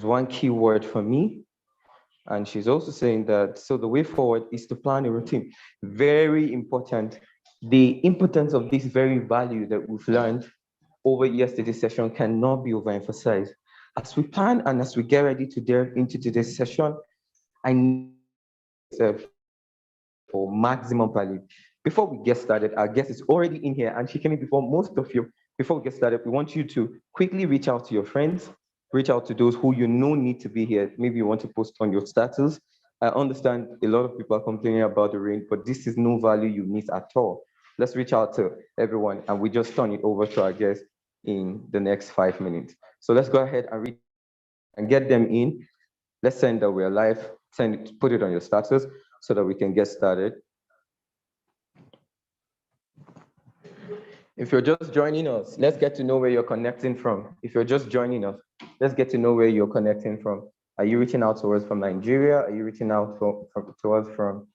one key word for me. And she's also saying that, so the way forward is to plan a routine. Very important. The importance of this very value that we've learned over yesterday's session cannot be overemphasized. As we plan and as we get ready to delve into today's session, I need for maximum value. Before we get started, our guest is already in here and she came in before most of you. Before we get started, we want you to quickly reach out to your friends, reach out to those who you know need to be here. Maybe you want to post on your status. I understand a lot of people are complaining about the rain, but this is no value you miss at all. Let's reach out to everyone and we just turn it over to our guest in the next 5 minutes. So let's go ahead and reach and get them in. Let's send that we're live, send it, put it on your status so that we can get started. If you're just joining us, let's get to know where you're connecting from. If you're just joining us, let's get to know where you're connecting from. Are you reaching out to us from Nigeria? Are you reaching out to us from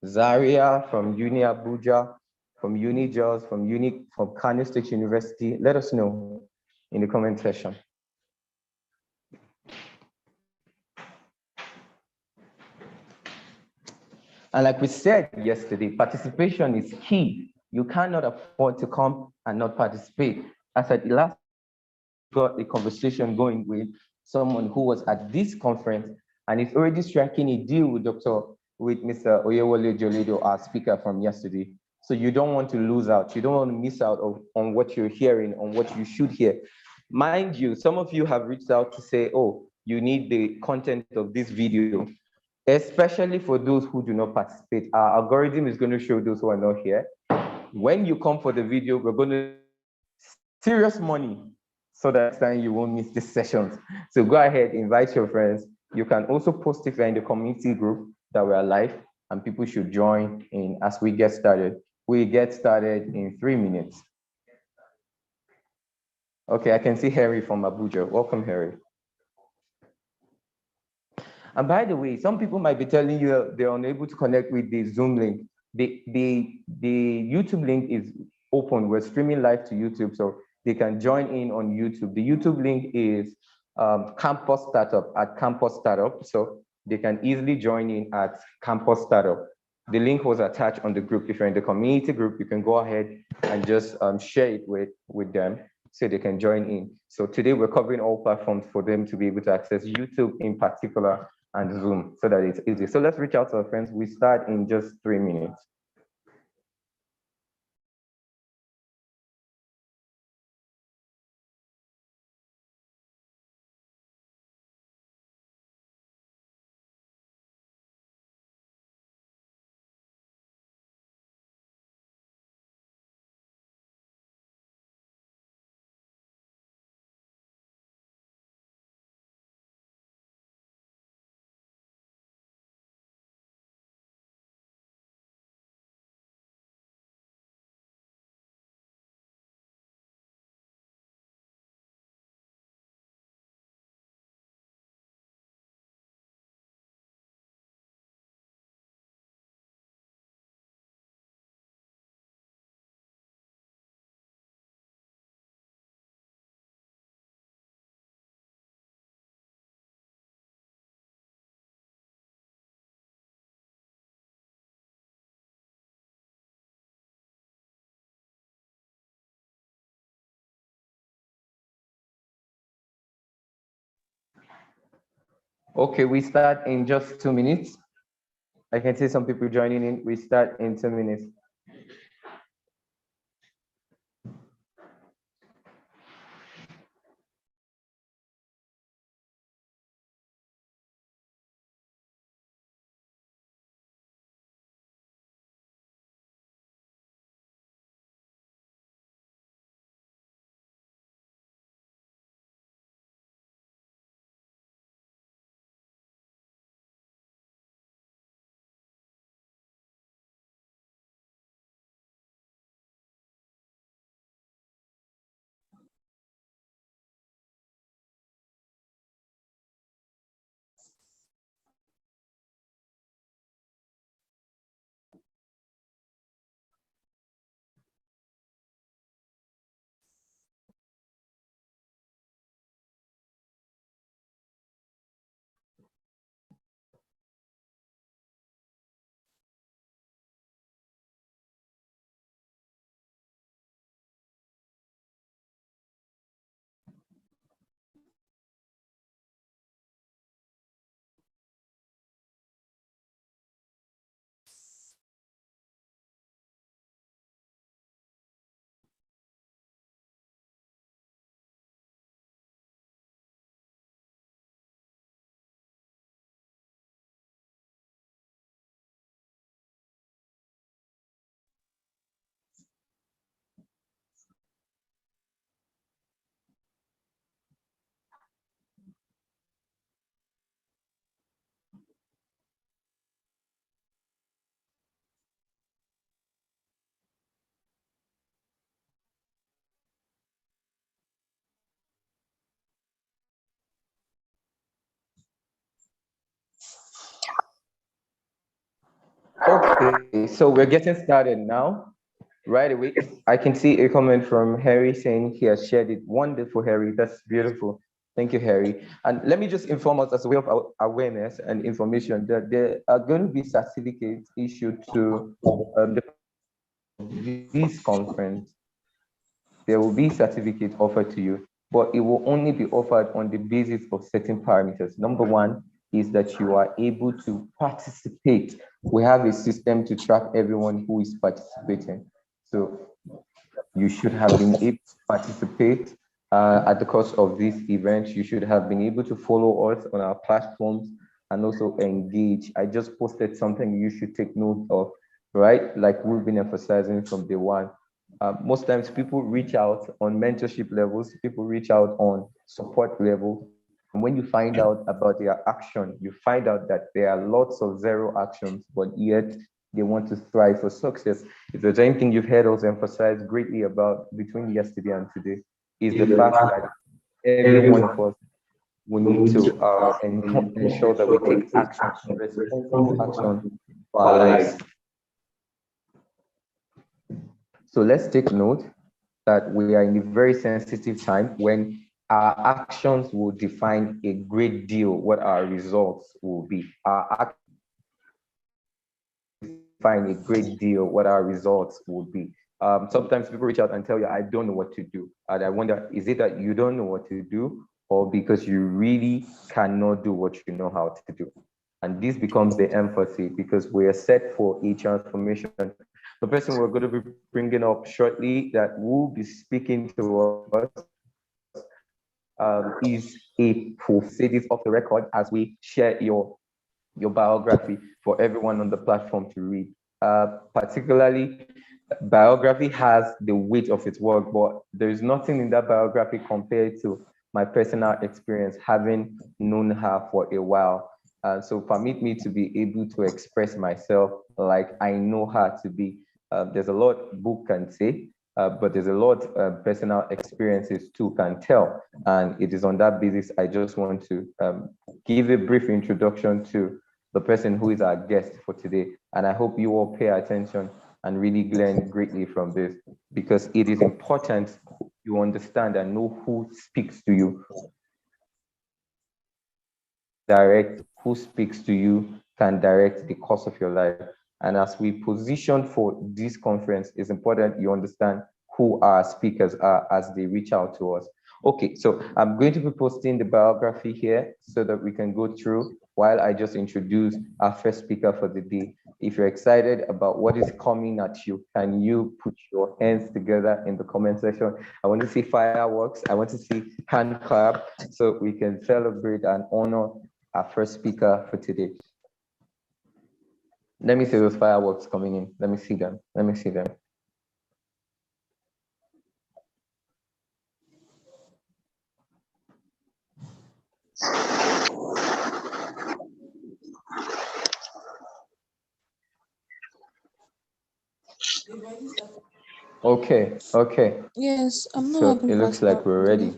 Zaria, from Uni Abuja, from Uni Jos, from Kano State University? Let us know in the comment section. And like we said yesterday, participation is key. You cannot afford to come and not participate. As at last got a conversation going with someone who was at this conference and is already striking a deal with Mr. Oyewole Joledo, our speaker from yesterday. So you don't want to lose out. You don't want to miss out on what you're hearing, on what you should hear. Mind you, some of you have reached out to say, oh, you need the content of this video, especially for those who do not participate. Our algorithm is going to show those who are not here. When you come for the video, we're going to serious money so that next time you won't miss these sessions. So go ahead, invite your friends. You can also post it in the community group that we are live and people should join in as we get started. We get started in 3 minutes. Okay, I can see Harry from Abuja. Welcome, Harry. And by the way, some people might be telling you they're unable to connect with the Zoom link. The YouTube link is open. We're streaming live to YouTube, so they can join in on YouTube. The YouTube link is Campus Startup at Campus Startup, so they can easily join in at Campus Startup. The link was attached on the group. If you're in the community group, you can go ahead and just share it with them so they can join in. So today we're covering all platforms for them to be able to access YouTube in particular and Zoom so that it's easy. So let's reach out to our friends. We start in just 3 minutes. Okay, we start in just 2 minutes. I can see some people joining in. We start in 2 minutes. Okay, so we're getting started now. Right away, I can see a comment from Harry saying he has shared it. Wonderful, Harry. That's beautiful. Thank you, Harry. And let me just inform us as a way of awareness and information that there are going to be certificates issued to this conference. There will be certificates offered to you, but it will only be offered on the basis of certain parameters. Number one is that you are able to participate. We have a system to track everyone who is participating. So you should have been able to participate at the course of this event. You should have been able to follow us on our platforms and also engage. I just posted something you should take note of, right? Like we've been emphasizing from day one. Most times people reach out on mentorship levels, people reach out on support level. And when you find out about their action, you find out that there are lots of zero actions, but yet they want to thrive for success. If there's anything you've heard us emphasize greatly about between yesterday and today, is the fact that every one of us will need to ensure that we take action, responsible action for our lives. So let's take note that we are in a very sensitive time when our actions will define a great deal what our results will be. Our actions define a great deal what our results will be. Sometimes people reach out and tell you, I don't know what to do. And I wonder, is it that you don't know what to do, or because you really cannot do what you know how to do? And this becomes the emphasis because we are set for a transformation. The person we're going to be bringing up shortly that will be speaking to us is a say this off the record as we share your biography for everyone on the platform to read. Particularly, biography has the weight of its work, but there's nothing in that biography compared to my personal experience having known her for a while. So permit me to be able to express myself like I know her to be. There's a lot book can say, but there's a lot personal experiences too can tell. And it is on that basis I just want to give a brief introduction to the person who is our guest for today. And I hope you all pay attention and really glean greatly from this because it is important you understand and know who speaks to you. Direct who speaks to you can direct the course of your life. And as we position for this conference, it's important you understand who our speakers are as they reach out to us. Okay, so I'm going to be posting the biography here so that we can go through while I just introduce our first speaker for the day. If you're excited about what is coming at you, can you put your hands together in the comment section? I want to see fireworks. I want to see hand clap so we can celebrate and honor our first speaker for today. Let me see those fireworks coming in. Let me see them. Let me see them. Okay, okay. Yes, I'm not So having it looks like we're ready.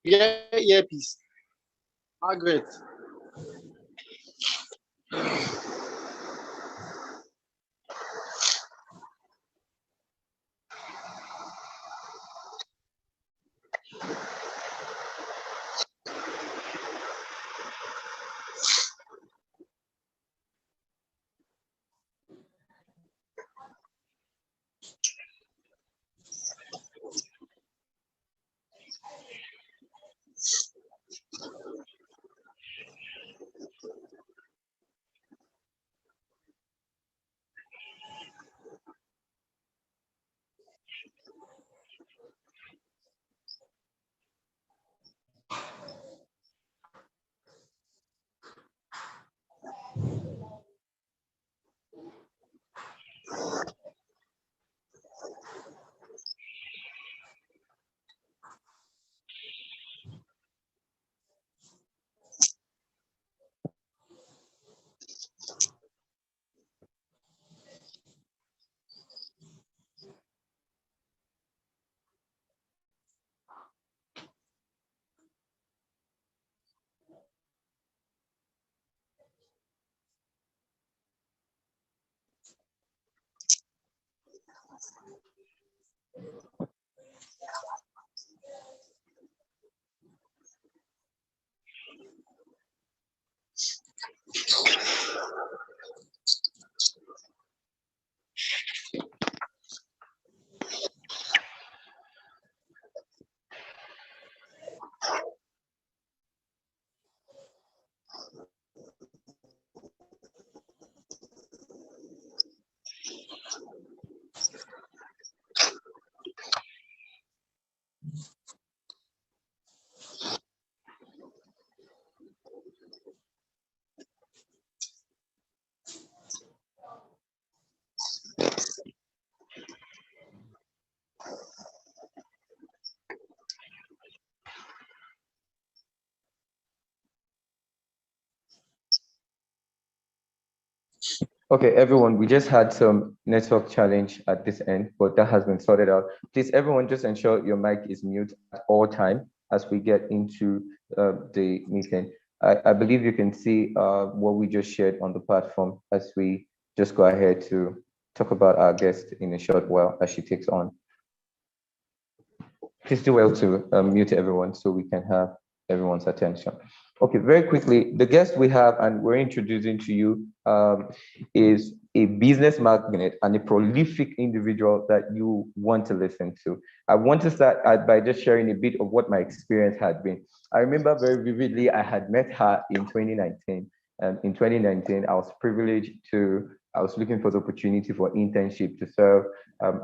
Yeah, earpiece. Margaret. Okay, everyone, we just had some network challenge at this end, but that has been sorted out. Please, everyone, just ensure your mic is mute at all time as we get into the meeting. I believe you can see what we just shared on the platform as we just go ahead to talk about our guest in a short while as she takes on. Please do well to mute everyone so we can have everyone's attention. Okay, very quickly, the guest we have and we're introducing to you is a business magnate and a prolific individual that you want to listen to. I want to start by just sharing a bit of what my experience had been. I remember very vividly, I had met her in 2019. In 2019, I was privileged I was looking for the opportunity for internship to serve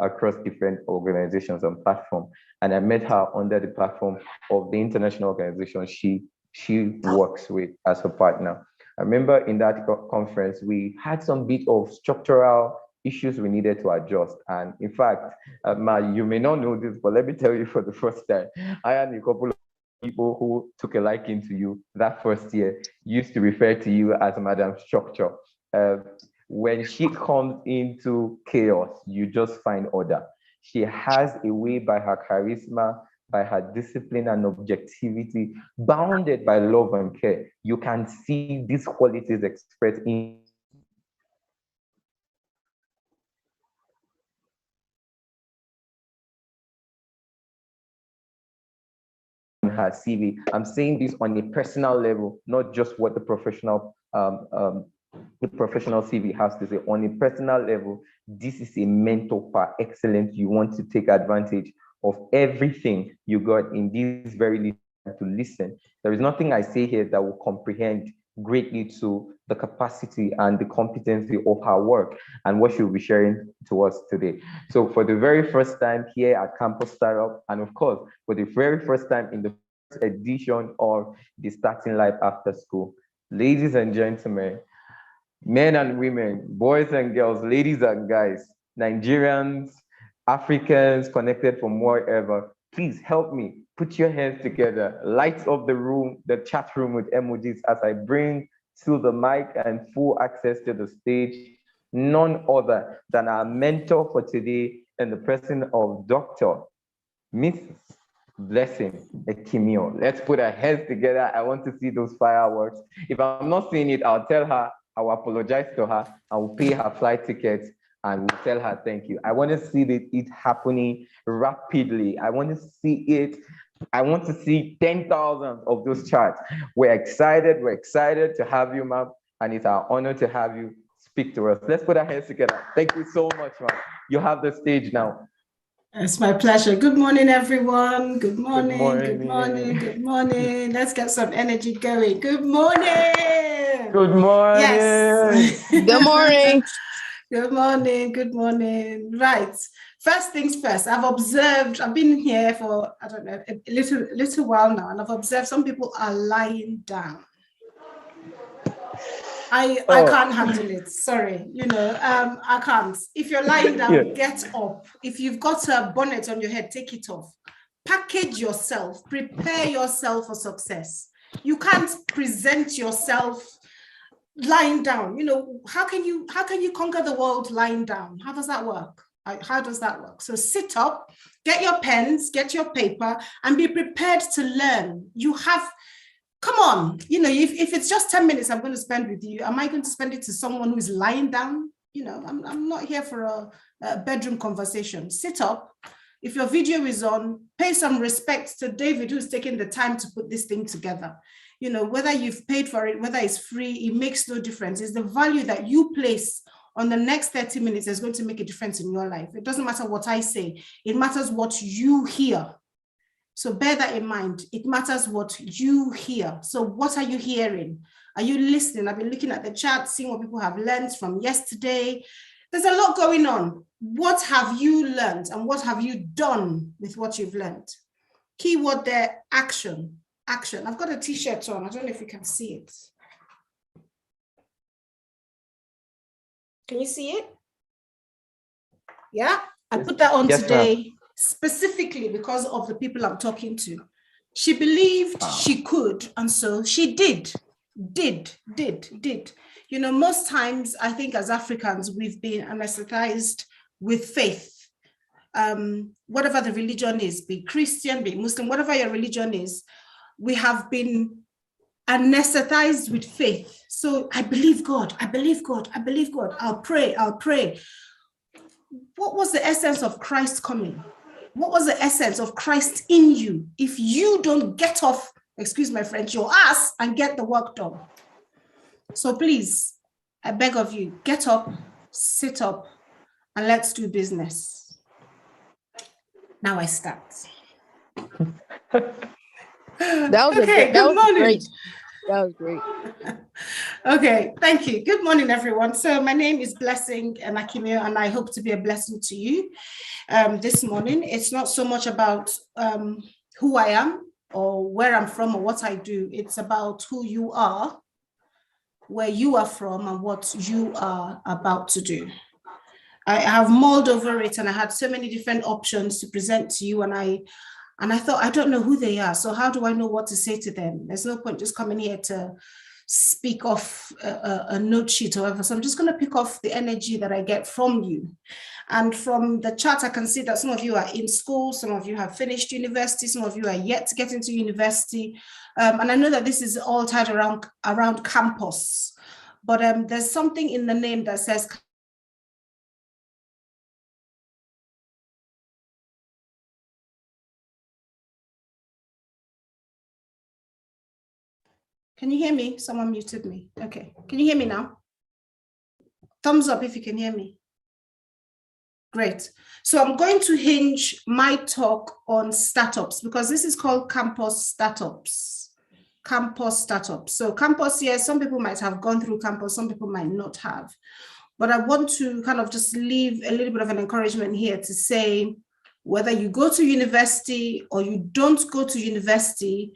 across different organizations and platforms. And I met her under the platform of the international organization she works with as a partner. I remember in that conference, we had some bit of structural issues we needed to adjust. And in fact, you may not know this, but let me tell you for the first time, I had a couple of people who took a liking to you that first year used to refer to you as Madam Structure. When she comes into chaos, you just find order. She has a way by her charisma, by her discipline and objectivity, bounded by love and care. You can see these qualities expressed in her CV. I'm saying this on a personal level, not just what the professional CV has to say. On a personal level, this is a mentor par excellence. You want to take advantage of everything you got in this very little time to listen. There is nothing I say here that will comprehend greatly to the capacity and the competency of her work and what she'll be sharing to us today. So for the very first time here at Campus Startup, and of course, for the very first time in the first edition of the Starting Life After School, ladies and gentlemen, men and women, boys and girls, ladies and guys, Nigerians, Africans connected from wherever, please help me. Put your hands together, light up the room, the chat room with emojis as I bring to the mic and full access to the stage, none other than our mentor for today and the person of Dr. Miss Blessing Ekimio. Let's put our heads together. I want to see those fireworks. If I'm not seeing it, I'll tell her, I'll apologize to her, I will pay her flight tickets and we'll tell her thank you. I want to see it happening rapidly. I want to see it. I want to see 10,000 of those charts. We're excited to have you, ma'am. And it's our honor to have you speak to us. Let's put our hands together. Thank you so much, ma'am. You have the stage now. It's my pleasure. Good morning, everyone. Good morning. Good morning. Good morning. Let's get some energy going. Good morning. Good morning. Yes. Good morning. Good morning. Good morning. Right. First things first. I've been here for, I don't know, a little while now, and I've observed some people are lying down. I can't handle it. Sorry, I can't. If you're lying down, get up. If you've got a bonnet on your head, take it off. Package yourself. Prepare yourself for success. You can't present yourself lying down. How can you conquer the world lying down? How does that work? How does that work? So sit up, get your pens, get your paper, and be prepared to learn. Come on, if it's just 10 minutes I'm going to spend with you, am I going to spend it to someone who's lying down? I'm not here for bedroom conversation. Sit up. If your video is on, pay some respect to David, who's taking the time to put this thing together. You know, whether you've paid for it, whether it's free, it makes no difference. It's the value that you place on the next 30 minutes that's going to make a difference in your life. It doesn't matter what I say. It matters what you hear. So bear that in mind. It matters what you hear. So what are you hearing? Are you listening? I've been looking at the chat, seeing what people have learned from yesterday. There's a lot going on. What have you learned and what have you done with what you've learned? Keyword there, action. Action. I've got a t-shirt on. I don't know if you can see it. Can you see it? Yeah, I put that on today specifically because of the people I'm talking to. She believed she could, and so she did. You know, most times I think as Africans, we've been anesthetized with faith. Whatever the religion is, be Christian, be Muslim, whatever your religion is, we have been anesthetized with faith. So I believe God, I believe God, I believe God. I'll pray. What was the essence of Christ coming? What was the essence of Christ in you if you don't get off, excuse my French, your ass and get the work done? So please, I beg of you, get up, sit up, and let's do business. Now I start. That was okay, good morning. great. That was great. Okay, thank you. Good morning, everyone. So my name is Blessing Akimio, and I hope to be a blessing to you this morning. It's not so much about who I am or where I'm from or what I do. It's about who you are, where you are from, and what you are about to do. I have mulled over it, and I had so many different options to present to you, and I thought, I don't know who they are, so how do I know what to say to them? There's no point just coming here to speak off a note sheet or whatever. So I'm just going to pick off the energy that I get from you. And from the chat, I can see that some of you are in school, some of you have finished university, some of you are yet to get into university. And I know that this is all tied around campus, but there's something in the name that says Can you hear me? Someone muted me. Okay. Can you hear me now? Thumbs up if you can hear me. Great. So I'm going to hinge my talk on startups because this is called campus startups. Campus startups. So campus, yes, some people might have gone through campus, some people might not have. But I want to kind of just leave a little bit of an encouragement here to say, whether you go to university or you don't go to university,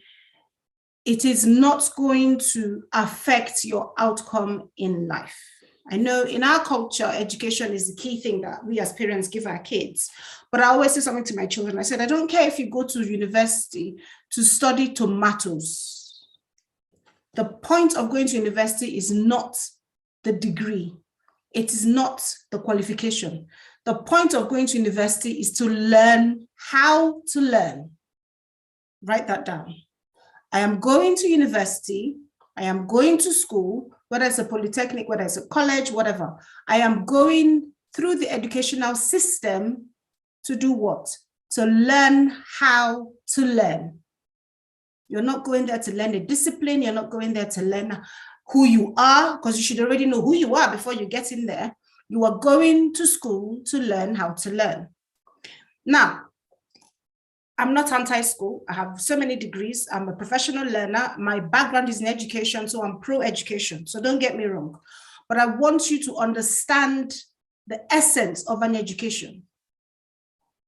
it is not going to affect your outcome in life. I know in our culture, education is the key thing that we as parents give our kids. But I always say something to my children. I said, I don't care if you go to university to study tomatoes. The point of going to university is not the degree. It is not the qualification. The point of going to university is to learn how to learn. Write that down. I am going to university, I am going to school, whether it's a polytechnic, whether it's a college, whatever. I am going through the educational system to do what? To learn how to learn. You're not going there to learn a discipline. You're not going there to learn who you are, because you should already know who you are before you get in there. You are going to school to learn how to learn. Now, I'm not anti-school. I have so many degrees. I'm a professional learner. My background is in education, so I'm pro-education. So don't get me wrong. But I want you to understand the essence of an education.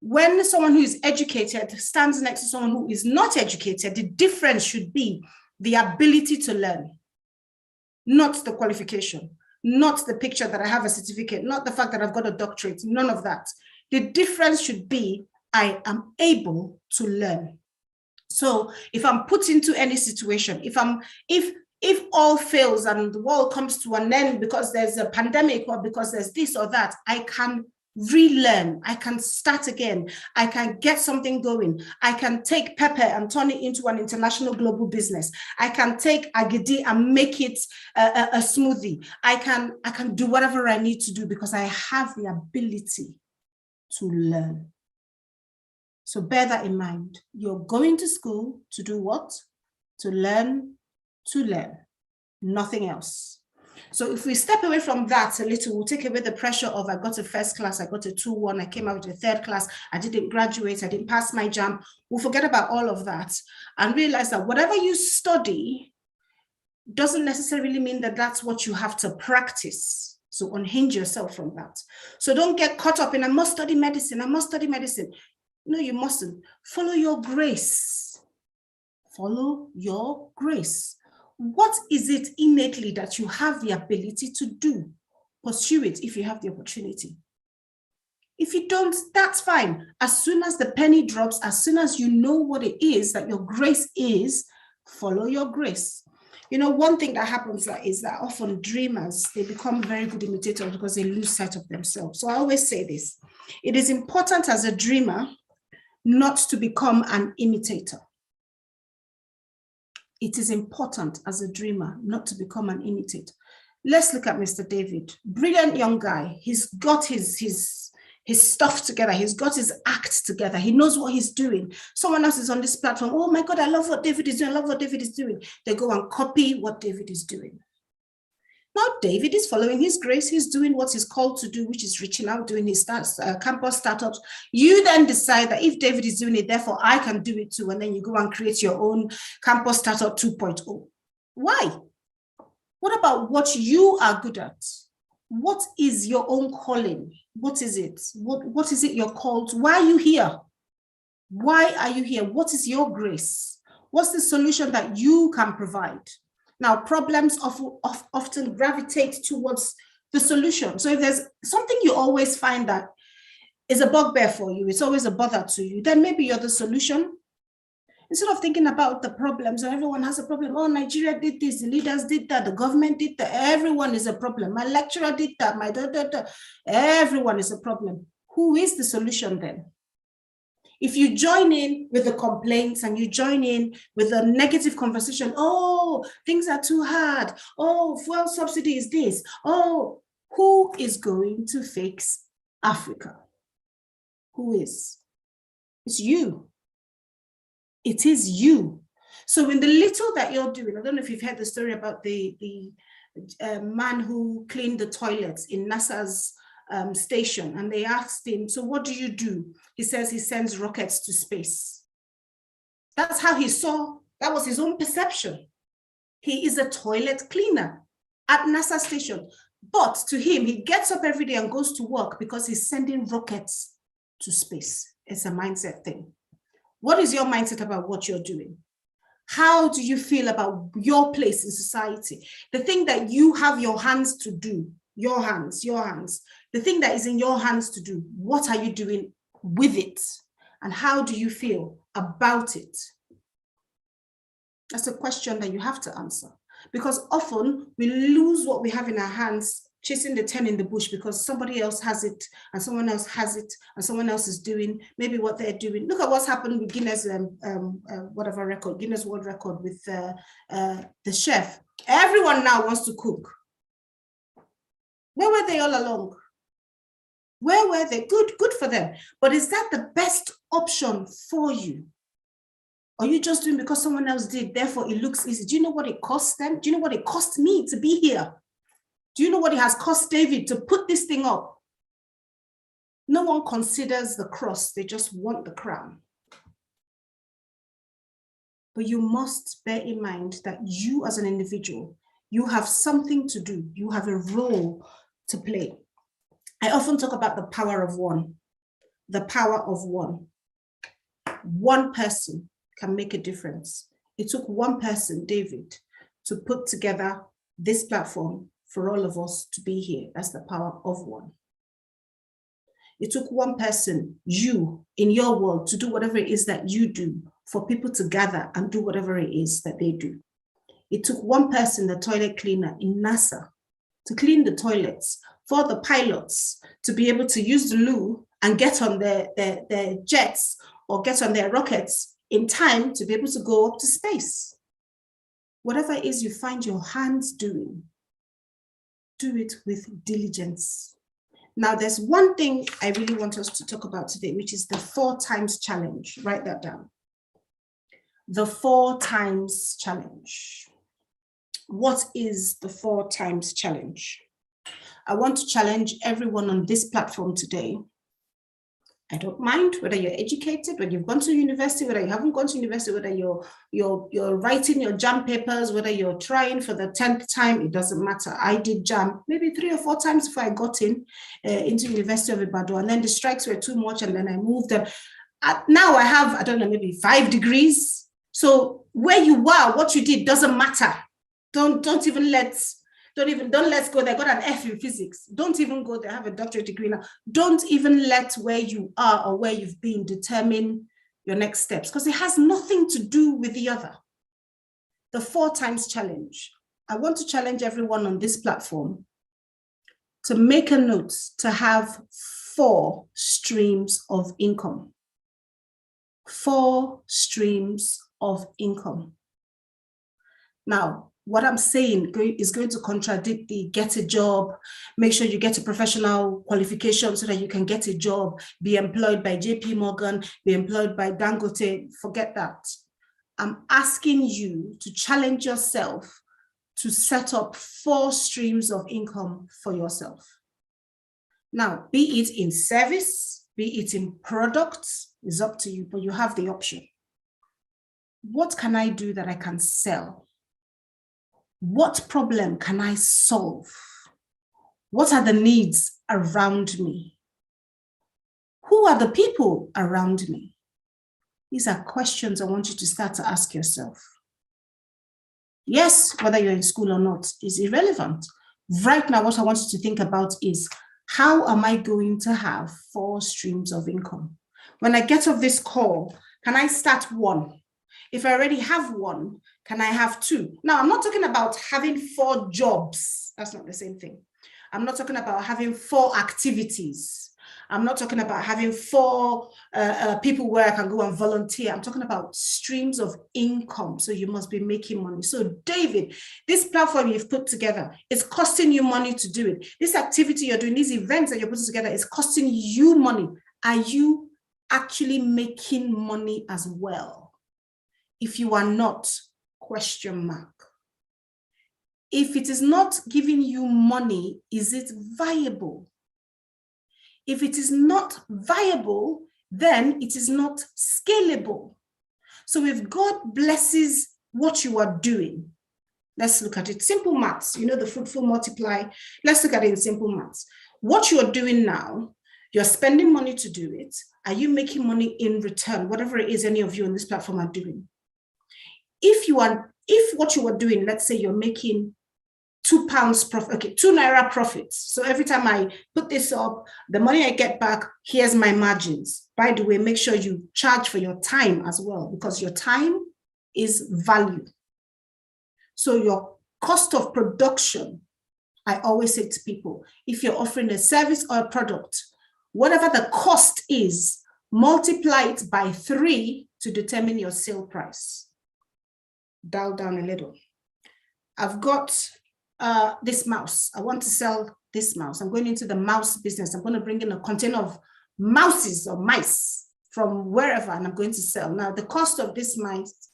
When someone who is educated stands next to someone who is not educated, the difference should be the ability to learn, not the qualification, not the picture that I have a certificate, not the fact that I've got a doctorate, none of that. The difference should be I am able to learn. So if I'm put into any situation, if all fails and the world comes to an end because there's a pandemic or because there's this or that, I can relearn. I can start again. I can get something going. I can take pepper and turn it into an international global business. I can take agidi and make it a smoothie. I can do whatever I need to do because I have the ability to learn. So bear that in mind. You're going to school to do what? To learn, nothing else. So if we step away from that a little, we'll take away the pressure of I got a first class, I got a 2-1, I came out with a third class, I didn't graduate, I didn't pass my JAMB. We'll forget about all of that and realize that whatever you study doesn't necessarily mean that that's what you have to practice. So unhinge yourself from that. So don't get caught up in, I must study medicine, I must study medicine. No, you mustn't. Follow your grace. Follow your grace. What is it innately that you have the ability to do? Pursue it if you have the opportunity. If you don't, that's fine. As soon as the penny drops, as soon as you know what it is that your grace is, follow your grace. You know, one thing that happens is that often dreamers, they become very good imitators because they lose sight of themselves. So I always say this, it is important as a dreamer not to become an imitator. It is important as a dreamer not to become an imitator. Let's look at Mr. David, brilliant young guy. He's got his stuff together. He's got his act together. He knows what he's doing. Someone else is on this platform. Oh my God, I love what David is doing. I love what David is doing. They go and copy what David is doing. Now, David is following his grace. He's doing what he's called to do, which is reaching out, doing his campus startups. You then decide that if David is doing it, therefore I can do it too. And then you go and create your own campus startup 2.0. Why? What about what you are good at? What is your own calling? What is it? What is it you're called to? Why are you here? Why are you here? What is your grace? What's the solution that you can provide? Now, problems often gravitate towards the solution. So if there's something you always find that is a bugbear for you, it's always a bother to you, then maybe you're the solution. Instead of thinking about the problems, and everyone has a problem. Oh, Nigeria did this, the leaders did that, the government did that. Everyone is a problem. My lecturer did that, everyone is a problem. Who is the solution then? If you join in with the complaints and you join in with the negative conversation, oh, things are too hard. Oh, fuel subsidy is this. Oh, who is going to fix Africa? Who is? It's you. It is you. So in the little that you're doing, I don't know if you've heard the story about the man who cleaned the toilets in NASA's station, and they asked him, so what do you do? He says he sends rockets to space. That's how he saw, that was his own perception. He is a toilet cleaner at NASA station. But to him, he gets up every day and goes to work because he's sending rockets to space. It's a mindset thing. What is your mindset about what you're doing? How do you feel about your place in society? The thing that you have your hands to do, your hands, the thing that is in your hands to do, what are you doing with it? And how do you feel about it? That's a question that you have to answer, because often we lose what we have in our hands chasing the 10 in the bush because somebody else has it and someone else has it and someone else is doing maybe what they're doing. Look at what's happened with Guinness, Guinness World Record with the chef. Everyone now wants to cook. Where were they all along? Where were they? Good for them. But is that the best option for you? Or are you just doing because someone else did, therefore it looks easy? Do you know what it costs them? Do you know what it cost me to be here? Do you know what it has cost David to put this thing up? No one considers the cross, they just want the crown. But you must bear in mind that you as an individual, you have something to do, you have a role to play. I often talk about the power of one, the power of one. One person can make a difference. It took one person, David, to put together this platform for all of us to be here. That's the power of one. It took one person, you, in your world, to do whatever it is that you do, for people to gather and do whatever it is that they do. It took one person, the toilet cleaner in NASA, to clean the toilets, for the pilots to be able to use the loo and get on their jets or get on their rockets in time to be able to go up to space. Whatever it is you find your hands doing, do it with diligence. Now, there's one thing I really want us to talk about today, which is the 4 times challenge. Write that down. The 4 times challenge. What is the 4 times challenge? I want to challenge everyone on this platform today. I don't mind whether you're educated, whether you've gone to university, whether you haven't gone to university, whether you're writing your JAM papers, whether you're trying for the 10th time, it doesn't matter. I did JAM maybe 3 or 4 times before I got into University of Ibadan, and then the strikes were too much, and then I moved. And now I have, I don't know, maybe 5 degrees. So where you were, what you did doesn't matter. Don't let's go there. I got an F in physics. Don't even go there. I have a doctorate degree now. Don't even let where you are or where you've been determine your next steps, because it has nothing to do with the other. The 4 times challenge. I want to challenge everyone on this platform to make a note to have 4 streams of income. 4 streams of income. Now, what I'm saying is going to contradict the get a job, make sure you get a professional qualification so that you can get a job, be employed by JP Morgan, be employed by Dangote. Forget that. I'm asking you to challenge yourself to set up 4 streams of income for yourself. Now, be it in service, be it in products, it's up to you, but you have the option. What can I do that I can sell? What problem can I solve? What are the needs around me? Who are the people around me? These are questions I want you to start to ask yourself. Yes, whether you're in school or not is irrelevant. Right now, what I want you to think about is, how am I going to have 4 streams of income? When I get off this call, can I start 1? If I already have 1, can I have 2? Now, I'm not talking about having 4 jobs. That's not the same thing. I'm not talking about having 4 activities. I'm not talking about having 4 people where I can go and volunteer. I'm talking about streams of income. So you must be making money. So David, this platform you've put together, it's costing you money to do it. This activity you're doing, these events that you're putting together, is costing you money. Are you actually making money as well? If you are not, question mark. If it is not giving you money, is it viable? If it is not viable, then it is not scalable. So if God blesses what you are doing, let's look at it. Simple maths, you know, the fruitful multiply. Let's look at it in simple maths. What you are doing now, you're spending money to do it. Are you making money in return? Whatever it is any of you on this platform are doing. If what you are doing, let's say you're making £2 profit, okay, 2 naira profits. So every time I put this up, the money I get back, here's my margins. By the way, make sure you charge for your time as well, because your time is value. So your cost of production, I always say to people, if you're offering a service or a product, whatever the cost is, multiply it by 3 to determine your sale price. Dial down a little. I've got this mouse. I want to sell this mouse. I'm going into the mouse business. I'm going to bring in a container of mouses or mice from wherever, and I'm going to sell. Now, the cost of this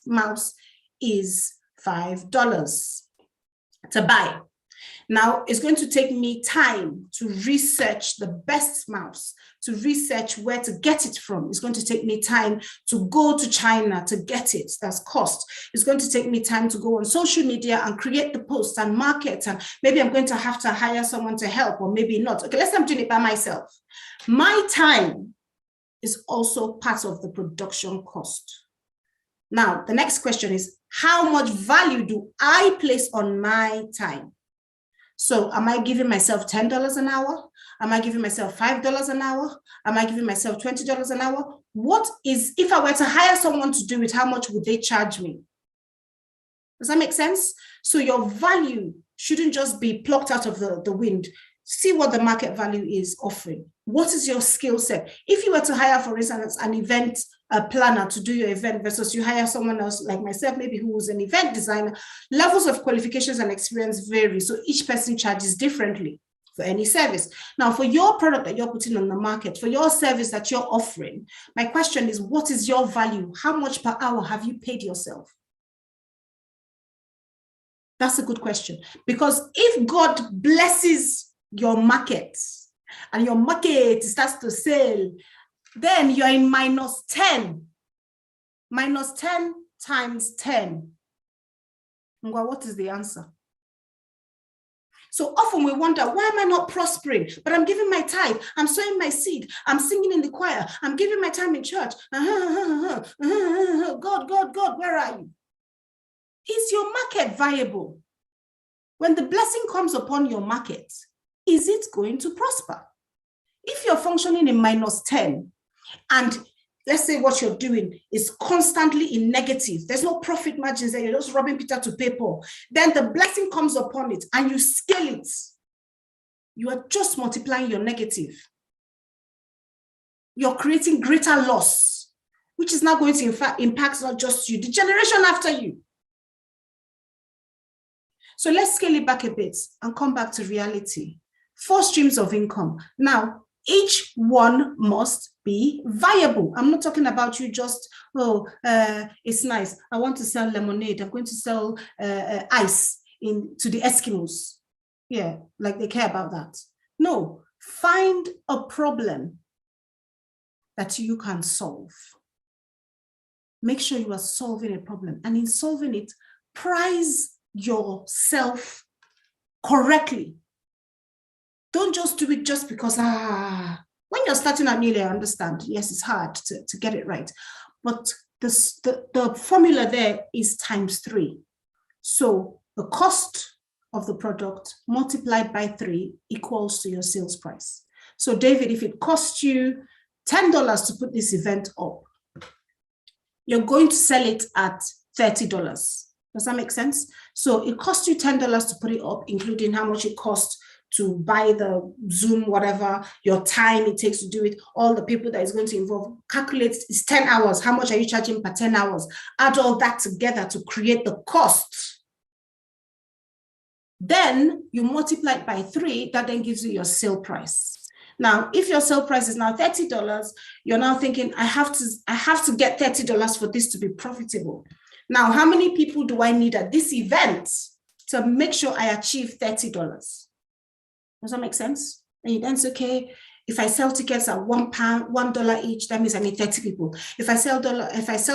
mouse is $5 to buy. Now, it's going to take me time to research the best mouse, to research where to get it from. It's going to take me time to go to China to get it. That's cost. It's going to take me time to go on social media and create the posts and market. And maybe I'm going to have to hire someone to help, or maybe not. Okay, let's say I'm doing it by myself. My time is also part of the production cost. Now, the next question is, how much value do I place on my time? So am I giving myself $10 an hour? Am I giving myself $5 an hour? Am I giving myself $20 an hour? What is, if I were to hire someone to do it, how much would they charge me? Does that make sense? So your value shouldn't just be plucked out of the wind. See what the market value is offering. What is your skill set? If you were to hire, for instance, an event planner to do your event versus you hire someone else like myself, maybe who is an event designer, levels of qualifications and experience vary. So each person charges differently. for any service. Now, for your product that you're putting on the market, for your service that you're offering, my question is, what is your value? How much per hour have you paid yourself? That's a good question. Because if God blesses your market and your market starts to sell, then you're in minus 10. Minus 10 times 10. What is the answer? So often we wonder, why am I not prospering? But I'm giving my tithe, I'm sowing my seed, I'm singing in the choir, I'm giving my time in church. God, where are you? Is your market viable? When the blessing comes upon your market, is it going to prosper? If you're functioning in minus 10, and let's say what you're doing is constantly in negative, there's no profit margins there, you're just robbing Peter to pay Paul, then the blessing comes upon it and you scale it. You are just multiplying your negative. You're creating greater loss, which is now going to impact not just you, the generation after you. So let's scale it back a bit and come back to reality. 4 streams of income. Now, each one must be viable. I'm not talking about you just, it's nice. I want to sell lemonade. I'm going to sell ice to the Eskimos. Yeah, like they care about that. No, find a problem that you can solve. Make sure you are solving a problem. And in solving it, price yourself correctly. Don't just do it just because, when you're starting out newly, I understand, yes, it's hard to get it right. But the formula there is times 3. So the cost of the product multiplied by 3 equals to your sales price. So David, if it costs you $10 to put this event up, you're going to sell it at $30. Does that make sense? So it costs you $10 to put it up, including how much it costs to buy the Zoom, whatever, your time it takes to do it, all the people that is going to involve, calculate, it's 10 hours. How much are you charging per 10 hours? Add all that together to create the cost. Then you multiply it by 3, that then gives you your sale price. Now, if your sale price is now $30, you're now thinking, I have to get $30 for this to be profitable. Now, how many people do I need at this event to make sure I achieve $30? Does that make sense? And then it's okay. If I sell tickets at $1 each, that means I need 30 people. If I sell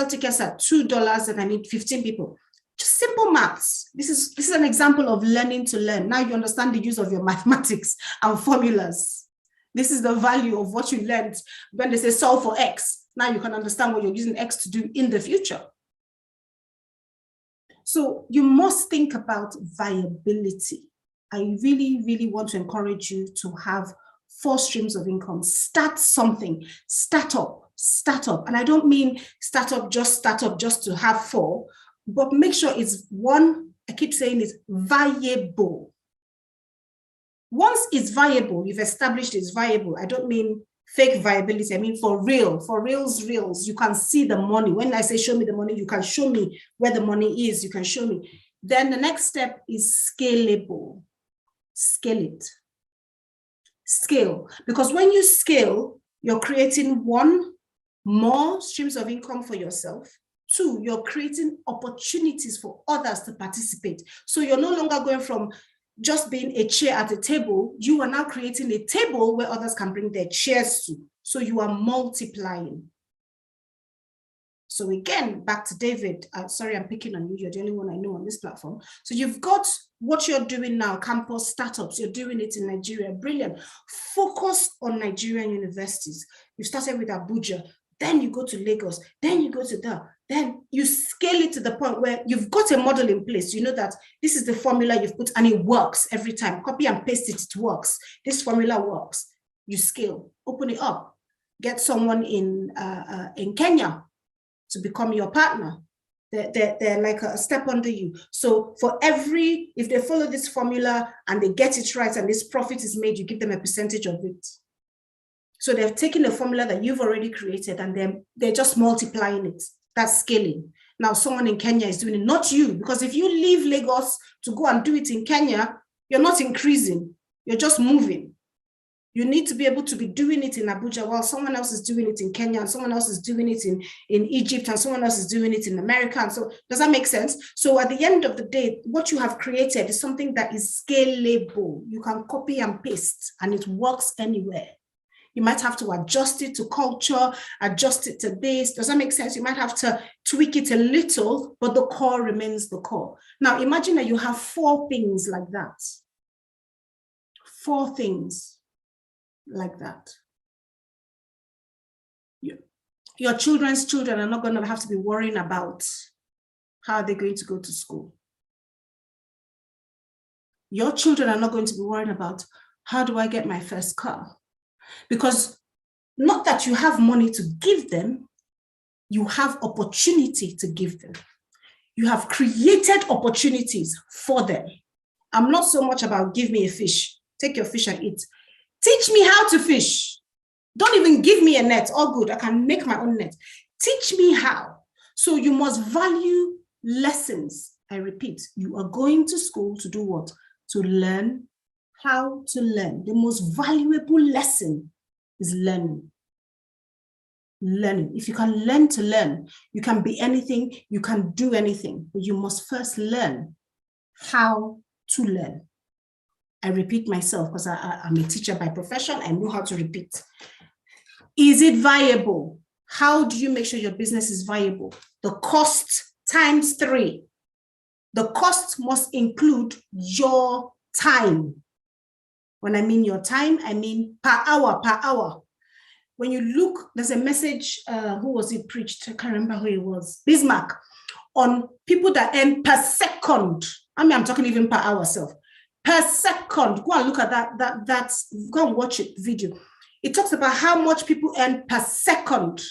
tickets at $2, then I need 15 people. Just simple maths. This is an example of learning to learn. Now you understand the use of your mathematics and formulas. This is the value of what you learned when they say solve for X. Now you can understand what you're using X to do in the future. So you must think about viability. I really, really want to encourage you to have 4 streams of income. Start something, start up. And I don't mean start up just to have 4, but make sure it's one, I keep saying it's viable. Once it's viable, you've established it's viable. I don't mean fake viability. I mean for reals, you can see the money. When I say show me the money, you can show me where the money is. You can show me. Then the next step is scalable. Scale it. Scale. Because when you scale, you're creating 1, more streams of income for yourself. 2, you're creating opportunities for others to participate. So you're no longer going from just being a chair at a table. You are now creating a table where others can bring their chairs to. So you are multiplying. So again, back to David. Sorry, I'm picking on you. You're the only one I know on this platform. So you've got what you're doing now, campus startups. You're doing it in Nigeria. Brilliant. Focus on Nigerian universities. You started with Abuja. Then you go to Lagos. Then you go to that. Then you scale it to the point where you've got a model in place. You know that this is the formula you've put and it works every time. Copy and paste it, it works. This formula works. You scale, open it up. Get someone in Kenya to become your partner. They're like a step under you. So for if they follow this formula and they get it right and this profit is made, you give them a percentage of it. So they've taken the formula that you've already created and they're just multiplying it. That's scaling. Now someone in Kenya is doing it, not you, because if you leave Lagos to go and do it in Kenya, you're not increasing. You're just moving. You need to be able to be doing it in Abuja while someone else is doing it in Kenya, and someone else is doing it in Egypt, and someone else is doing it in America. And so, does that make sense? So at the end of the day, what you have created is something that is scalable. You can copy and paste, and it works anywhere. You might have to adjust it to culture, adjust it to this. Does that make sense? You might have to tweak it a little, but the core remains the core. Now, imagine that you have 4 things like that. 4 things like that. Your children's children are not going to have to be worrying about how they're going to go to school. Your children are not going to be worrying about, how do I get my first car? Because not that you have money to give them, you have opportunity to give them. You have created opportunities for them. I'm not so much about give me a fish, take your fish and eat. Teach me how to fish. Don't even give me a net. All good. I can make my own net. Teach me how. So you must value lessons. I repeat, you are going to school to do what? To learn how to learn. The most valuable lesson is learning. Learning. If you can learn to learn, you can be anything, you can do anything, but you must first learn how to learn. I repeat myself because I'm a teacher by profession. I know how to repeat. Is it viable? How do you make sure your business is viable? The cost times 3. The cost must include your time. When I mean your time, I mean per hour. When you look, there's a message, who was it preached? I can't remember who it was. Bismarck, on people that earn per second. I mean, I'm talking even per hour self. Per second. Go and look at that, go and watch it, video. It talks about how much people earn per second.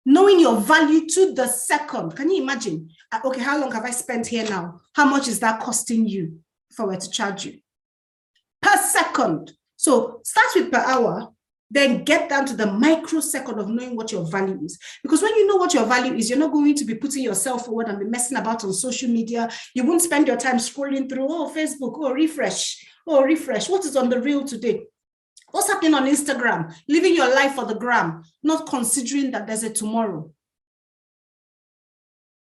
Knowing your value to the second. Can you imagine? Okay, how long have I spent here now? How much is that costing you if I were to charge you? Per second. So start with per hour, then get down to the microsecond of knowing what your value is. Because when you know what your value is, you're not going to be putting yourself forward and be messing about on social media. You won't spend your time scrolling through, Facebook, refresh. What is on the reel today? What's happening on Instagram? Living your life for the gram, not considering that there's a tomorrow.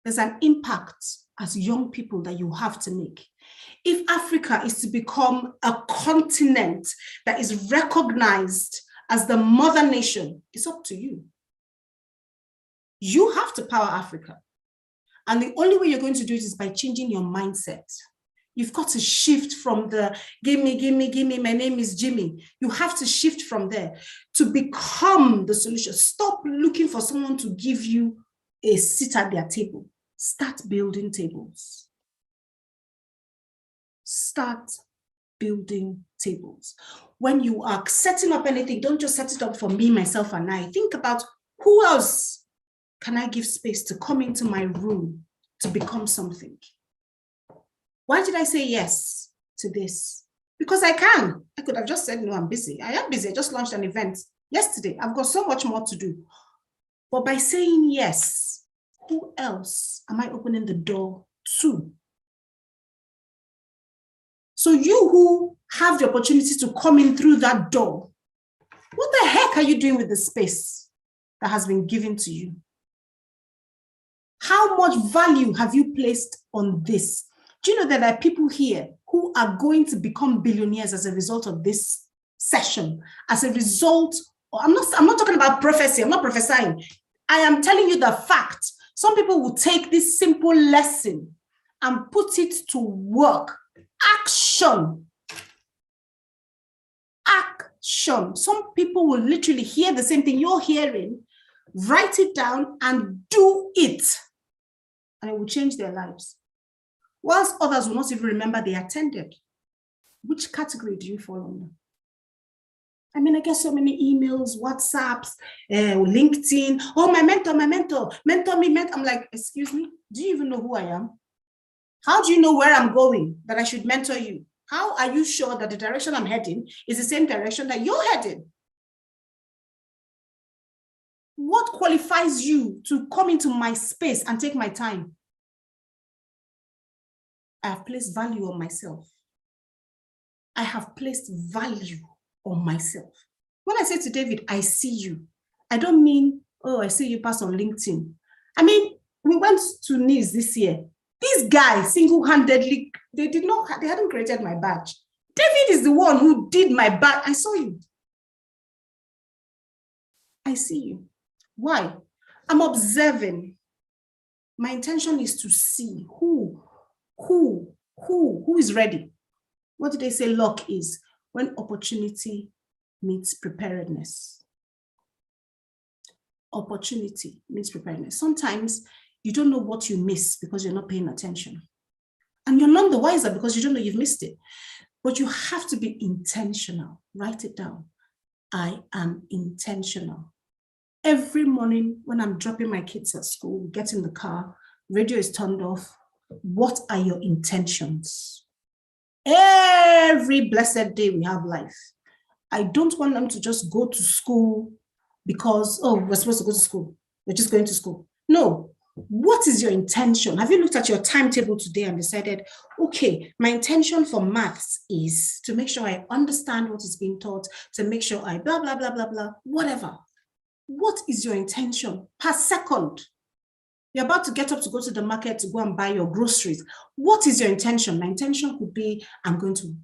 There's an impact as young people that you have to make. If Africa is to become a continent that is recognized as the mother nation, it's up to you. You have to power Africa. And the only way you're going to do it is by changing your mindset. You've got to shift from the give me, my name is Jimmy. You have to shift from there to become the solution. Stop looking for someone to give you a seat at their table. Start building tables. Start building tables. When you are setting up anything, don't just set it up for me, myself, and I. Think about who else can I give space to come into my room to become something. Why did I say yes to this? Because I can. I could have just said, no, I'm busy. I am busy. I just launched an event yesterday. I've got so much more to do. But by saying yes, who else am I opening the door to? So you who have the opportunity to come in through that door, what the heck are you doing with the space that has been given to you? How much value have you placed on this? Do you know that there are people here who are going to become billionaires as a result of this session? As a result, I'm not talking about prophecy, I'm not prophesying. I am telling you the fact. Some people will take this simple lesson and put it to work. Action. Action. Some people will literally hear the same thing you're hearing, write it down and do it. And it will change their lives. Whilst others will not even remember they attended. Which category do you fall under? I mean, I get so many emails, WhatsApps, LinkedIn. Oh, my mentor, mentor me. I'm like, excuse me, do you even know who I am? How do you know where I'm going that I should mentor you? How are you sure that the direction I'm heading is the same direction that you're heading? What qualifies you to come into my space and take my time? I have placed value on myself. I have placed value on myself. When I say to David, I see you, I don't mean, oh, I see you pass on LinkedIn. I mean, we went to Nice this year. These guys single-handedly, they hadn't created my badge. David is the one who did my badge. I saw you. I see you. Why? I'm observing. My intention is to see who is ready. What do they say luck is? When opportunity meets preparedness. Opportunity meets preparedness. Sometimes you don't know what you miss because you're not paying attention. And you're none the wiser because you don't know you've missed it. But you have to be intentional. Write it down. I am intentional. Every morning when I'm dropping my kids at school, get in the car, radio is turned off. What are your intentions? Every blessed day we have life. I don't want them to just go to school because, oh, we're supposed to go to school. We're just going to school. No. What is your intention? Have you looked at your timetable today and decided, okay, my intention for maths is to make sure I understand what is being taught, to make sure I blah, blah, blah, blah, blah, whatever. What is your intention per second? You're about to get up to go to the market to go and buy your groceries. What is your intention? My intention could be, I'm going to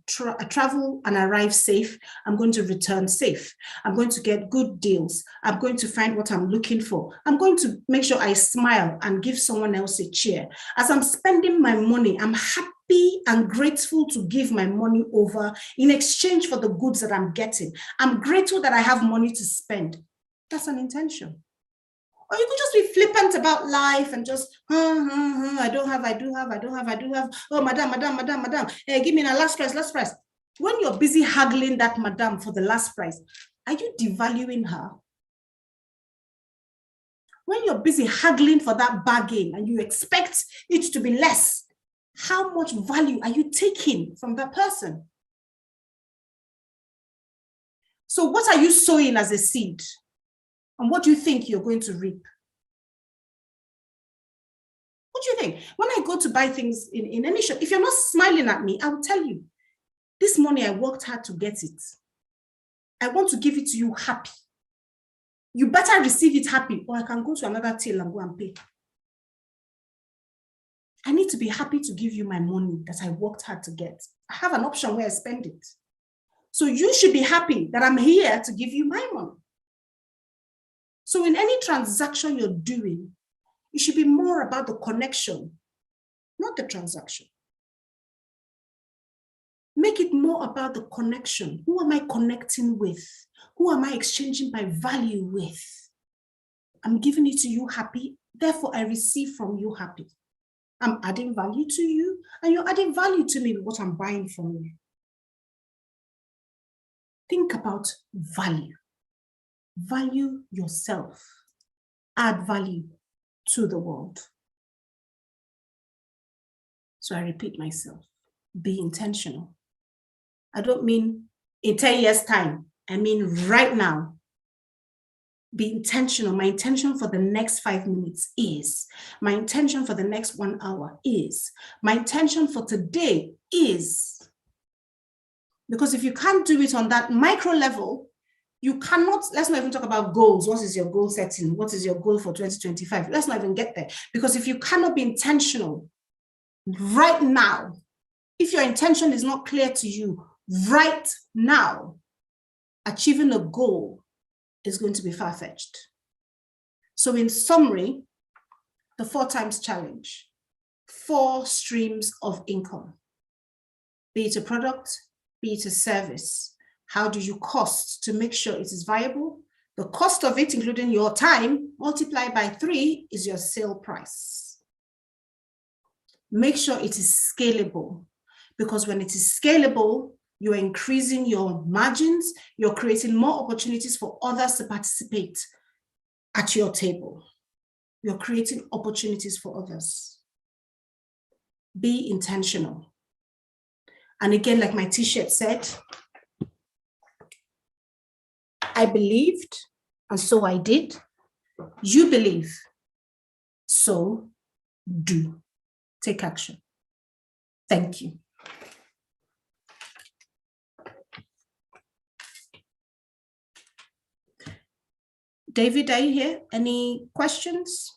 travel and arrive safe. I'm going to return safe. I'm going to get good deals. I'm going to find what I'm looking for. I'm going to make sure I smile and give someone else a cheer. As I'm spending my money, I'm happy and grateful to give my money over in exchange for the goods that I'm getting. I'm grateful that I have money to spend. That's an intention. Or you could just be flippant about life and just, I don't have. Oh, madam. Hey, give me a last price. When you're busy haggling that madam for the last price, are you devaluing her? When you're busy haggling for that bargain and you expect it to be less, how much value are you taking from that person? So what are you sowing as a seed? And what do you think you're going to reap? What do you think? When I go to buy things in any shop, if you're not smiling at me, I will tell you, this morning I worked hard to get it. I want to give it to you happy. You better receive it happy, or I can go to another till and go and pay. I need to be happy to give you my money that I worked hard to get. I have an option where I spend it. So you should be happy that I'm here to give you my money. So in any transaction you're doing, it should be more about the connection, not the transaction. Make it more about the connection. Who am I connecting with? Who am I exchanging my value with? I'm giving it to you happy, therefore I receive from you happy. I'm adding value to you, and you're adding value to me with what I'm buying from you. Think about value. Value yourself. Add value to the world. So I repeat myself, be intentional. I don't mean in 10 years' time. I mean right now. Be intentional. My intention for the next 5 minutes is. My intention for the next 1 hour is. My intention for today is. Because if you can't do it on that micro level, you cannot, let's not even talk about goals. What is your goal setting? What is your goal for 2025? Let's not even get there. Because if you cannot be intentional right now, if your intention is not clear to you right now, achieving a goal is going to be far-fetched. So in summary, the 4 times challenge, 4 streams of income, be it a product, be it a service. How do you cost to make sure it is viable? The cost of it, including your time, multiplied by 3 is your sale price. Make sure it is scalable, because when it is scalable, you're increasing your margins, you're creating more opportunities for others to participate at your table. You're creating opportunities for others. Be intentional. And again, like my t-shirt said, I believed, and so I did. You believe, so do. Take action. Thank you. David, are you here? Any questions?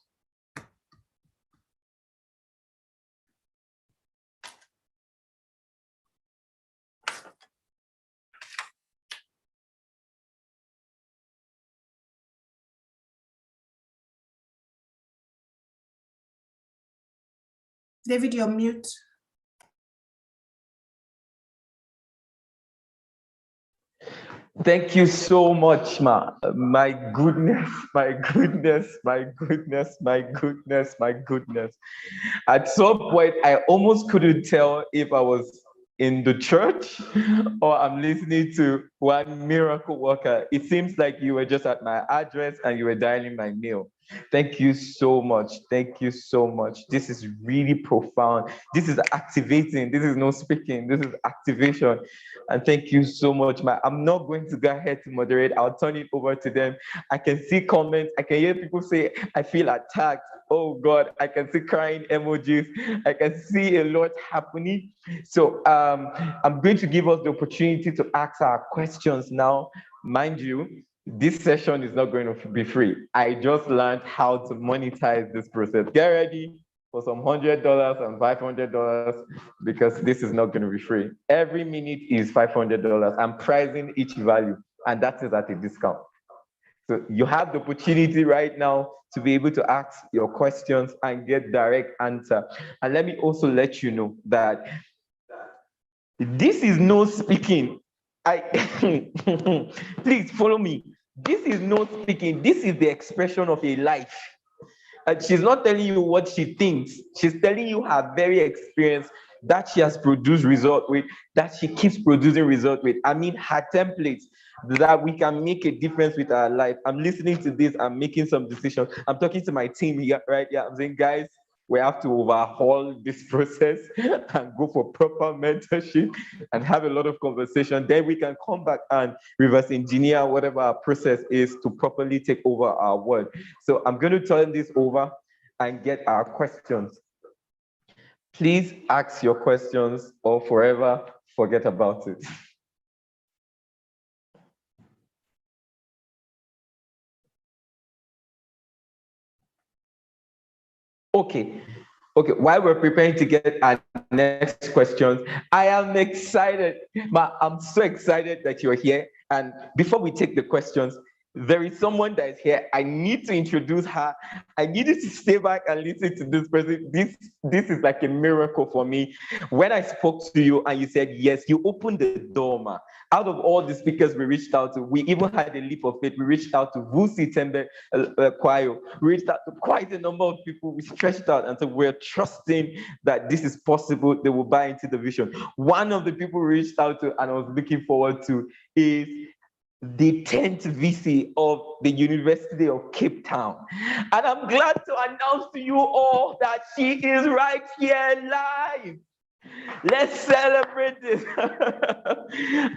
David, you're mute. Thank you so much, Ma. My goodness, my goodness, my goodness, my goodness, my goodness. At some point, I almost couldn't tell if I was in the church or I'm listening to one miracle worker. It seems like you were just at my address and you were dialing my mail. Thank you so much. Thank you so much. This is really profound. This is activating. This is no speaking. This is activation. And thank you so much, Ma. I'm not going to go ahead to moderate. I'll turn it over to them. I can see comments. I can hear people say, I feel attacked. Oh God, I can see crying emojis. I can see a lot happening. So I'm going to give us the opportunity to ask our questions now. Mind you, this session is not going to be free. I just learned how to monetize this process. Get ready for some $100 and $500 because this is not going to be free. Every minute is $500. I'm pricing each value, and that is at a discount. So you have the opportunity right now to be able to ask your questions and get direct answer. And let me also let you know that this is no speaking. Please follow me. This is no speaking. This is the expression of a life. And she's not telling you what she thinks. She's telling you her very experience that she has produced result with, that she keeps producing result with. I mean, her templates that we can make a difference with our life. I'm listening to this. I'm making some decisions. I'm talking to my team here, right? Yeah, I'm saying, guys, we have to overhaul this process and go for proper mentorship and have a lot of conversation. Then we can come back and reverse engineer whatever our process is to properly take over our world. So I'm going to turn this over and get our questions. Please ask your questions or forever forget about it. Okay. Okay, while we're preparing to get our next questions, I am excited. I'm so excited that you're here. And before we take the questions, there is someone that is here. I need to introduce her. I need you to stay back and listen to this person. This is like a miracle for me. When I spoke to you and you said yes, you opened the door, ma. Out of all the speakers we reached out to, we even had a leap of faith. We reached out to Vusi Tembe Kwayo. We reached out to quite a number of people. We stretched out and said, we're trusting that this is possible. They will buy into the vision. One of the people we reached out to and I was looking forward to is the 10th VC of the University of Cape Town. And I'm glad to announce to you all that she is right here live. Let's celebrate this.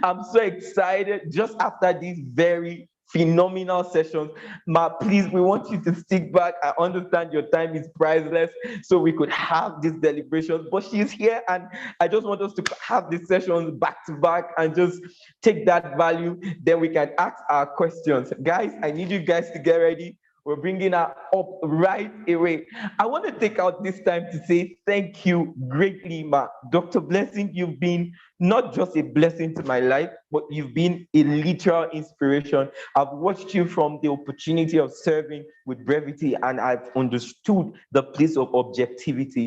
I'm so excited just after these very phenomenal sessions. Ma, please, we want you to stick back. I understand your time is priceless, so we could have these deliberations, but she's here and I just want us to have these sessions back to back and just take that value. Then we can ask our questions. Guys, I need you guys to get ready. We're bringing her up right away. I want to take out this time to say thank you greatly, Ma. Dr. Blessing, you've been not just a blessing to my life, but you've been a literal inspiration. I've watched you from the opportunity of serving with brevity, and I've understood the place of objectivity.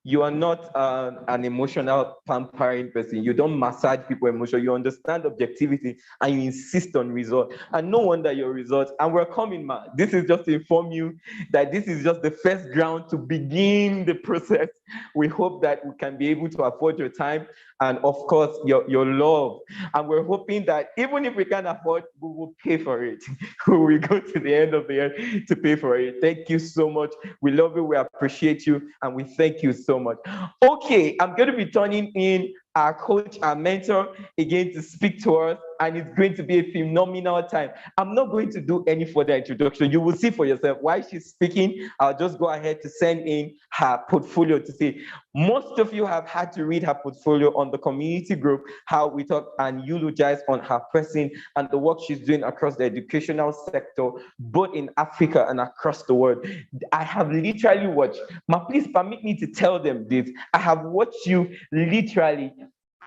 You are not an emotional pampering person. You don't massage people's emotion. You understand objectivity and you insist on results. And no wonder your results. And we're coming, man. This is just to inform you that this is just the first ground to begin the process. We hope that we can be able to afford your time and, of course, your love. And we're hoping that even if we can't afford, we will pay for it. We go to the end of the year to pay for it. Thank you so much. We love you. We appreciate you. And we thank you so much. Okay, I'm going to be turning in our coach, our mentor, again to speak to us. and it's going to be a phenomenal time. I'm not going to do any further introduction. You will see for yourself. While she's speaking, I'll just go ahead to send in her portfolio to see. Most of you have had to read her portfolio on the community group, how we talk and eulogize on her person and the work she's doing across the educational sector, both in Africa and across the world. I have literally watched, please permit me to tell them this. I have watched you literally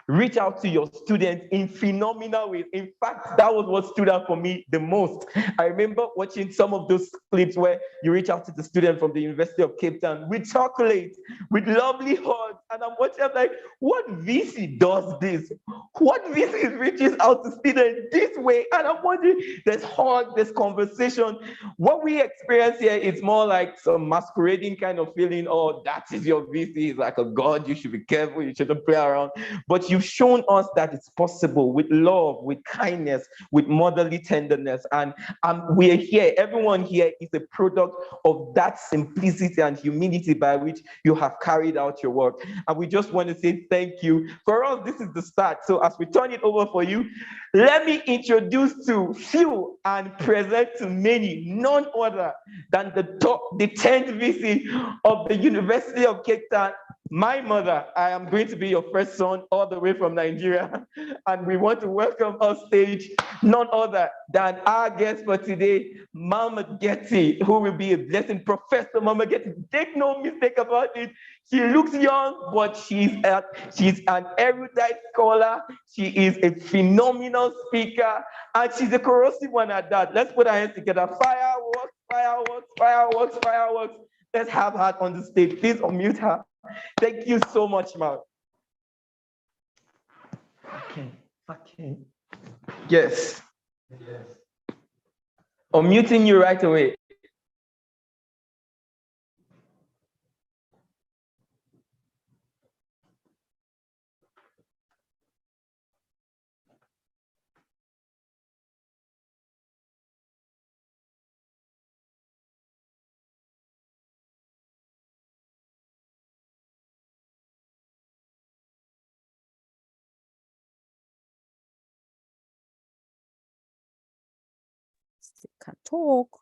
reach out to your students in phenomenal ways. In fact, that was what stood out for me the most. I remember watching some of those clips where you reach out to the student from the University of Cape Town with chocolate, with lovely hugs, and I'm watching, I'm like, what VC does this? What VC reaches out to students this way? And I'm wondering, there's hug, there's conversation. What we experience here is more like some masquerading kind of feeling, oh, that is your VC, he's like a god, you should be careful, you shouldn't play around. But you've shown us that it's possible with love, with kindness, with motherly tenderness. And we are here, everyone here is a product of that simplicity and humility by which you have carried out your work. And we just want to say thank you. For us, this is the start. So as we turn it over for you, let me introduce to few and present to many, none other than the 10th VC of the University of Cape Town. My mother. I am going to be your first son all the way from Nigeria. And we want to welcome on stage none other than our guest for today, Mama Getty, who will be a blessing. Professor Mama Getty, take no mistake about it. She looks young, but she's an erudite scholar. She is a phenomenal speaker, and she's a corrosive one at that. Let's put our hands together. Fireworks, fireworks, fireworks, fireworks. Let's have her on the stage. Please unmute her. Thank you so much, Mark. Okay. Yes. Unmuting you right away. Can't talk.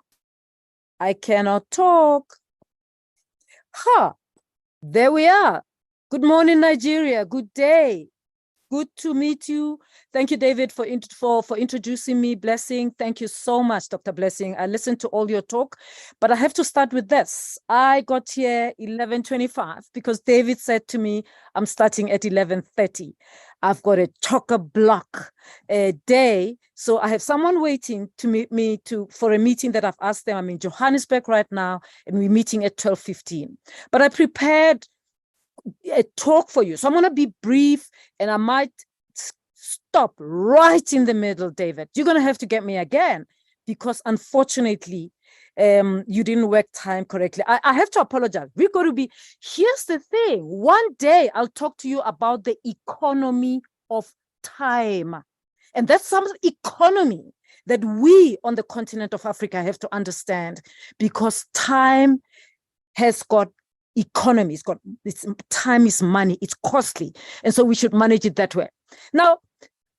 I cannot talk. There we are. Good morning, Nigeria. Good day. Good to meet you. Thank you, David, for introducing me. Blessing. Thank you so much, Dr. Blessing. I listened to all your talk, but I have to start with this. I got here 11:25 because David said to me, I'm starting at 11:30. I've got a chock-a-block day. So I have someone waiting to meet me for a meeting that I've asked them. I'm in Johannesburg right now, and we're meeting at 12:15. But I prepared a talk for you. So I'm going to be brief, and I might stop right in the middle, David. You're going to have to get me again, because unfortunately, you didn't work time correctly. I have to apologize. We're going to be, here's the thing. One day I'll talk to you about the economy of time. And that's some economy that we on the continent of Africa have to understand, because time has got economy. Time is money. It's costly. And so we should manage it that way. Now,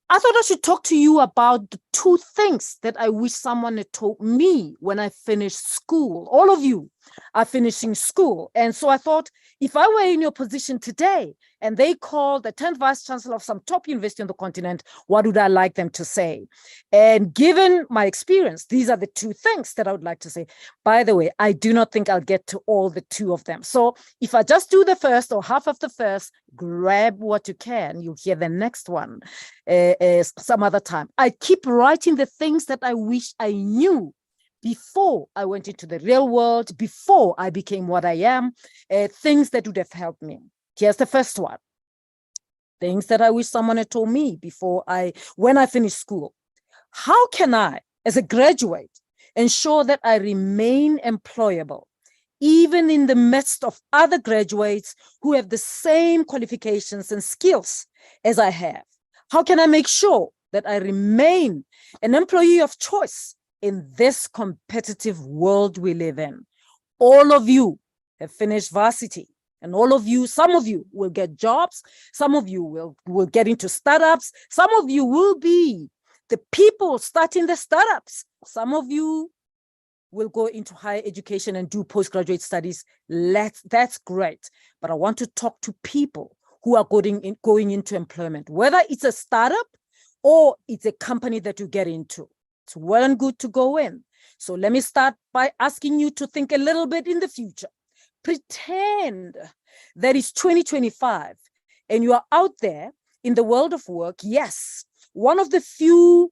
I thought I should talk to you about the two things that I wish someone had told me when I finished school. All of you are finishing school. And so I thought, if I were in your position today and they called the 10th vice chancellor of some top university on the continent, what would I like them to say? And given my experience, these are the two things that I would like to say. By the way, I do not think I'll get to all the two of them. So if I just do the first or half of the first, grab what you can. You'll hear the next one some other time. I keep writing the things that I wish I knew before I went into the real world, before I became what I am, things that would have helped me. Here's the first one. Things that I wish someone had told me when I finished school. How can I, as a graduate, ensure that I remain employable, even in the midst of other graduates who have the same qualifications and skills as I have? How can I make sure that I remain an employee of choice in this competitive world we live in? All of you have finished varsity, and some of you will get jobs, some of you will get into startups, some of you will be The people starting the startups. Some of you will go into higher education and do postgraduate studies. That's great. But I want to talk to people who are going into employment, whether it's a startup or it's a company that you get into. It's well and good to go in. So let me start by asking you to think a little bit in the future. Pretend that it's 2025 and you are out there in the world of work. Yes, one of the few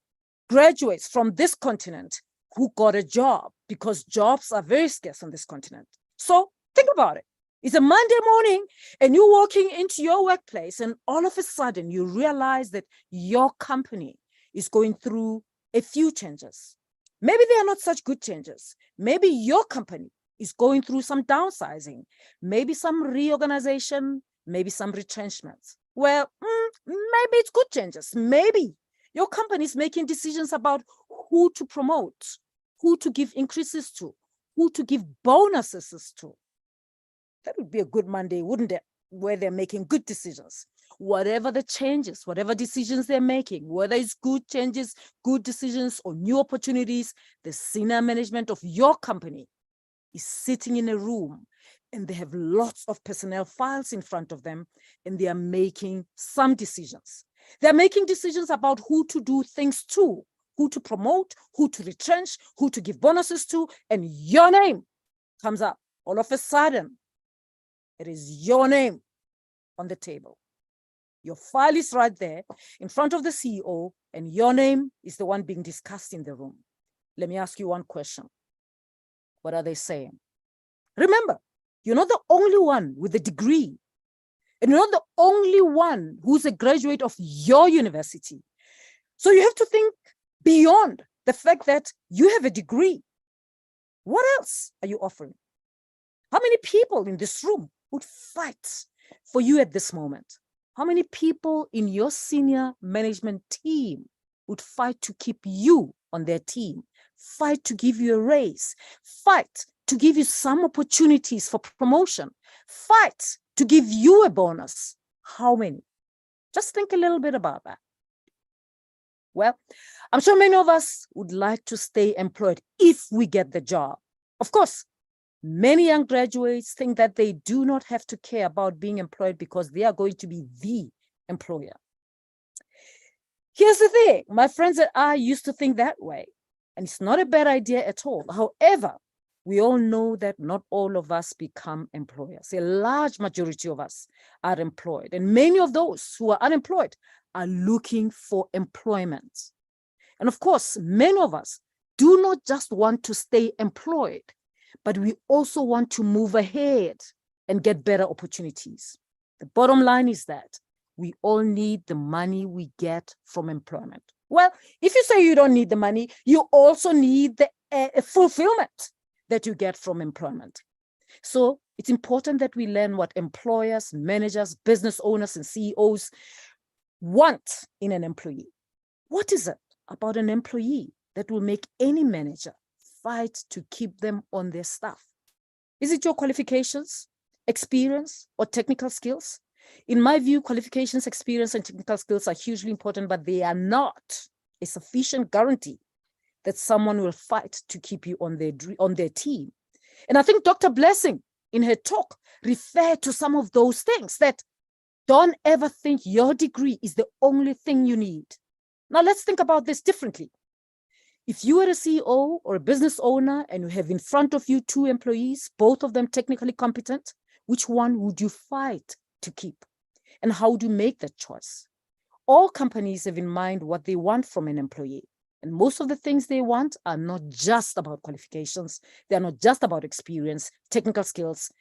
graduates from this continent who got a job, because jobs are very scarce on this continent. So think about it. It's a Monday morning and you're walking into your workplace and all of a sudden you realize that your company is going through a few changes. Maybe they are not such good changes. Maybe your company is going through some downsizing, maybe some reorganization, maybe some retrenchments. Well, maybe it's good changes. Maybe your company is making decisions about who to promote, who to give increases to, who to give bonuses to. That would be a good Monday, wouldn't it? Where they're making good decisions. Whatever the changes, whatever decisions they're making, whether it's good changes, good decisions, or new opportunities, the senior management of your company is sitting in a room and they have lots of personnel files in front of them and they are making some decisions. They're making decisions about who to do things to, who to promote, who to retrench, who to give bonuses to, and your name comes up. All of a sudden, it is your name on the table. Your file is right there in front of the CEO, and your name is the one being discussed in the room. Let me ask you one question. What are they saying? Remember, you're not the only one with a degree, and you're not the only one who's a graduate of your university. So you have to think beyond the fact that you have a degree. What else are you offering? How many people in this room would fight for you at this moment? How many people in your senior management team would fight to keep you on their team, fight to give you a raise, fight to give you some opportunities for promotion, fight to give you a bonus? How many? Just think a little bit about that. Well, I'm sure many of us would like to stay employed if we get the job. Of course, many young graduates think that they do not have to care about being employed because they are going to be the employer. Here's the thing, my friends and I used to think that way, and it's not a bad idea at all. However, we all know that not all of us become employers. A large majority of us are employed, and many of those who are unemployed are looking for employment. And of course, many of us do not just want to stay employed, but we also want to move ahead and get better opportunities. The bottom line is that we all need the money we get from employment. Well, if you say you don't need the money, you also need the fulfillment that you get from employment. So it's important that we learn what employers, managers, business owners, and CEOs want in an employee. What is it about an employee that will make any manager fight to keep them on their staff? Is it your qualifications, experience, or technical skills? In my view, qualifications, experience, and technical skills are hugely important, but they are not a sufficient guarantee that someone will fight to keep you on their team. And I think Dr. Blessing, in her talk, referred to some of those things, that don't ever think your degree is the only thing you need. Now let's think about this differently. If you are a CEO or a business owner and you have in front of you 2 employees, both of them technically competent, which one would you fight to keep? And how do you make that choice? All companies have in mind what they want from an employee. And most of the things they want are not just about qualifications. They're not just about experience, technical skills,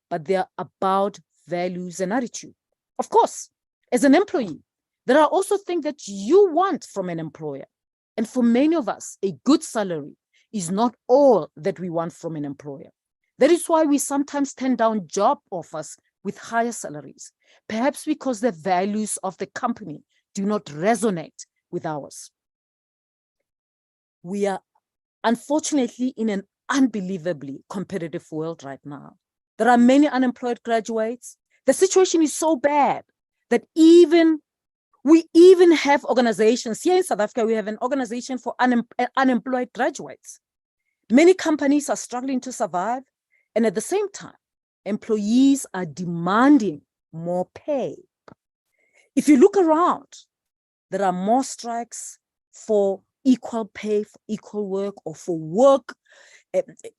but they're about values and attitude. Of course, as an employee, there are also things that you want from an employer. And for many of us, a good salary is not all that we want from an employer. That is why we sometimes turn down job offers with higher salaries, perhaps because the values of the company do not resonate with ours. We are unfortunately in an unbelievably competitive world right now. There are many unemployed graduates. The situation is so bad that even We even have organizations here in South Africa. We have an organization for unemployed graduates. Many companies are struggling to survive, and at the same time, employees are demanding more pay. If you look around, there are more strikes for equal pay, for equal work, or for work,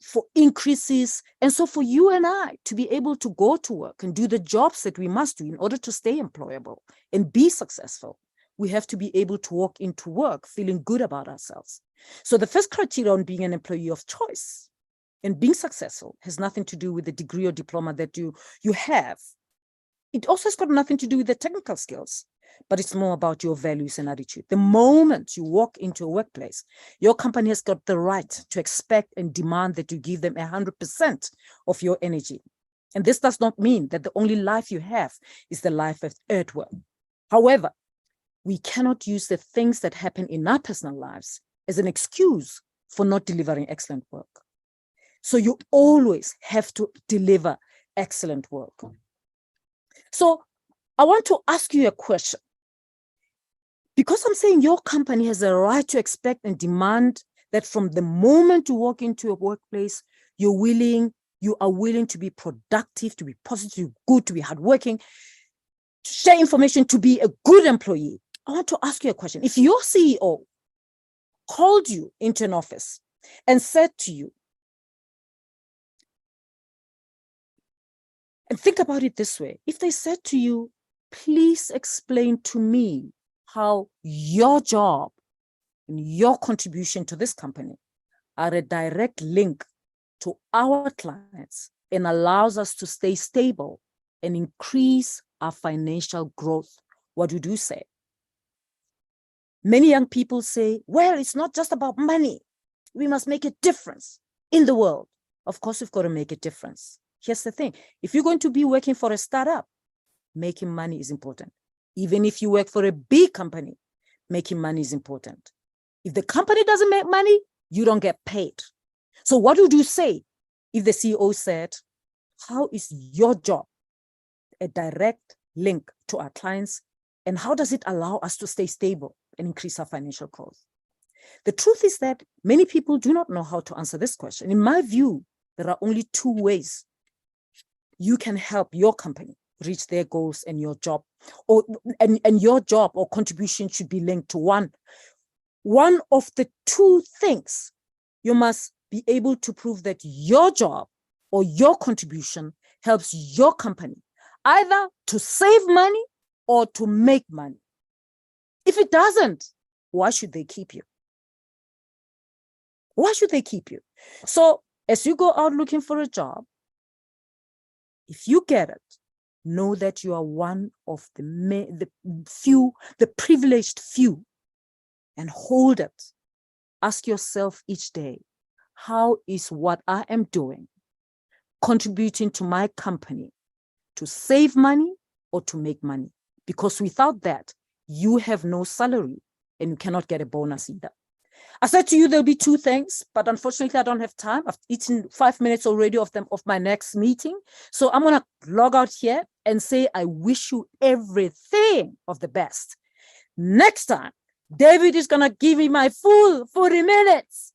for increases. And so for you and I to be able to go to work and do the jobs that we must do in order to stay employable and be successful, we have to be able to walk into work feeling good about ourselves. So the first criteria on being an employee of choice and being successful has nothing to do with the degree or diploma that you have. It also has got nothing to do with the technical skills, but it's more about your values and attitude. The moment you walk into a workplace, your company has got the right to expect and demand that you give them 100% of your energy. And this does not mean that the only life you have is the life at work. However, we cannot use the things that happen in our personal lives as an excuse for not delivering excellent work. So you always have to deliver excellent work. So I want to ask you a question. Because I'm saying your company has a right to expect and demand that from the moment you walk into a workplace, you are willing to be productive, to be positive, to be good, to be hardworking, to share information, to be a good employee. I want to ask you a question. If your CEO called you into an office and said to you, and think about it this way, if they said to you, please explain to me how your job and your contribution to this company are a direct link to our clients and allows us to stay stable and increase our financial growth, what would you say? Many young people say, well, it's not just about money. We must make a difference in the world. Of course, we've got to make a difference. Here's the thing. If you're going to be working for a startup, making money is important. Even if you work for a big company, making money is important. If the company doesn't make money, you don't get paid. So what would you say if the CEO said, how is your job a direct link to our clients? And how does it allow us to stay stable and increase our financial growth? The truth is that many people do not know how to answer this question. In my view, there are only two ways you can help your company reach their goals, and your job and your job or contribution should be linked to one of the two things. You must be able to prove that your job or your contribution helps your company either to save money or to make money. If it doesn't, why should they keep you? Why should they keep you? So as you go out looking for a job, if you get it, know that you are one of the privileged few, and hold it. Ask yourself each day, how is what I am doing contributing to my company to save money or to make money? Because without that, you have no salary and you cannot get a bonus either. I said to you, there'll be two things, but unfortunately, I don't have time. I've eaten 5 minutes already of my next meeting. So I'm going to log out here and say, I wish you everything of the best. Next time, David is going to give me my full 40 minutes.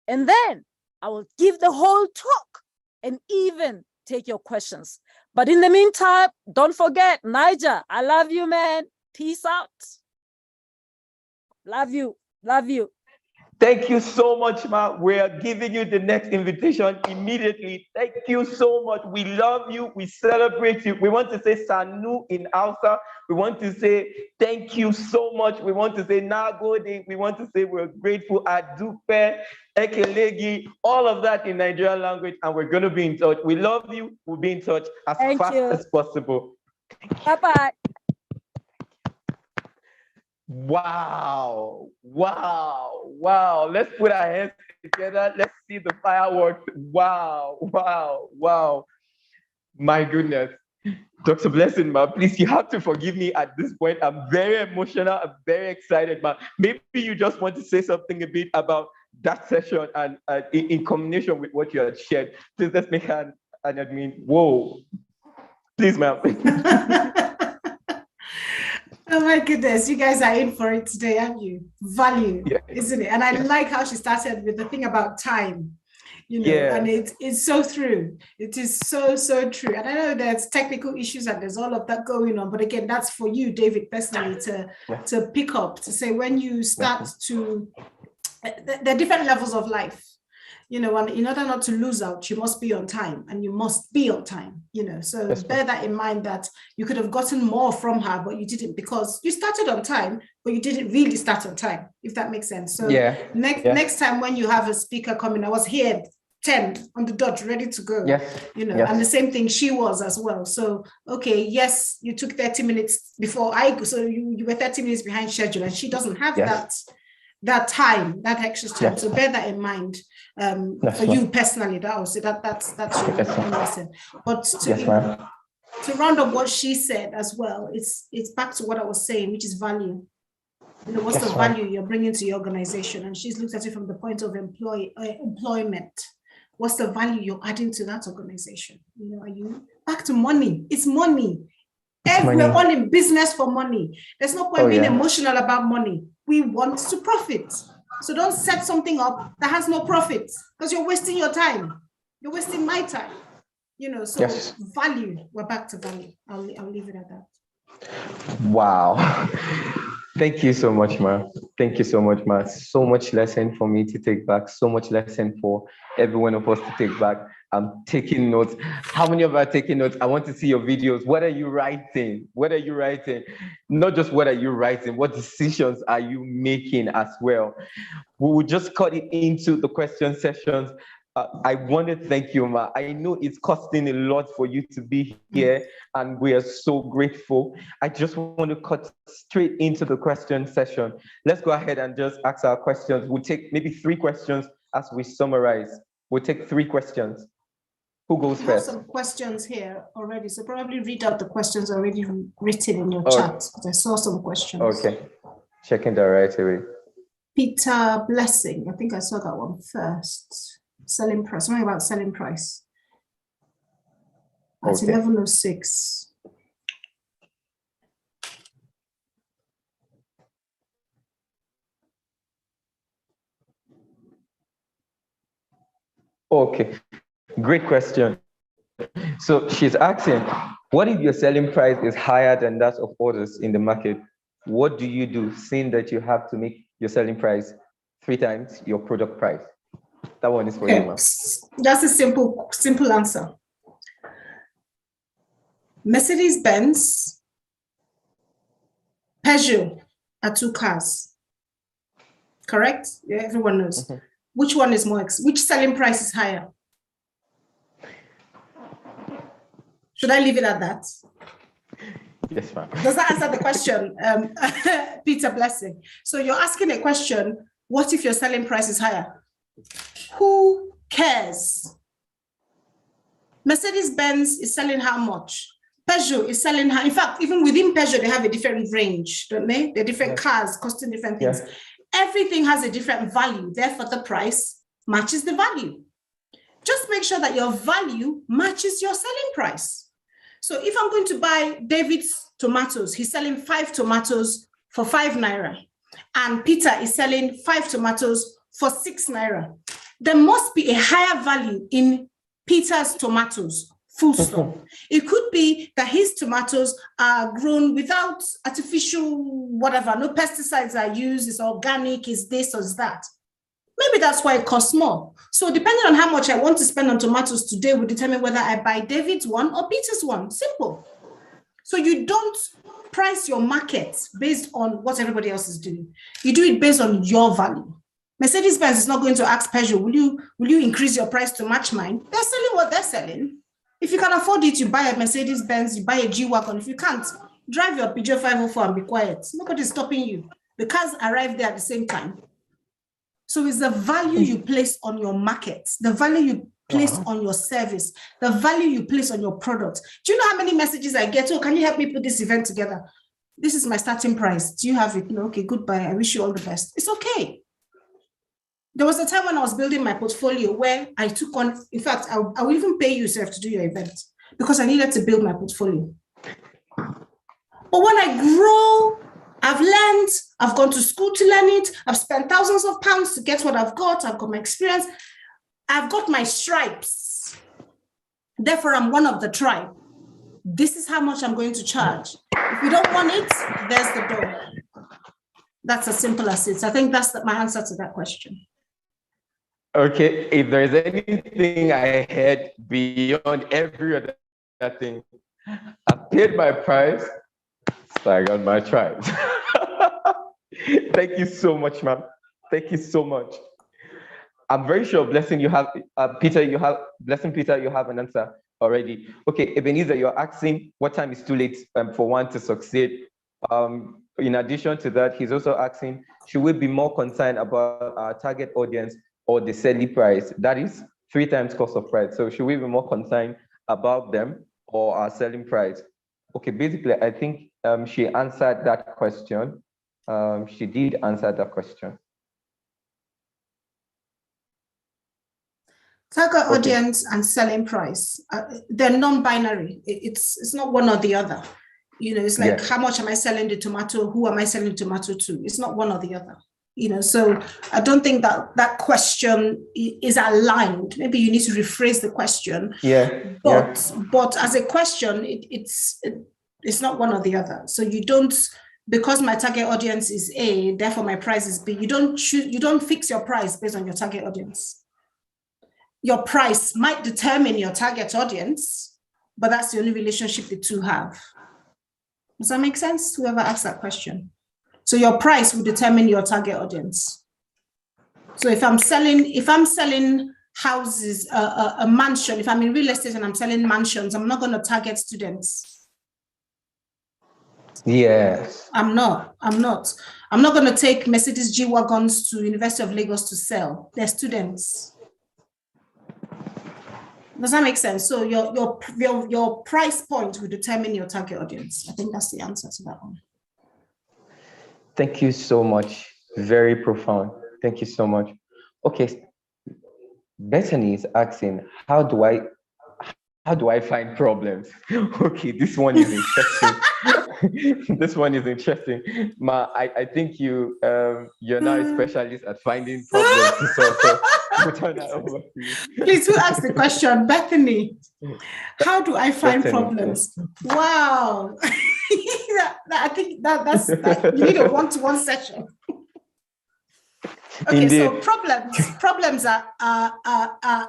And then I will give the whole talk and even take your questions. But in the meantime, don't forget, Niger, I love you, man. Peace out. Love you. Love you. Thank you so much, Ma. We are giving you the next invitation immediately. Thank you so much. We love you. We celebrate you. We want to say Sanu in Hausa. We want to say thank you so much. We want to say Nagode. We want to say we're grateful. Adupe, Ekelegi, all of that in Nigerian language. And we're going to be in touch. We love you. We'll be in touch as fast as possible. Bye-bye. Wow, wow, wow. Let's put our hands together. Let's see the fireworks. Wow, wow, wow. My goodness. Dr. Blessing, ma, please, you have to forgive me at this point. I'm very emotional. I'm very excited, ma. Maybe you just want to say something a bit about that session and in combination with what you had shared. Please, let's make an admin. Whoa. Please, ma'am. Oh my goodness, you guys are in for it today, aren't you? Value, Yeah. isn't it? And I like how she started with the thing about time, and it's so true. It is so, so true. And I know there's technical issues and there's all of that going on, but again, that's for you, David, personally, to pick up, to say when you start to, there are different levels of life. And in order not to lose out, you must be on time, and you must be on time, so bear that in mind, that you could have gotten more from her, but you didn't, because you started on time, but you didn't really start on time, if that makes sense. So next time when you have a speaker coming, I was here at 10 on the dot, ready to go, and the same thing she was as well. So, okay, yes, you took 30 minutes before so you were 30 minutes behind schedule, and she doesn't have that time, that extra time. So bear that in mind. For you personally, that's your lesson. But to round up what she said as well, it's back to what I was saying, which is value. What's the value you're bringing to your organization? And she's looked at it from the point of employment. What's the value you're adding to that organization? Are you back to money? It's money. We're all in business for money. There's no point being emotional about money. We want to profit. So don't set something up that has no profit, because you're wasting your time. You're wasting my time. So value, we're back to value. I'll leave it at that. Wow. Thank you so much, Ma. Thank you so much, Ma. So much lesson for me to take back. So much lesson for every one of us to take back. I'm taking notes. How many of you are taking notes? I want to see your videos. What are you writing? What are you writing? Not just what are you writing, what decisions are you making as well? We will just cut it into the question sessions. I want to thank you, Ma. I know it's costing a lot for you to be here, and we are so grateful. I just want to cut straight into the question session. Let's go ahead and just ask our questions. We'll take maybe 3 questions as we summarize. We'll take 3 questions. Who goes first? I have some questions here already, so probably read out the questions already written in your chat. I saw some questions. Okay, checking that right away. Peter Blessing, I think I saw that one first. Selling price, something about selling price. At 11:06. Okay, great question. So she's asking, what if your selling price is higher than that of others in the market? What do you do, seeing that you have to make your selling price 3 times your product price? That one is for you, ma'am. That's a simple answer. Mercedes-Benz, Peugeot are 2 cars. Correct? Yeah, everyone knows. Mm-hmm. Which one is which selling price is higher? Should I leave it at that? Yes, ma'am. Does that answer the question, Peter Blessing? So you're asking a question, what if your selling price is higher? Who cares? Mercedes-Benz is selling how much? Peugeot is selling how, in fact, even within Peugeot, they have a different range, don't they? They're different cars costing different things. Yeah. Everything has a different value. Therefore, the price matches the value. Just make sure that your value matches your selling price. So if I'm going to buy David's tomatoes, he's selling 5 tomatoes for 5 naira. And Peter is selling 5 tomatoes for 6 naira. There must be a higher value in Peter's tomatoes, full stop. It could be that his tomatoes are grown without artificial whatever, no pesticides are used, it's organic, it's this or that. Maybe that's why it costs more. So depending on how much I want to spend on tomatoes today will determine whether I buy David's one or Peter's one. Simple. So you don't price your market based on what everybody else is doing. You do it based on your value. Mercedes-Benz is not going to ask Peugeot, will you increase your price to match mine? They're selling what they're selling. If you can afford it, you buy a Mercedes-Benz, you buy a G-Wagon. If you can't, drive your Peugeot 504 and be quiet. Nobody's stopping you. The cars arrive there at the same time. So it's the value you place on your market, the value you place on your service, the value you place on your product. Do you know how many messages I get? Oh, can you help me put this event together? This is my starting price. Do you have it? No, okay, goodbye. I wish you all the best. It's okay. There was a time when I was building my portfolio where I took on, in fact, I will even pay you, Seth, to do your event because I needed to build my portfolio. But when I grow I've learned, I've gone to school to learn it, I've spent thousands of pounds to get what I've got my experience, I've got my stripes. Therefore, I'm one of the tribe. This is how much I'm going to charge. If you don't want it, there's the door. That's as simple as it is. I think that's my answer to that question. Okay, if there's anything I heard beyond every other thing, I paid my price, so I got my tribe. Thank you so much, ma'am. Thank you so much. I'm very sure, Blessing, you have, Peter, you have an answer already. Okay, Ebenezer, you're asking what time is too late for one to succeed. In addition to that, he's also asking, should we be more concerned about our target audience or the selling price? That is 3 times cost of price. So should we be more concerned about them or our selling price? Okay, basically, I think she answered that question. She did answer that question. Target audience and selling price, they're non-binary. It's not one or the other. You know, it's like, how much am I selling the tomato? Who am I selling tomato to? It's not one or the other. You know, so I don't think that question is aligned. Maybe you need to rephrase the question. But as a question, it's not one or the other. So you don't, because my target audience is A, therefore my price is B. You don't fix your price based on your target audience. Your price might determine your target audience, but that's the only relationship the two have. Does that make sense? Whoever asked that question. So your price will determine your target audience. So if I'm selling houses, a mansion, if I'm in real estate and I'm selling mansions, I'm not going to target students. Yes. I'm not going to take Mercedes G-Wagons to University of Lagos to sell. They're students. Does that make sense? So your price point will determine your target audience. I think that's the answer to that one. Thank you so much. Very profound. Thank you so much. Okay. Bethany is asking, how do I find problems? Okay, this one is interesting. This one is interesting. Ma, I think you're now a specialist at finding problems. So turn that over to you. Please, who asked the question? Bethany. How do I find problems? Wow. I think that's you need a one-to-one session. Okay, indeed. So problems are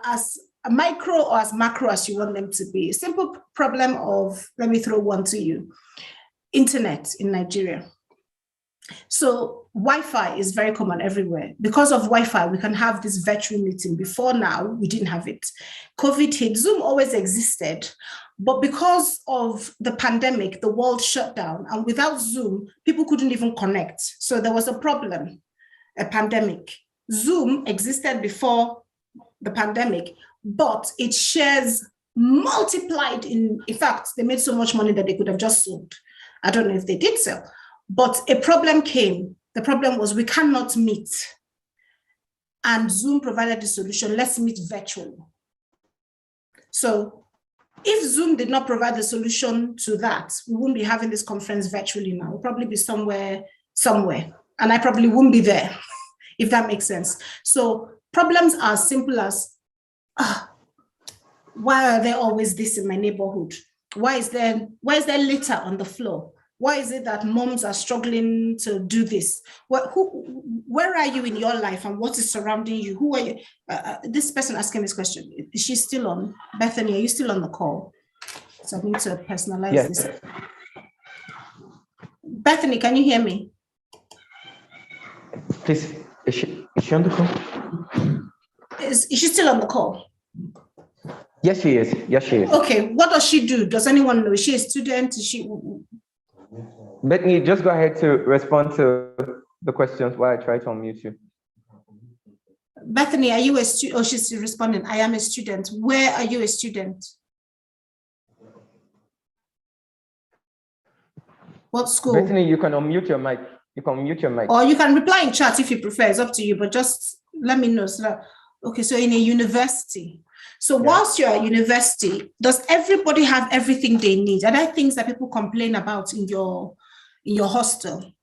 as micro or as macro as you want them to be. A simple problem of, let me throw one to you, internet in Nigeria. So Wi-Fi is very common everywhere. Because of Wi-Fi, we can have this virtual meeting. Before now, we didn't have it. COVID hit. Zoom always existed. But because of the pandemic, the world shut down. And without Zoom, people couldn't even connect. So there was a problem, a pandemic. Zoom existed before the pandemic, but its shares multiplied. In fact, they made so much money that they could have just sold. I don't know if they did sell. But a problem came. The problem was we cannot meet. And Zoom provided the solution, let's meet virtually. So if Zoom did not provide the solution to that, we wouldn't be having this conference virtually now. We'll probably be somewhere. And I probably wouldn't be there, if that makes sense. So problems are as simple as, why are there always this in my neighborhood? Why is there litter on the floor? Why is it that moms are struggling to do this? Where are you in your life and what is surrounding you? Who are you? This person asking this question, is she still on? Bethany, are you still on the call? So I need to personalize this. Bethany, can you hear me? Please, is she on the call? Is she still on the call? Yes, she is. Yes, she is. Okay, what does she do? Does anyone know? Is she a student? Is she... Bethany, just go ahead to respond to the questions while I try to unmute you. Bethany, are you a student? Oh, she's responding. I am a student. Where are you a student? What school? Bethany, you can unmute your mic. Or you can reply in chat if you prefer. It's up to you, but just let me know. So that, okay, so in a university. So whilst you're at university, does everybody have everything they need? Are there things that people complain about in your hostel?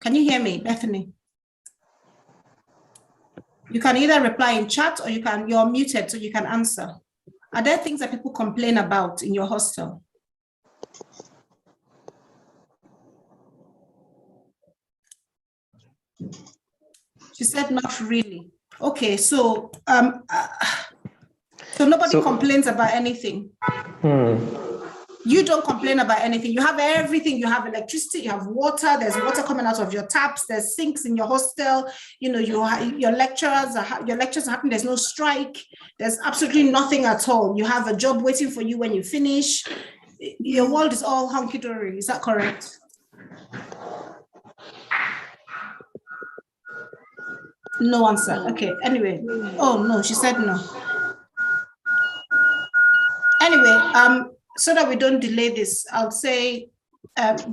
Can you hear me, Bethany? You can either reply in chat or you're muted so you can answer. Are there things that people complain about in your hostel? She said not really. Okay, so nobody complains about anything. You don't complain about anything. You have everything. You have electricity, you have water, there's water coming out of your taps, there's sinks in your hostel, you know, your lectures are happening, there's no strike, there's absolutely nothing at all. You have a job waiting for you when you finish. Your world is all hunky-dory, is that correct? No answer. Okay, anyway. Oh no, she said no. Anyway, so that we don't delay this, I'll say,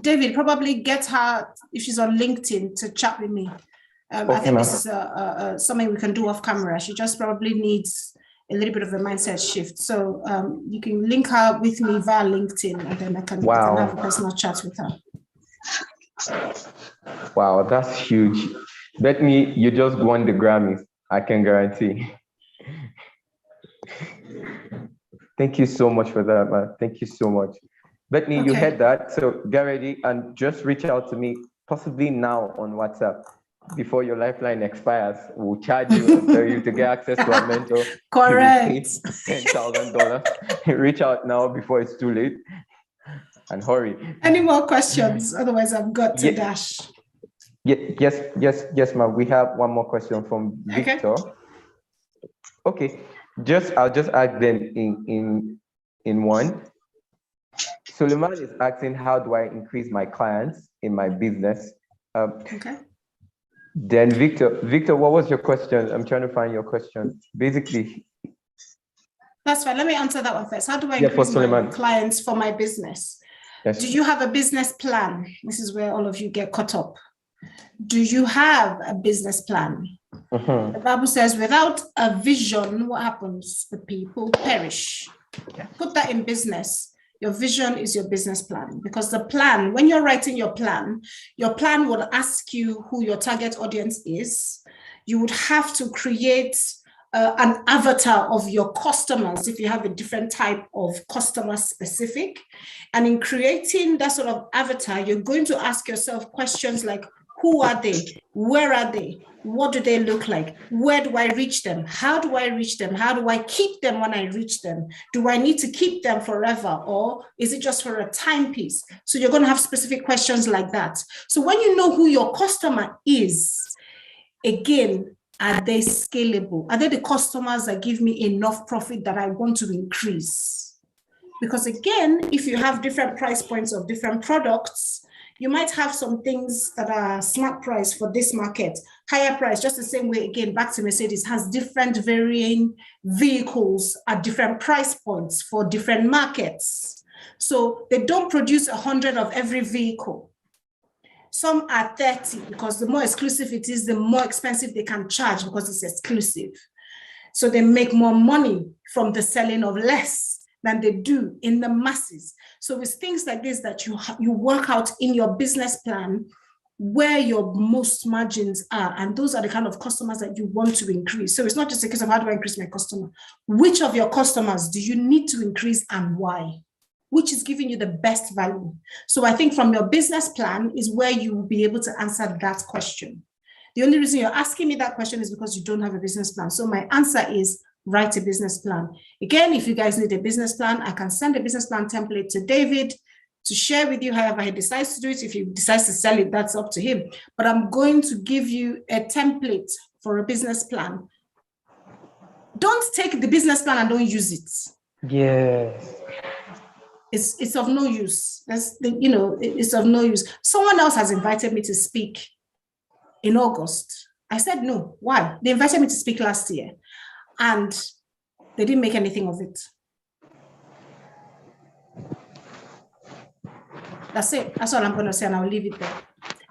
David, probably get her, if she's on LinkedIn, to chat with me. I think this is something we can do off camera. She just probably needs a little bit of a mindset shift. So you can link her with me via LinkedIn, and then I can have a personal chat with her. Wow, that's huge. Bethany, you just won the Grammys, I can guarantee. Thank you so much for that, man. Thank you so much. Bethany, you heard that. So get ready and just reach out to me, possibly now on WhatsApp. Before your lifeline expires, we'll charge you and tell you to get access to our mentor. Correct. $10,000. Reach out now before it's too late. And hurry. Any more questions? Otherwise, I've got to dash. Yes, ma'am. We have one more question from Victor. Okay. I'll just ask them in one. Suleiman is asking, how do I increase my clients in my business? Then Victor, what was your question? I'm trying to find your question. Basically. That's fine. Let me answer that one first. How do I increase my clients for my business? Yes. Do you have a business plan? This is where all of you get caught up. Do you have a business plan? The Bible says, without a vision, what happens? The people perish. Put that in business. Your vision is your business plan, because the plan, when you're writing your plan will ask you who your target audience is. You would have to create an avatar of your customers if you have a different type of customer specific. And in creating that sort of avatar, you're going to ask yourself questions like, who are they? Where are they? What do they look like? Where do I reach them? How do I reach them? How do I keep them when I reach them? Do I need to keep them forever, or is it just for a timepiece? So you're going to have specific questions like that. So when you know who your customer is, again, are they scalable? Are they the customers that give me enough profit that I want to increase? Because again, if you have different price points of different products, you might have some things that are smart price for this market, higher price, just the same way, again, back to Mercedes, has different varying vehicles at different price points for different markets. So they don't produce 100 of every vehicle. Some are 30, because the more exclusive it is, the more expensive they can charge because it's exclusive. So they make more money from the selling of less than they do in the masses. So it's things like this that you work out in your business plan where your most margins are, and those are the kind of customers that you want to increase. So it's not just a case of how do I increase my customer? Which of your customers do you need to increase and why? Which is giving you the best value? So I think from your business plan is where you will be able to answer that question. The only reason you're asking me that question is because you don't have a business plan. So my answer is write a business plan. Again, if you guys need a business plan, I can send a business plan template to David to share with you however he decides to do it. If he decides to sell it, that's up to him. But I'm going to give you a template for a business plan. Don't take the business plan and don't use it. Yes. It's of no use. It's of no use. Someone else has invited me to speak in August. I said no. Why? They invited me to speak last year, and they didn't make anything of it. That's it. That's all I'm going to say, and I'll leave it there.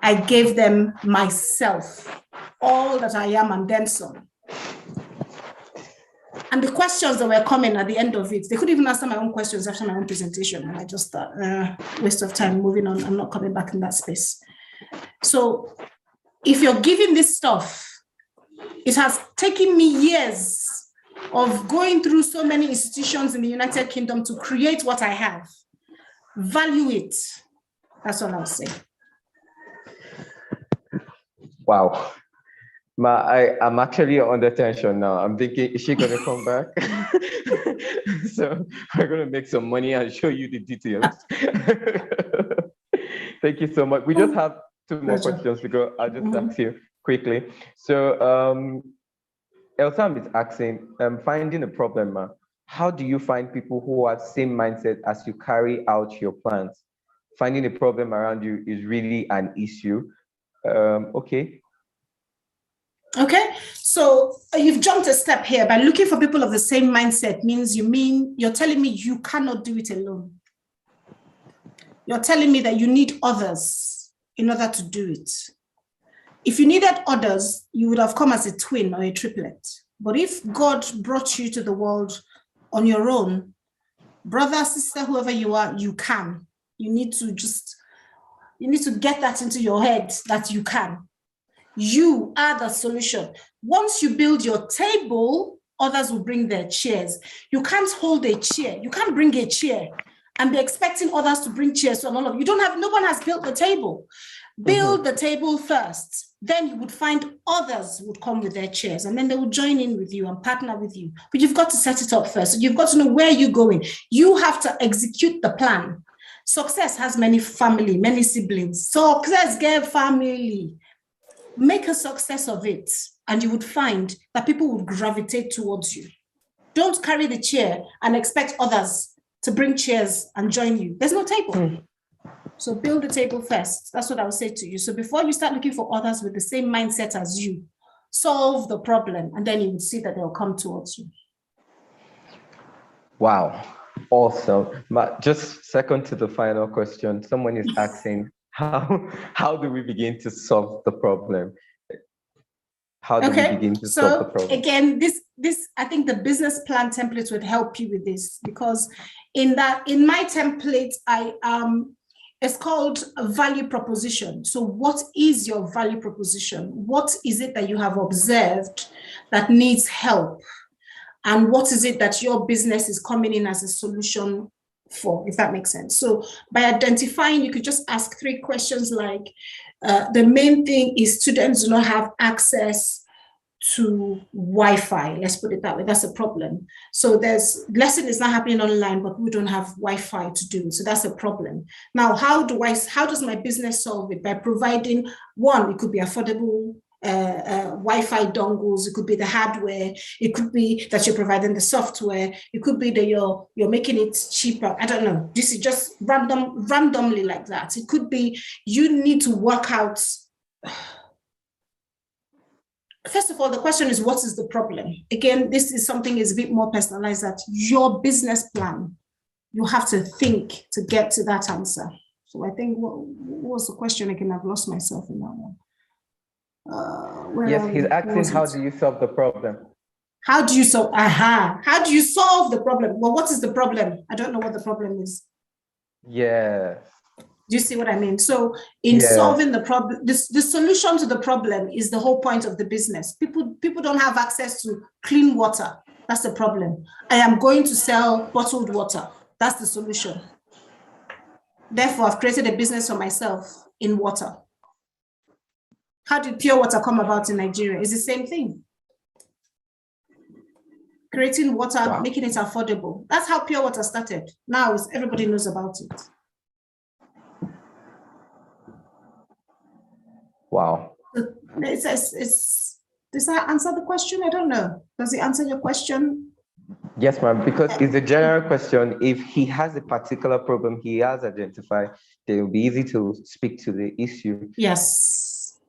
I gave them myself, all that I am, and then some. And the questions that were coming at the end of it, they couldn't even answer my own questions after my own presentation. And I just thought, waste of time, moving on. I'm not coming back in that space. So if you're giving this stuff, it has taken me years of going through so many institutions in the United Kingdom to create what I have. Value it. That's all I'll say. Wow. I'm actually under tension now. I'm thinking, is she going to come back? So we're going to make some money and show you the details. Thank you so much. We just have two more questions because I'll just ask you quickly. So Elsam is asking, finding a problem, how do you find people who have same mindset as you carry out your plans? Finding a problem around you is really an issue. Okay. Okay, so you've jumped a step here. By looking for people of the same mindset means you're telling me you cannot do it alone. You're telling me that you need others in order to do it. If you needed others, you would have come as a twin or a triplet. But if God brought you to the world on your own, brother, sister, whoever you are, you can. You need to get that into your head that you can. You are the solution. Once you build your table, others will bring their chairs. You can't hold a chair. You can't bring a chair and be expecting others to bring chairs. So no one has built the table. Build the table first. Then you would find others would come with their chairs and then they will join in with you and partner with you. But you've got to set it up first. You've got to know where you're going. You have to execute the plan. Success has many family, many siblings. Success get family. Make a success of it, and you would find that people would gravitate towards you. Don't carry the chair and expect others to bring chairs and join you. There's no table. So build the table first. That's what I would say to you. So before you start looking for others with the same mindset as you, solve the problem, and then you will see that they'll come towards you. Wow, awesome. Just second to the final question, someone is asking, how do we begin to solve the problem? How do we begin to solve the problem? Again, this I think the business plan template would help you with this, because in my template, it's called a value proposition. So what is your value proposition? What is it that you have observed that needs help? And what is it that your business is coming in as a solution for, if that makes sense? So by identifying, you could just ask 3 questions like, the main thing is students do not have access to Wi-Fi. Let's put it that way. That's a problem. So lesson is not happening online, but we don't have Wi-Fi to do it. So that's a problem. Now, how does my business solve it? By providing, one, it could be affordable Wi-Fi dongles, it could be the hardware, it could be that you're providing the software, it could be that you're making it cheaper. I don't know. This is just randomly like that. It could be you need to work out. First of all, the question is, what is the problem? Again, this is something is a bit more personalized, that your business plan, you have to think to get to that answer. So I think, what was the question? Again, I've lost myself in that one. Yes, he's asking, how do you solve the problem? How do you solve? How do you solve the problem? Well, what is the problem? I don't know what the problem is. Yeah. Do you see what I mean? So in solving the problem, the solution to the problem is the whole point of the business. People don't have access to clean water. That's the problem. I am going to sell bottled water. That's the solution. Therefore, I've created a business for myself in water. How did pure water come about in Nigeria? It's the same thing. Creating water, making it affordable. That's how pure water started. Now everybody knows about it. Wow. Does that answer the question? I don't know. Does it answer your question? Yes, ma'am, because it's a general question. If he has a particular problem he has identified, then it will be easy to speak to the issue. Yes.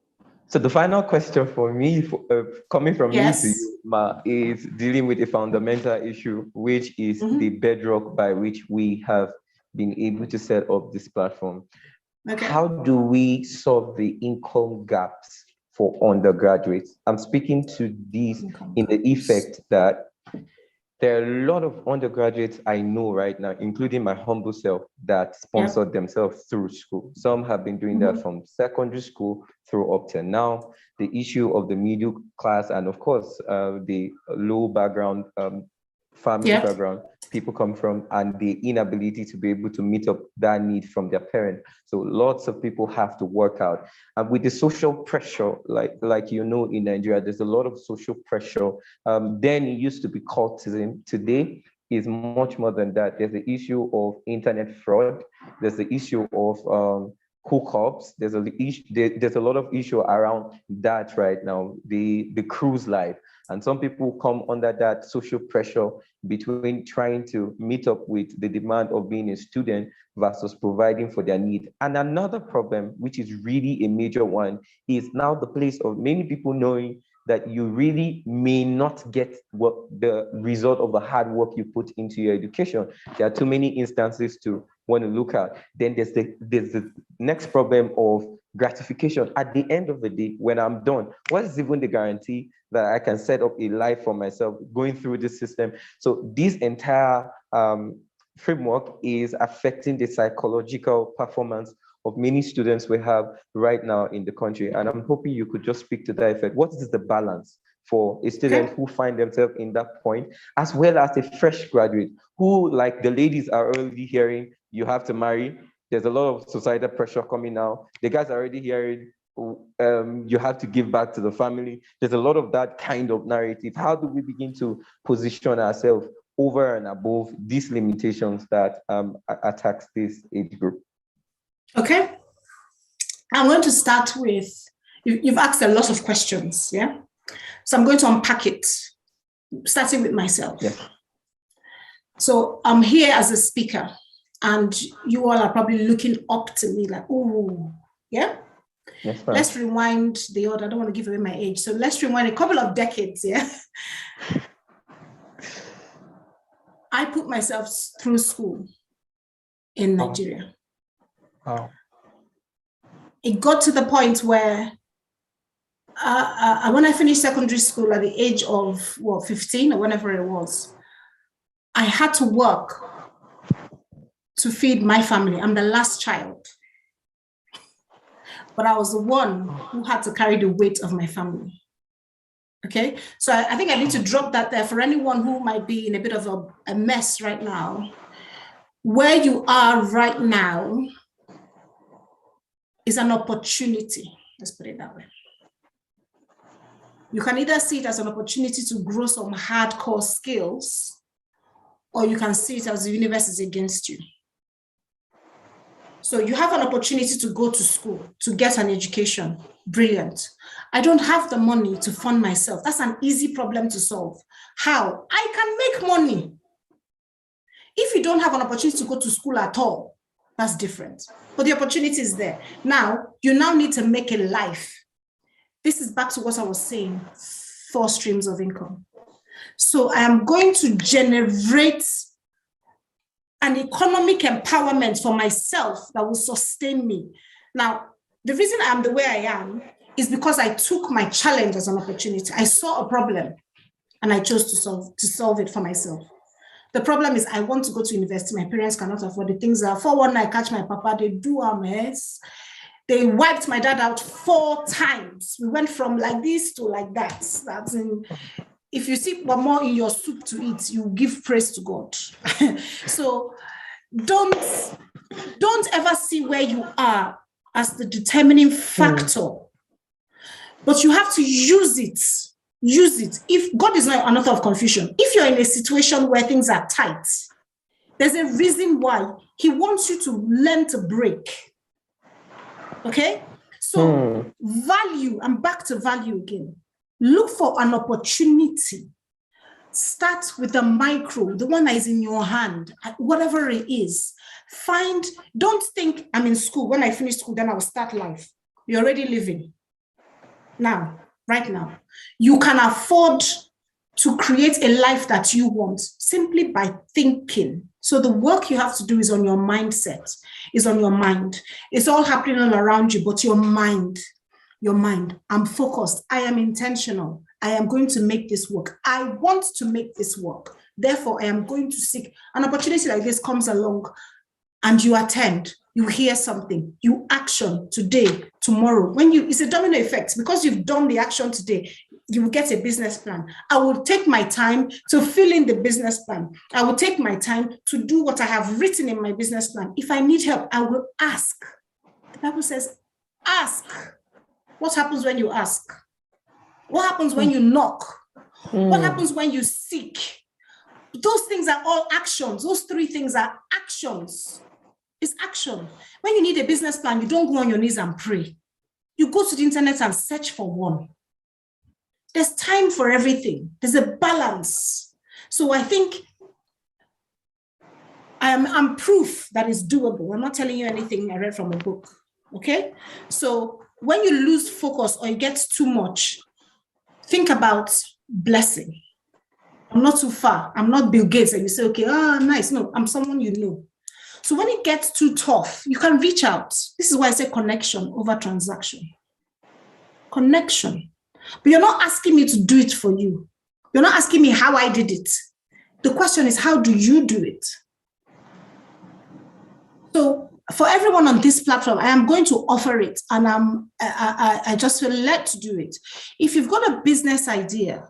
So the final question for me, coming from me to you, Ma, is dealing with a fundamental issue, which is the bedrock by which we have been able to set up this platform. Okay. How do we solve the income gaps for undergraduates? I'm speaking to these in the effect that There are a lot of undergraduates I know right now, including my humble self, that sponsored themselves through school. Some have been doing that from secondary school through up to now. The issue of the middle class and, of course, the low background, family background people come from, and the inability to be able to meet up that need from their parent. So lots of people have to work out. And with the social pressure, like you know, in Nigeria, there's a lot of social pressure. Then it used to be cultism. Today is much more than that. There's the issue of internet fraud. There's the issue of hookups. There's a lot of issue around that right now, the cruise life. And some people come under that social pressure between trying to meet up with the demand of being a student versus providing for their need. And another problem, which is really a major one, is now the place of many people knowing that you really may not get what the result of the hard work you put into your education. There are too many instances to want to look at. Then there's the next problem of gratification. At the end of the day, when I'm done, what is even the guarantee that I can set up a life for myself going through this system? So this entire framework is affecting the psychological performance of many students we have right now in the country. And I'm hoping you could just speak to that effect. What is the balance for a student who find themselves in that point, as well as a fresh graduate who, like the ladies are already hearing, you have to marry. There's a lot of societal pressure coming now. The guys are already hearing, you have to give back to the family. There's a lot of that kind of narrative. How do we begin to position ourselves over and above these limitations that attacks this age group? Okay. I'm going to start with, you've asked a lot of questions, yeah? So I'm going to unpack it, starting with myself. Yes. So I'm here as a speaker, and you all are probably looking up to me like, oh, yeah? Yes, let's rewind the order. I don't want to give away my age. So let's rewind a couple of decades, yeah? I put myself through school in Nigeria. Wow. It got to the point where when I finished secondary school at the age of, 15 or whenever it was, I had to work to feed my family. I'm the last child. But I was the one who had to carry the weight of my family. Okay, so I think I need to drop that there for anyone who might be in a bit of a mess right now. Where you are right now is an opportunity. Let's put it that way. You can either see it as an opportunity to grow some hardcore skills, or you can see it as the universe is against you. So you have an opportunity to go to school, to get an education. Brilliant. I don't have the money to fund myself. That's an easy problem to solve. How? I can make money. If you don't have an opportunity to go to school at all, that's different. But the opportunity is there. Now, you now need to make a life. This is back to what I was saying, 4 streams of income. So I am going to generate an economic empowerment for myself that will sustain me. Now, the reason I am the way I am is because I took my challenge as an opportunity. I saw a problem and I chose to solve it for myself. The problem is I want to go to university. My parents cannot afford the things that 419 I catch my papa, they do a mess. They wiped my dad out 4 times. We went from like this to like that. That's in, if you see one more in your soup to eat, you give praise to God. So don't ever see where you are as the determining factor, but you have to use it. Use it. If God is not an author of confusion, if you're in a situation where things are tight, there's a reason why He wants you to learn to break. Okay? So value, I'm back to value again. Look for an opportunity. Start with the micro, the one that is in your hand, whatever it is. Don't think I'm in school. When I finish school, then I'll start life. You're already living. Now, right now, you can afford to create a life that you want simply by thinking. So the work you have to do is on your mindset, is on your mind. It's all happening all around you, but your mind, I'm focused. I am intentional. I am going to make this work. I want to make this work. Therefore, I am going to seek. An opportunity like this comes along and you attend, you hear something, you action today, tomorrow. It's a domino effect. Because you've done the action today, you will get a business plan. I will take my time to fill in the business plan. I will take my time to do what I have written in my business plan. If I need help, I will ask. The Bible says, ask. What happens when you ask? What happens when you knock? What happens when you seek? Those things are all actions. Those three things are actions. It's action. When you need a business plan, you don't go on your knees and pray. You go to the internet and search for one. There's time for everything. There's a balance. So I think I'm proof that it's doable. I'm not telling you anything I read from a book. Okay? So when you lose focus or it gets too much, think about blessing. I'm not too far. I'm not Bill Gates and you say, okay, nice. No, I'm someone you know. So when it gets too tough, you can reach out. This is why I say connection over transaction. Connection. But you're not asking me to do it for you. You're not asking me how I did it. The question is, how do you do it? So for everyone on this platform, I am going to offer it, and I just feel led to do it. If you've got a business idea,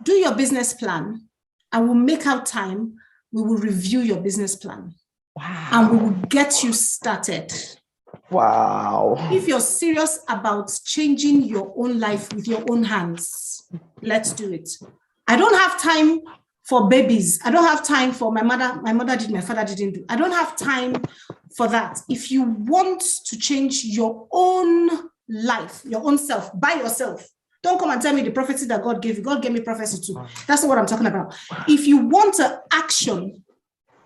do your business plan, and we'll make out time. We will review your business plan. Wow. And we will get you started. Wow. If you're serious about changing your own life with your own hands, let's do it. I don't have time for babies. I don't have time for my mother did, my father didn't do. I don't have time for that. If you want to change your own life, your own self, by yourself, don't come and tell me the prophecy that God gave you. God gave me prophecy too. That's not what I'm talking about. If you want to action,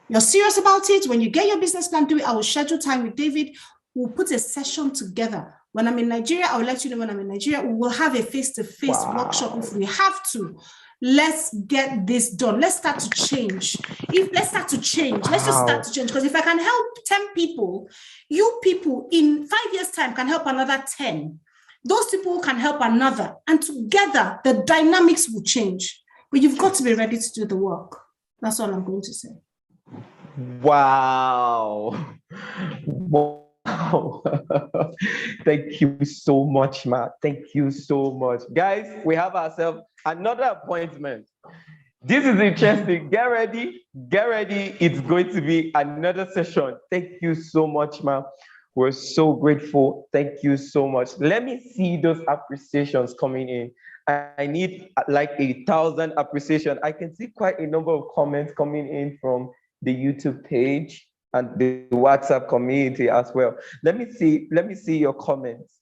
you're serious about it, when you get your business plan, do it. I will schedule time with David. We'll put a session together. When I'm in Nigeria, I'll let you know when I'm in Nigeria. We will have a face-to-face workshop if we have to. Let's get this done. Let's start to change. Let's just start to change. Because if I can help 10 people, you people in 5 years' time can help another 10. Those people can help another. And together, the dynamics will change. But you've got to be ready to do the work. That's all I'm going to say. Wow. Thank you so much, Matt. Thank you so much. Guys, we have ourselves another appointment. This is interesting. Get ready. Get ready. It's going to be another session. Thank you so much, Matt. We're so grateful. Thank you so much. Let me see those appreciations coming in. I need like 1,000 appreciation. I can see quite a number of comments coming in from the YouTube page and the WhatsApp community as well. Let me see your comments.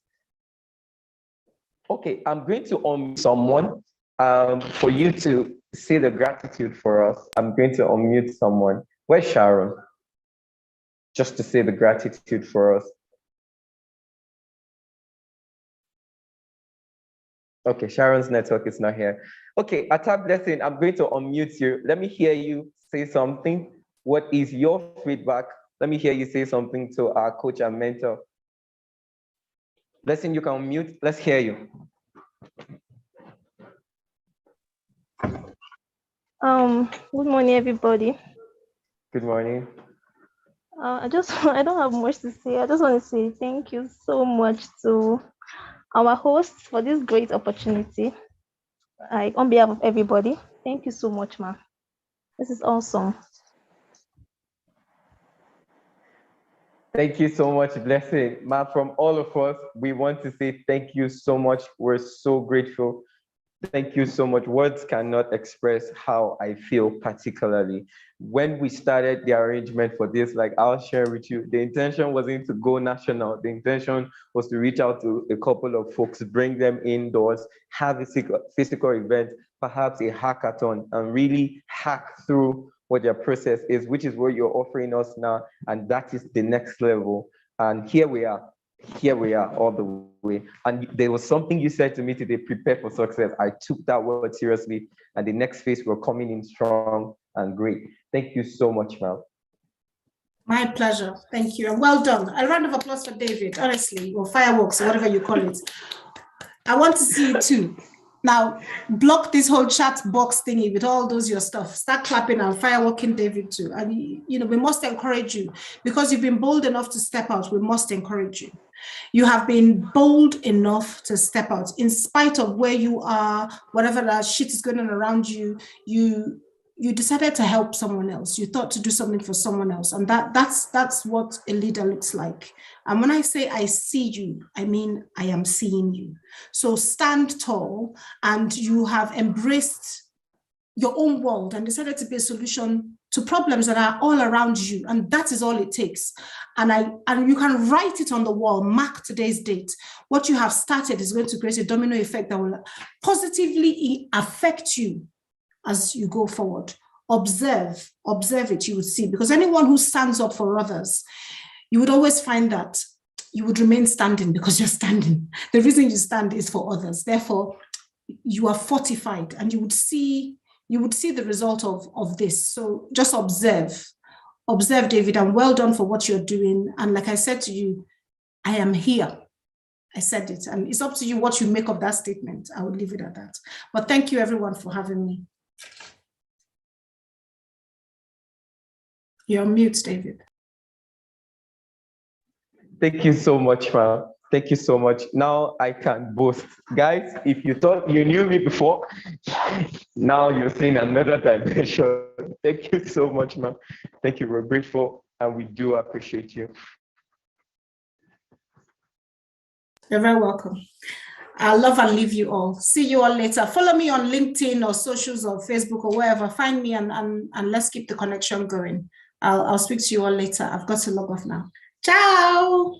Okay, I'm going to unmute someone for you to say the gratitude for us. I'm going to unmute someone. Where's Sharon? Just to say the gratitude for us. Okay, Sharon's network is not here. Okay, Atta Blessing, I'm going to unmute you. Let me hear you say something. What is your feedback? Let me hear you say something to our coach and mentor. Blessing, you can unmute. Let's hear you. Good morning, everybody. Good morning. I don't have much to say. I just want to say thank you so much to our hosts for this great opportunity. On behalf of everybody, thank you so much, ma. This is awesome. Thank you so much, Blessing. Ma, from all of us, we want to say thank you so much. We're so grateful. Thank you so much. Words cannot express how I feel particularly. When we started the arrangement for this, like I'll share with you, the intention wasn't to go national. The intention was to reach out to a couple of folks, bring them indoors, have a physical event, perhaps a hackathon, and really hack through what their process is, which is what you're offering us now. And that is the next level. And here we are all the way. And there was something you said to me today, prepare for success. I took that word seriously. And the next phase, we're coming in strong and great. Thank you so much, Mal. My pleasure. Thank you. And well done. A round of applause for David, honestly, or fireworks, or whatever you call it. I want to see you too. Now, block this whole chat box thingy with all those your stuff. Start clapping and fireworking David too. And, you know, we must encourage you because you've been bold enough to step out. We must encourage you. You have been bold enough to step out in spite of where you are, whatever that shit is going on around you. You decided to help someone else. You thought to do something for someone else. And that's what a leader looks like. And when I say I see you, I mean I am seeing you. So stand tall, and you have embraced your own world and decided to be a solution to problems that are all around you. And that is all it takes. And you can write it on the wall, mark today's date. What you have started is going to create a domino effect that will positively affect you as you go forward. Observe it, you would see. Because anyone who stands up for others, you would always find that you would remain standing because you're standing. The reason you stand is for others. Therefore, you are fortified, and you would see the result of this. So just observe, David, and well done for what you're doing. And like I said to you, I am here. I said it, and it's up to you what you make of that statement. I will leave it at that. But thank you everyone for having me. You're on mute, David. Thank you so much, ma'am. Thank you so much. Now I can boast. Guys, if you thought you knew me before, now you're seeing another dimension. Thank you so much, ma'am. Thank you. We're grateful, and we do appreciate you. You're very welcome. I love and leave you all. See you all later. Follow me on LinkedIn or socials or Facebook or wherever. Find me and let's keep the connection going. I'll speak to you all later. I've got to log off now. Ciao.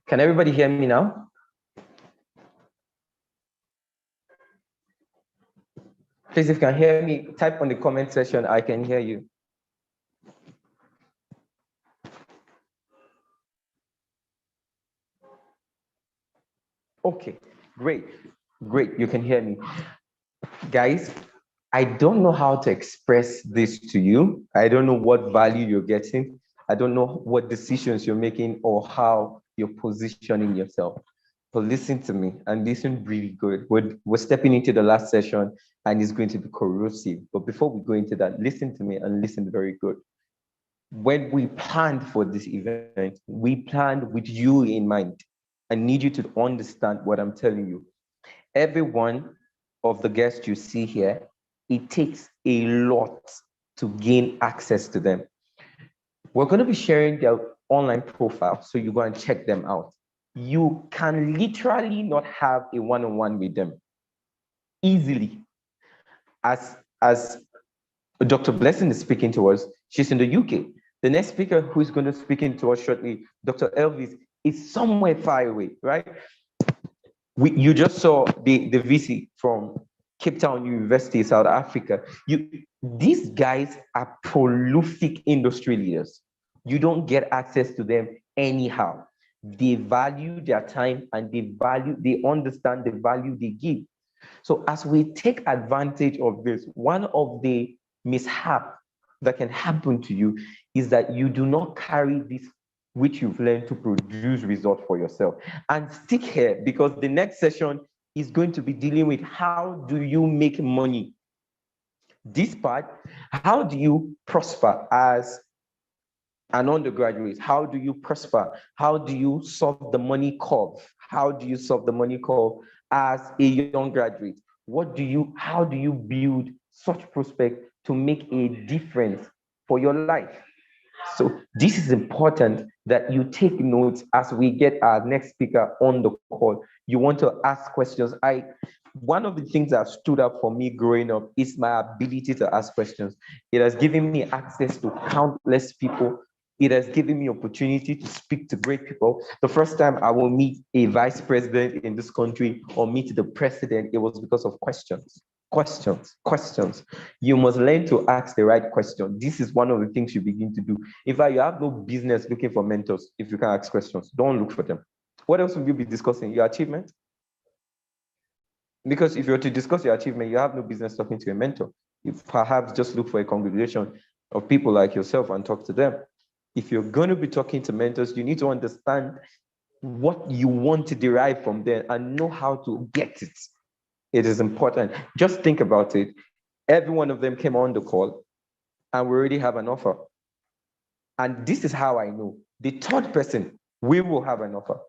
Can everybody hear me now? Please, if you can hear me, type on the comment section. I can hear you. Okay, great. You can hear me. Guys, I don't know how to express this to you. I don't know what value you're getting. I don't know what decisions you're making or how you're positioning yourself. But listen to me, and listen really good. We're stepping into the last session, and it's going to be corrosive. But before we go into that, listen to me and listen very good. When we planned for this event, we planned with you in mind. I need you to understand what I'm telling you. Every one of the guests you see here, it takes a lot to gain access to them. We're going to be sharing their online profile, so you go and check them out. You can literally not have a one-on-one with them easily. As Dr. Blessing is speaking to us, she's in the UK. The next speaker who is going to speak to us shortly, Dr. Elvis, is somewhere far away, right? You just saw the VC from Cape Town University, South Africa. These guys are prolific industry leaders. You don't get access to them anyhow. They value their time, and they understand the value they give. So as we take advantage of this, one of the mishap that can happen to you is that you do not carry this which you've learned to produce results for yourself. And stick here, because the next session is going to be dealing with how do you make money. This part, how do you prosper as an undergraduate? How do you prosper? How do you solve the money curve? How do you solve the money call as a young graduate? How do you build such prospect to make a difference for your life? So this is important that you take notes as we get our next speaker on the call. You want to ask questions. One of the things that stood up for me growing up is my ability to ask questions. It has given me access to countless people. It has given me opportunity to speak to great people. The first time I will meet a vice president in this country or meet the president, it was because of questions. Questions. You must learn to ask the right question. This is one of the things you begin to do. In fact, you have no business looking for mentors if you can ask questions. Don't look for them. What else will you be discussing? Your achievement? Because if you're to discuss your achievement, you have no business talking to a mentor. You perhaps just look for a congregation of people like yourself and talk to them. If you're going to be talking to mentors, you need to understand what you want to derive from them and know how to get it. It is important. Just think about it. Every one of them came on the call and we already have an offer. And this is how I know. The third person, we will have an offer.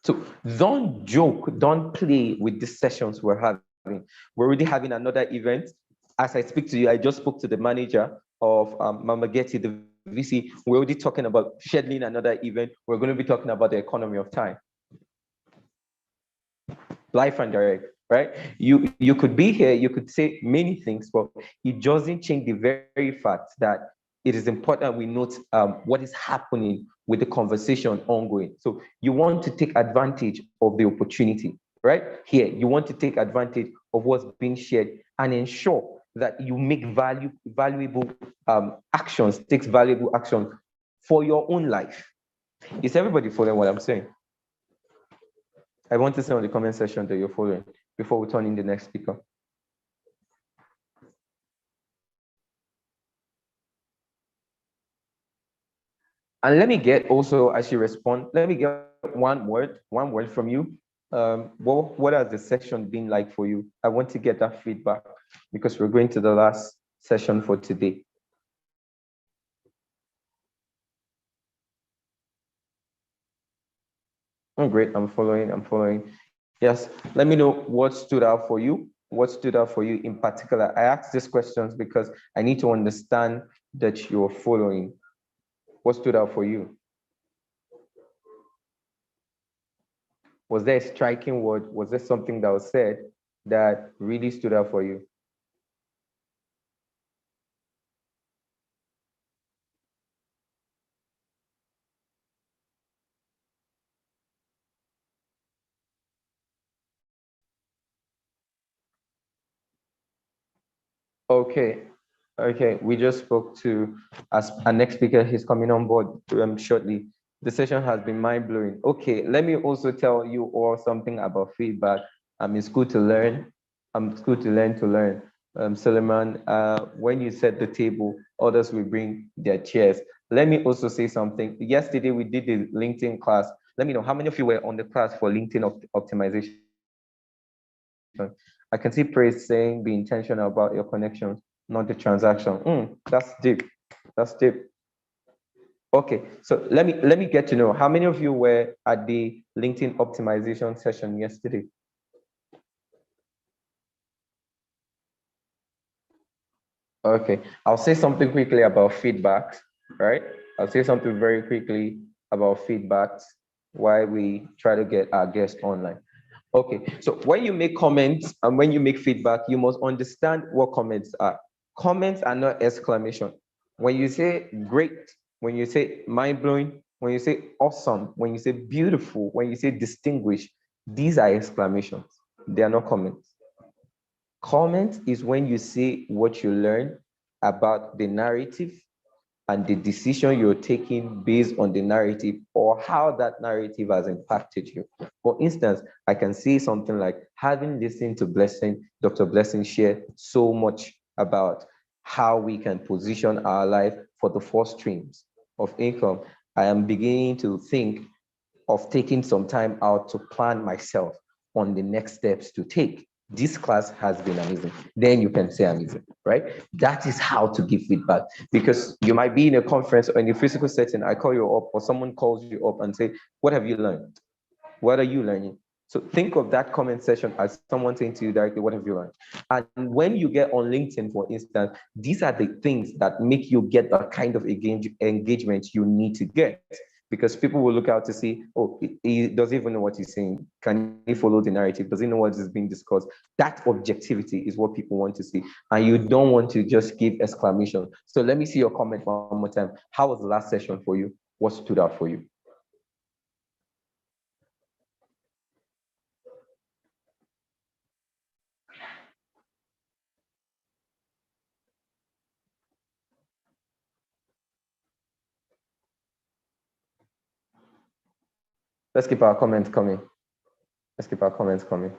So don't joke, don't play with the sessions we're having. We're already having another event. As I speak to you, I just spoke to the manager of Mama Getty, the VC. We're already talking about scheduling another event. We're going to be talking about the economy of time. Life and direct, right? You could be here, you could say many things, but it doesn't change the very fact that it is important we note what is happening with the conversation ongoing. So you want to take advantage of the opportunity, right? Here, you want to take advantage of what's being shared and ensure that you make valuable actions, takes valuable action for your own life. Is everybody following what I'm saying? I want to say on the comment section that you're following before we turn in the next speaker. And let me get also, as you respond, let me get one word from you. What has the session been like for you? I want to get that feedback because we're going to the last session for today. Oh, great, I'm following. Yes, let me know what stood out for you. What stood out for you in particular? I asked these questions because I need to understand that you're following. What stood out for you? Was there a striking word? Was there something that was said that really stood out for you? Okay, we just spoke to as our next speaker. He's coming on board shortly. The session has been mind-blowing. Okay, let me also tell you all something about feedback. It's good to learn. It's good to learn. Suleiman, when you set the table, others will bring their chairs. Let me also say something. Yesterday, we did the LinkedIn class. Let me know how many of you were on the class for LinkedIn optimization. I can see Praise saying be intentional about your connections, not the transaction. That's deep. That's deep. Okay, so let me get to know how many of you were at the LinkedIn optimization session yesterday. Okay, I'll say something quickly about feedback, right? I'll say something very quickly about feedback, why we try to get our guests online. Okay, so when you make comments and when you make feedback, you must understand what comments are. Comments are not exclamation. When you say great, when you say mind-blowing, when you say awesome, when you say beautiful, when you say distinguished, these are exclamations. They are not comments. Comment is when you say what you learn about the narrative and the decision you're taking based on the narrative or how that narrative has impacted you. For instance, I can say something like, having listened to Dr. Blessing share so much about how we can position our life for the 4 streams of income, I am beginning to think of taking some time out to plan myself on the next steps to take. this class has been amazing. Then you can say amazing, right? That is how to give feedback, because you might be in a conference or in a physical setting. I call you up, or someone calls you up and say, what have you learned? What are you learning? So think of that comment section as someone saying to you directly, what have you learned? And when you get on LinkedIn, for instance, these are the things that make you get the kind of engagement you need to get, because people will look out to see, oh, he doesn't even know what he's saying. Can he follow the narrative? Does he know what is being discussed? That objectivity is what people want to see. And you don't want to just give exclamation. So let me see your comment one more time. How was the last session for you? What stood out for you? Let's keep our comments coming. Let's keep our comments coming.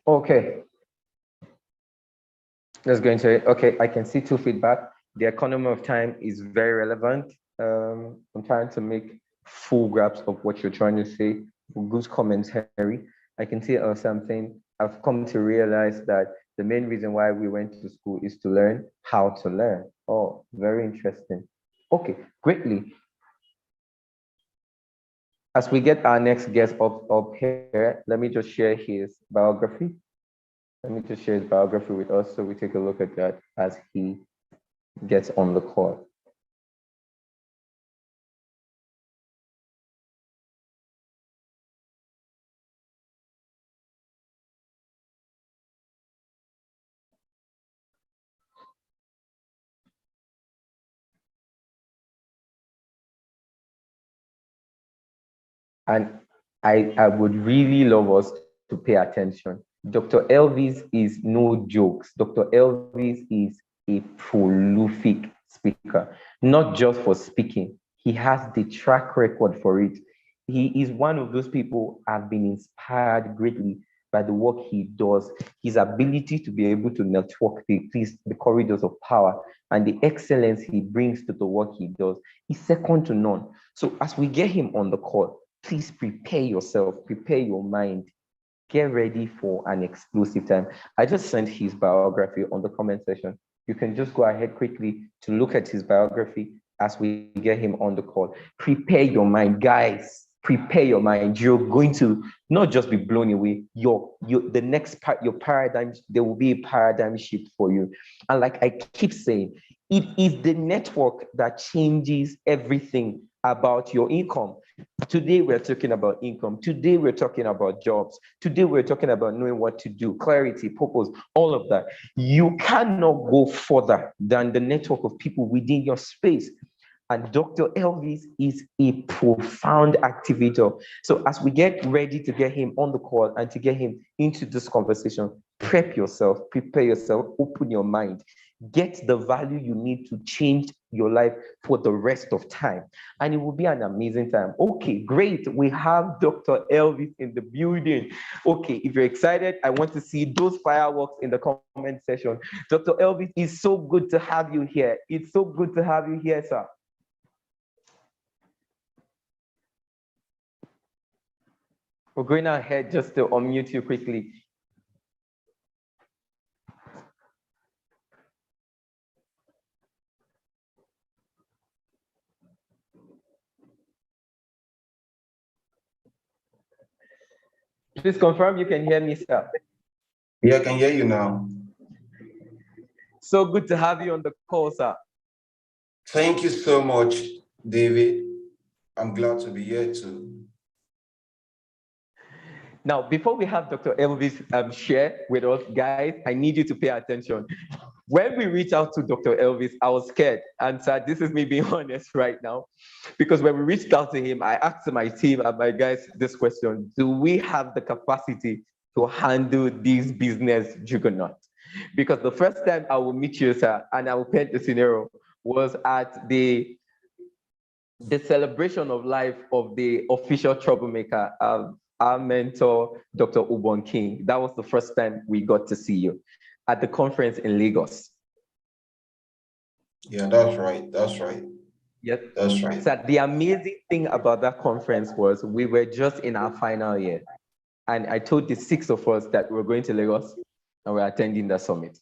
Okay, let's go into it. Okay, I can see two feedback. The economy of time is very relevant. I'm trying to make full grasp of what you're trying to say. Good commentary. I can see something. I've come to realize that the main reason why we went to school is to learn how to learn. Oh, very interesting. Okay, greatly. As we get our next guest up here, let me just share his biography. Let me just share his biography with us so we take a look at that as he gets on the call. And I would really love us to pay attention. Dr. Elvis is no jokes. Dr. Elvis is a prolific speaker, not just for speaking. He has the track record for it. He is one of those people I've been inspired greatly by the work he does, his ability to be able to network the corridors of power, and the excellence he brings to the work he does is second to none. So as we get him on the call, please prepare yourself, prepare your mind, get ready for an explosive time. I just sent his biography on the comment section. You can just go ahead quickly to look at his biography as we get him on the call. Prepare your mind, guys. Prepare your mind. You're going to not just be blown away. The next part, your paradigm, there will be a paradigm shift for you. And like I keep saying, it is the network that changes everything about your income. Today, we're talking about income. Today, we're talking about jobs. Today, we're talking about knowing what to do, clarity, purpose, all of that. You cannot go further than the network of people within your space. And Dr. Elvis is a profound activator. So as we get ready to get him on the call and to get him into this conversation, prep yourself, prepare yourself, open your mind, get the value you need to change your life for the rest of time. And it will be an amazing time. Okay, great. We have Dr. Elvis in the building. Okay, if you're excited, I want to see those fireworks in the comment section. Dr. Elvis, it's so good to have you here. It's so good to have you here, sir. We're going ahead just to unmute you quickly. Please confirm you can hear me, sir. Yeah, I can hear you now. So good to have you on the call, sir. Thank you so much, David. I'm glad to be here too. Now, before we have Dr. Elvis share with us, guys, I need you to pay attention. When we reached out to Dr. Elvis, I was scared. And so this is me being honest right now. Because when we reached out to him, I asked my team and my guys this question: do we have the capacity to handle this business juggernaut? Because the first time I will meet you, sir, and I will paint the scenario, was at the celebration of life of the official troublemaker, our mentor, Dr. Ubon King. That was the first time we got to see you at the conference in Lagos. Yeah, that's right. That's right. Yes, that's right. So the amazing thing about that conference was we were just in our final year. And I told the 6 of us that we were going to Lagos and we're attending the summit.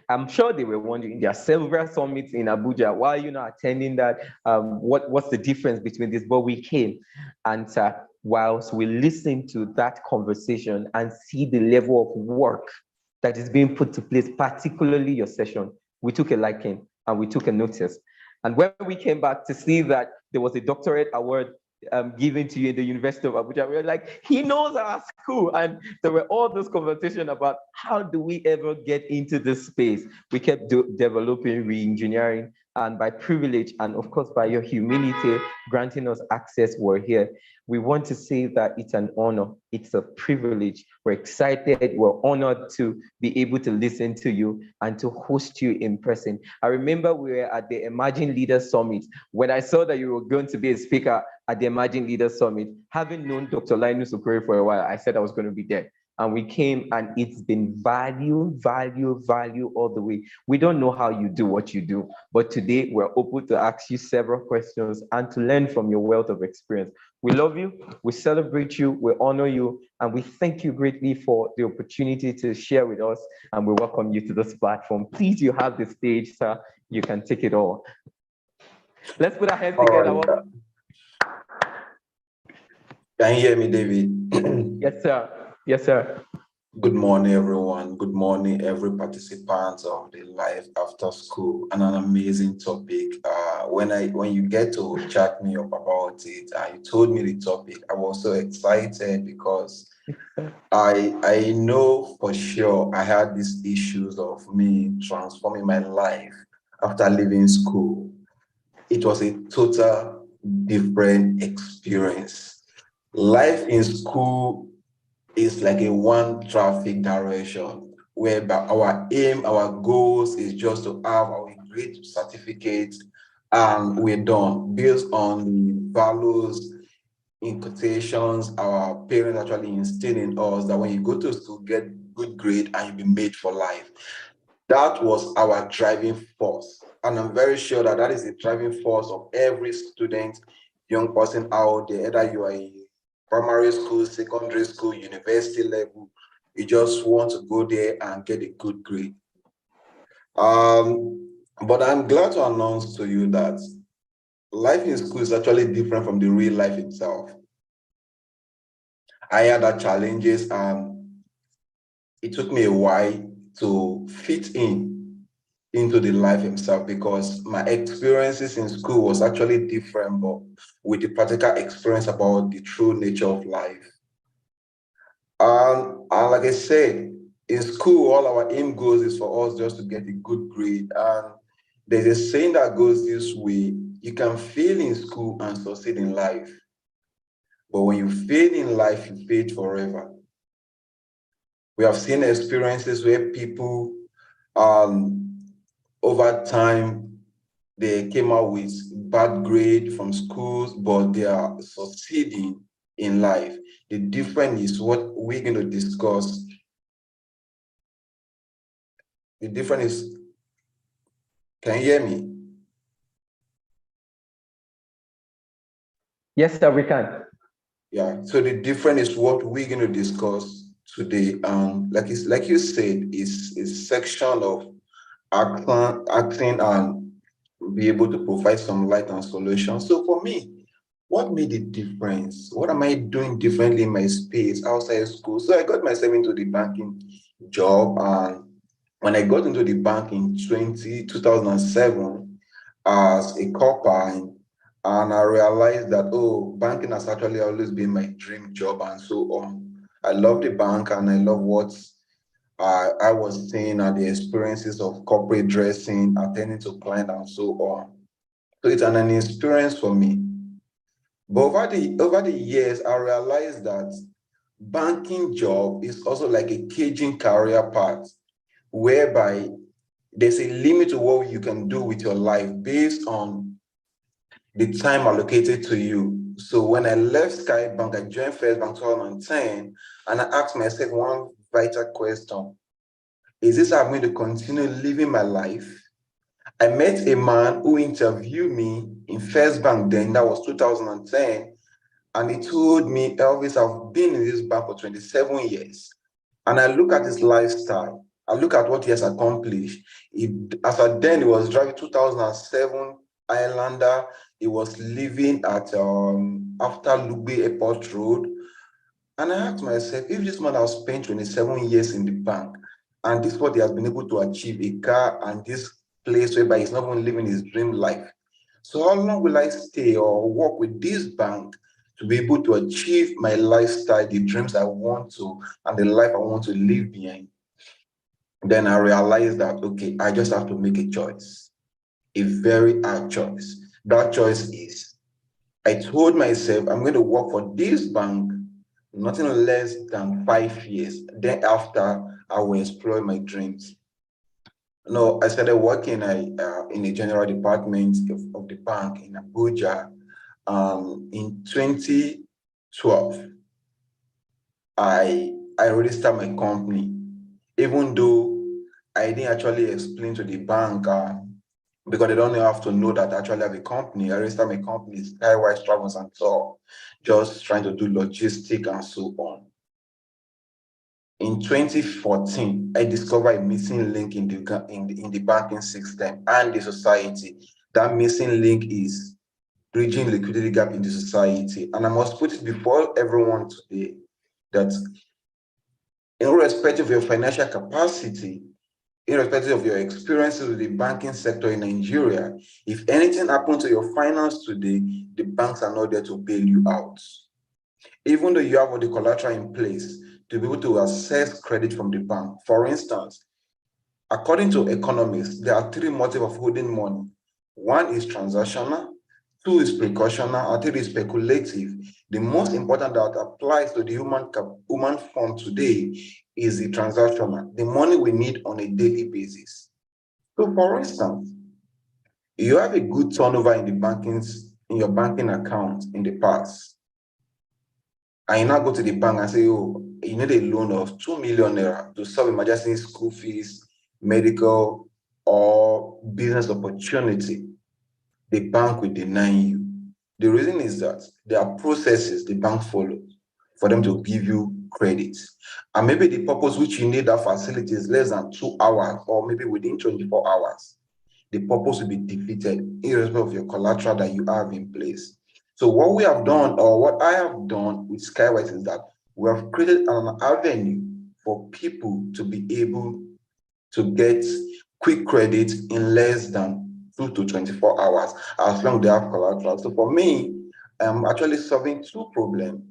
I'm sure they were wondering, there are several summits in Abuja. Why are you not attending that? What's the difference between this? But we came. And whilst we listened to that conversation and see the level of work that is being put to place, particularly your session, we took a liking and we took a notice. And when we came back to see that there was a doctorate award given to you in the University of Abuja, we were like, he knows our school. And there were all those conversations about how do we ever get into this space. We kept developing re-engineering, and by privilege and of course by your humility granting us access, we're here. We want to say that it's an honor, it's a privilege. We're excited, we're honored to be able to listen to you and to host you in person. I remember we were at the Emerging Leaders Summit. When I saw that you were going to be a speaker at the Emerging Leaders Summit, having known Dr. Linus Okore for a while, I said I was going to be there. And we came, and it's been value all the way. We don't know how you do what you do, but today we're open to ask you several questions and to learn from your wealth of experience. We love you, we celebrate you, we honor you, and we thank you greatly for the opportunity to share with us, and we welcome you to this platform. Please, you have the stage, sir. You can take it all. Let's put our hands together. Right. Can you hear me, David? Yes, sir. Yes, sir. Good morning, everyone. Good morning, every participant of the Life After School. And an amazing topic. When you get to chat me up about it, you told me the topic, I was so excited because I know for sure I had these issues of me transforming my life after leaving school. It was a total different experience. Life in school is like a one traffic direction, whereby our aim, our goals is just to have our great certificate and we're done based on the values, in quotations, our parents actually instill in us that when you go to school, get good grade and you'll be made for life. That was our driving force. And I'm very sure that that is the driving force of every student, young person out there, either you are in primary school, secondary school, university level, you just want to go there and get a good grade. But I'm glad to announce to you that life in school is actually different from the real life itself. I had our challenges and it took me a while to fit into the life himself because my experiences in school was actually different, but with the practical experience about the true nature of life. And like I said, in school, all our aim goals is for us just to get a good grade. And there's a saying that goes this way: you can fail in school and succeed in life. But when you fail in life, you fail forever. We have seen experiences where people, over time, they came out with bad grade from schools, but they are succeeding in life. The difference is what we're going to discuss. The difference is, can you hear me? Yes, sir, we can. Yeah, so the difference is what we're going to discuss today. Like you said, it's a section of acting and be able to provide some light and solution. So for me, what made the difference? What am I doing differently in my space outside school? So I got myself into the banking job. And when I got into the bank in 2007, as a copper, and I realized that, oh, banking has actually always been my dream job and so on. I love the bank and I love what I was seeing and the experiences of corporate dressing, attending to clients and so on. So it's an experience for me. But over the years, I realized that banking job is also like a caging career path, whereby there's a limit to what you can do with your life based on the time allocated to you. So when I left Skybank, I joined First Bank 2010, and I asked myself one vital question: is this how I'm going to continue living my life? I met a man who interviewed me in First Bank then, that was 2010, and he told me, Elvis, I've been in this bank for 27 years. And I look at his lifestyle, I look at what he has accomplished. As at then, he was driving 2007 Highlander. He was living at after Lugbe Airport Road. And I asked myself, if this man has spent 27 years in the bank, and this is what he has been able to achieve, a car and this place whereby he's not even living his dream life. So how long will I stay or work with this bank to be able to achieve my lifestyle, the dreams I want to, and the life I want to live behind? Then I realized that, okay, I just have to make a choice, a very hard choice. That choice is, I told myself, I'm going to work for this bank nothing less than 5 years. Then after, I will explore my dreams. No, I started working in a general department of the bank in Abuja. In 2012, I registered my company, even though I didn't actually explain to the bank because they don't have to know that I actually have a company. I registered my company, Skywise Travels and Tour, just trying to do logistics and so on. In 2014, I discovered a missing link in the banking system and the society. That missing link is bridging liquidity gap in the society. And I must put it before everyone today that irrespective of your financial capacity, irrespective of your experiences with the banking sector in Nigeria, if anything happens to your finance today, the banks are not there to bail you out. Even though you have all the collateral in place to be able to access credit from the bank. For instance, according to economists, there are three motives of holding money. One is transactional, two is precautional, and three is speculative. The most important that applies to the human form today is the transactional, the money we need on a daily basis. So for instance, you have a good turnover in your banking account in the past. I now go to the bank and say, oh, you need a loan of 2 million naira to solve emergency school fees, medical, or business opportunity. The bank will deny you. The reason is that there are processes the bank follows for them to give you credit. And maybe the purpose which you need that facility is less than 2 hours or maybe within 24 hours. The purpose will be defeated irrespective of your collateral that you have in place. So what we have done, or what I have done with Skywise, is that we have created an avenue for people to be able to get quick credit in less than 2 to 24 hours, as long as they have collateral. So for me, I'm actually solving two problems.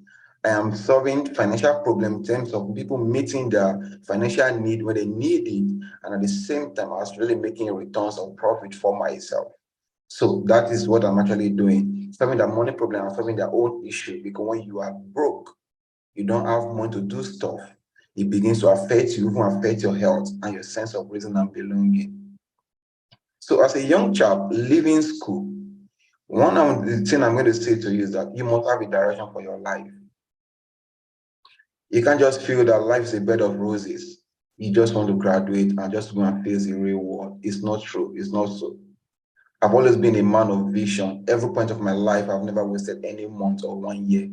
I am solving financial problem in terms of people meeting their financial need when they need it, and at the same time, I was really making returns of profit for myself. So that is what I'm actually doing, solving the money problem and solving their own issue. Because when you are broke, you don't have money to do stuff, it begins to affect you, even affect your health and your sense of reason and belonging. So as a young chap leaving school, one of the things I'm going to say to you is that you must have a direction for your life. You can't just feel that life is a bed of roses. You just want to graduate and just go and face the real world. It's not true. It's not so. I've always been a man of vision. Every point of my life, I've never wasted any month or 1 year.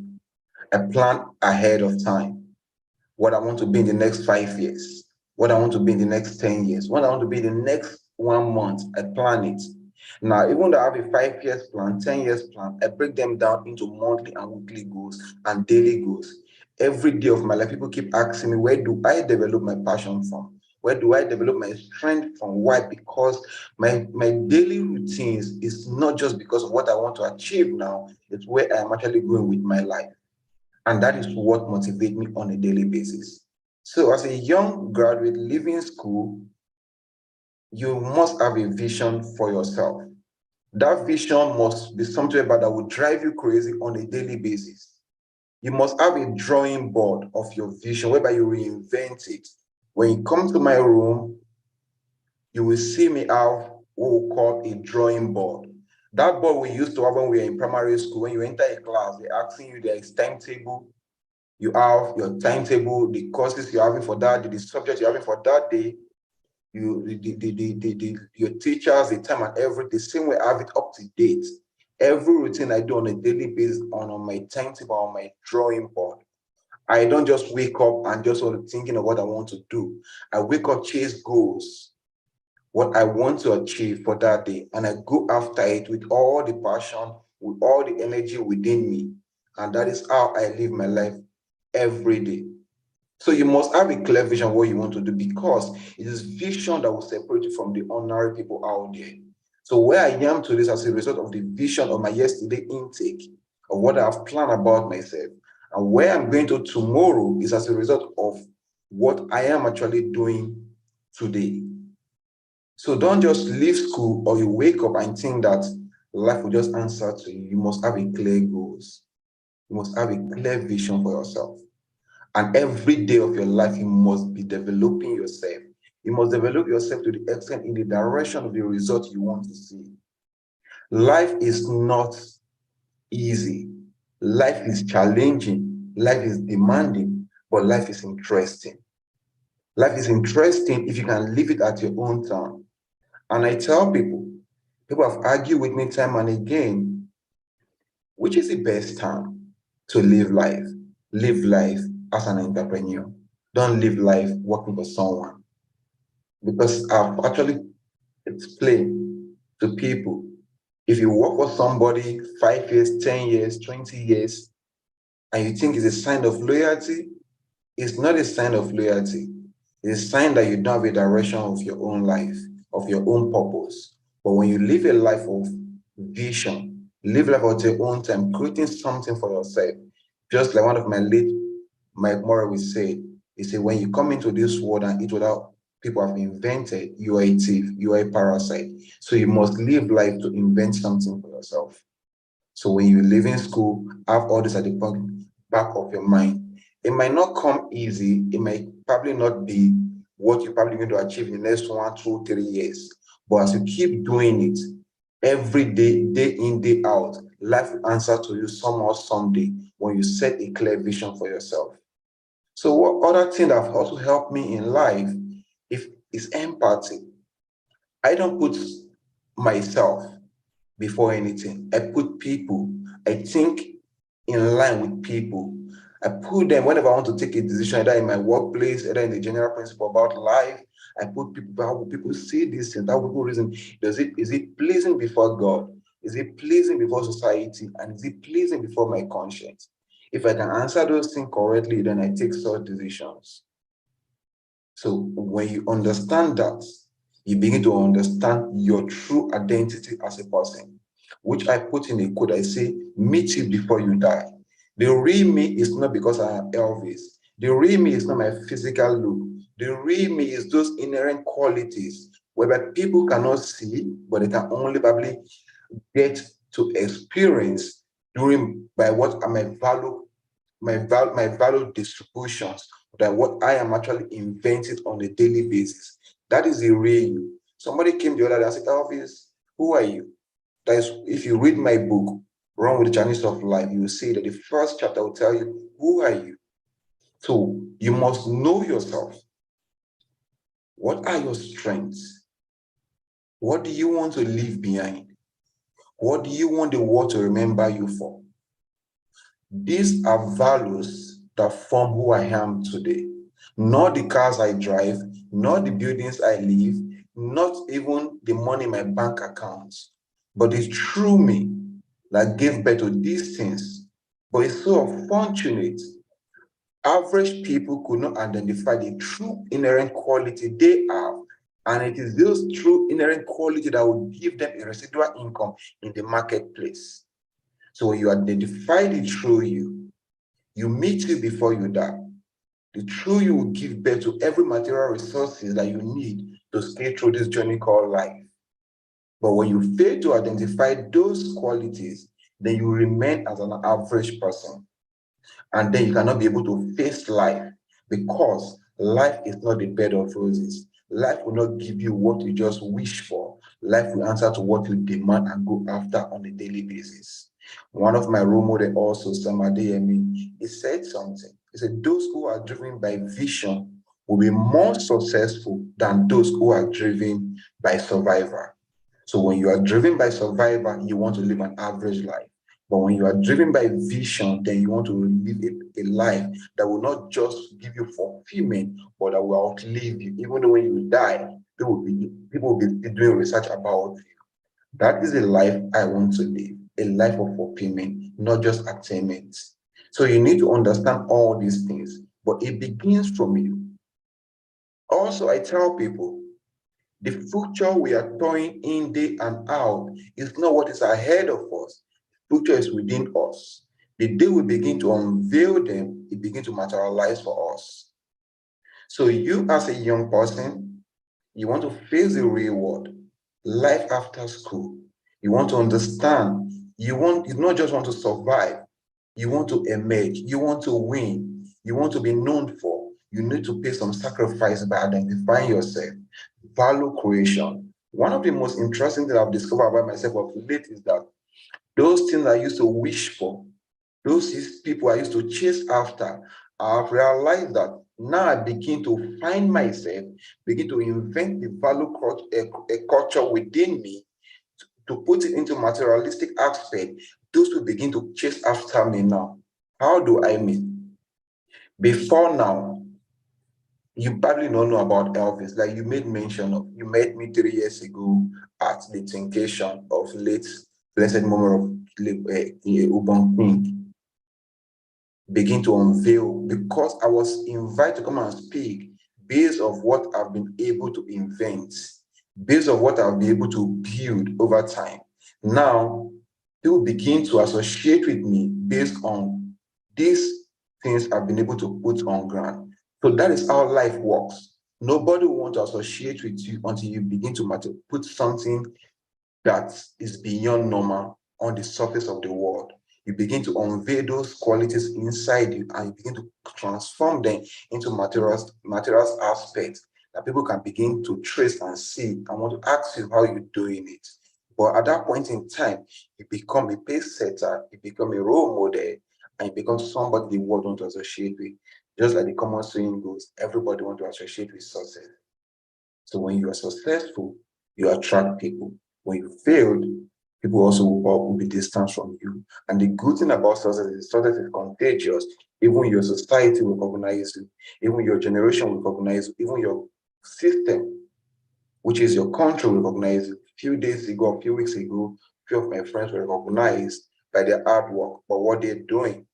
I plan ahead of time. What I want to be in the next 5 years, what I want to be in the next 10 years, what I want to be in the next 1 month, I plan it. Now, even though I have a 5 years plan, 10 years plan, I break them down into monthly and weekly goals and daily goals. Every day of my life, people keep asking me, where do I develop my passion from? Where do I develop my strength from? Why? Because my daily routines is not just because of what I want to achieve now, it's where I'm actually going with my life. And that is what motivates me on a daily basis. So as a young graduate leaving school, you must have a vision for yourself. That vision must be something about that will drive you crazy on a daily basis. You must have a drawing board of your vision whereby you reinvent it. When you come to my room, you will see me have what we call a drawing board. That board we used to have when we were in primary school. When you enter a class, they're asking you there is timetable. You have your timetable, the courses you're having for that day, the subject you're having for that day, your teachers, the time and everything, the same way I have it up to date. Every routine I do on a daily basis on my timetable, on my drawing board. I don't just wake up and just sort of thinking of what I want to do. I wake up, chase goals, what I want to achieve for that day, and I go after it with all the passion, with all the energy within me. And that is how I live my life every day. So you must have a clear vision of what you want to do, because it is vision that will separate you from the ordinary people out there. So where I am today is as a result of the vision of my yesterday intake, of what I've planned about myself. And where I'm going to tomorrow is as a result of what I am actually doing today. So don't just leave school or you wake up and think that life will just answer to you. You must have a clear goals. You must have a clear vision for yourself. And every day of your life, you must be developing yourself. You must develop yourself to the extent in the direction of the result you want to see. Life is not easy. Life is challenging. Life is demanding, but life is interesting. Life is interesting if you can live it at your own time. And I tell people have argued with me time and again, which is the best time to live life? Live life as an entrepreneur. Don't live life working for someone. Because I've actually explained to people, if you work for somebody 5 years, 10 years, 20 years, and you think it's a sign of loyalty, it's not a sign of loyalty. It's a sign that you don't have a direction of your own life, of your own purpose. But when you live a life of vision, live life at your own time, creating something for yourself, just like one of my late Mike Morrow would say, he said, when you come into this world and eat without people have invented, you are a thief, you are a parasite. So you must live life to invent something for yourself. So when you live in school, have all this at the back of your mind. It might not come easy. It might probably not be what you're probably going to achieve in the next 1, 2, 3 years. But as you keep doing it, every day, day in, day out, life will answer to you somehow, someday, when you set a clear vision for yourself. So what other thing that have also helped me in life is empathy. I don't put myself before anything. I put people. I think in line with people. I put them whenever I want to take a decision, either in my workplace, either in the general principle about life. I put people, how will people see this thing? How will people reason? Is it pleasing before God? Is it pleasing before society? And is it pleasing before my conscience? If I can answer those things correctly, then I take such decisions. So when you understand that, you begin to understand your true identity as a person, which I put in a quote. I say, meet you before you die. The real me is not because I am Elvis. The real me is not my physical look. The real me is those inherent qualities whereby people cannot see, but they can only probably get to experience during by what are my value distributions, that what I am actually inventing on a daily basis. That is the real you. Somebody came the other day and said, Elvis, who are you? That is, if you read my book, Run with the Chinese of Life, you will see that the first chapter will tell you, who are you? So you must know yourself. What are your strengths? What do you want to leave behind? What do you want the world to remember you for? These are values that form who I am today. Not the cars I drive, not the buildings I live, not even the money in my bank accounts, but it's true me that gave birth to these things. But it's so unfortunate Average people could not identify the true inherent quality they have, and it is those true inherent quality that will give them a residual income in the marketplace. So when you identify the true you meet you before you die. The true you will give birth to every material resources that you need to scale through this journey called life. But when you fail to identify those qualities, then you remain as an average person. And then you cannot be able to face life, because life is not a bed of roses. Life will not give you what you just wish for. Life will answer to what you demand and go after on a daily basis. One of my role models also, Samadeyemi, he said something. He said, those who are driven by vision will be more successful than those who are driven by survival. So when you are driven by survival, you want to live an average life. But when you are driven by vision, then you want to live a life that will not just give you fulfillment, but that will outlive you. Even though when you die, people will be doing research about you. That is a life I want to live, a life of fulfillment, not just attainment. So you need to understand all these things, but it begins from you. Also, I tell people, the future we are toying in day and out is not what is ahead of us. The future is within us. The day we begin to unveil them, it begins to materialize for us. So you as a young person, you want to face the real world, life after school. You want to understand. You not just want to survive. You want to emerge. You want to win. You want to be known for. You need to pay some sacrifice by identifying yourself. Value creation. One of the most interesting things I've discovered about myself of late is that those things I used to wish for, those people I used to chase after, I've realized that now I begin to find myself, begin to invent the value a culture within me to put it into materialistic aspect. Those will begin to chase after me now. How do I mean? Before now, you probably don't know about Elvis. Like you made mention of, you met me 3 years ago at the tincation of late blessed moment of Ubon King. Begin to unveil, because I was invited to come and speak based on what I've been able to invent, based on what I've been able to build over time. Now, people begin to associate with me based on these things I've been able to put on ground. So that is how life works. Nobody will want to associate with you until you begin to put something that is beyond normal on the surface of the world. You begin to unveil those qualities inside you, and you begin to transform them into materials aspects that people can begin to trace and see. I want to ask you how you're doing it. But at that point in time, you become a pace setter, you become a role model, and you become somebody the world wants to associate with. Just like the common saying goes, everybody wants to associate with success. So when you are successful, you attract people. When you failed, people also will be distant from you. And the good thing about success is contagious. Even your society will recognize you. Even your generation will recognize you. Even your system, which is your country, will recognize you. A few days ago, a few weeks ago, a few of my friends were recognized by their hard work, by what they're doing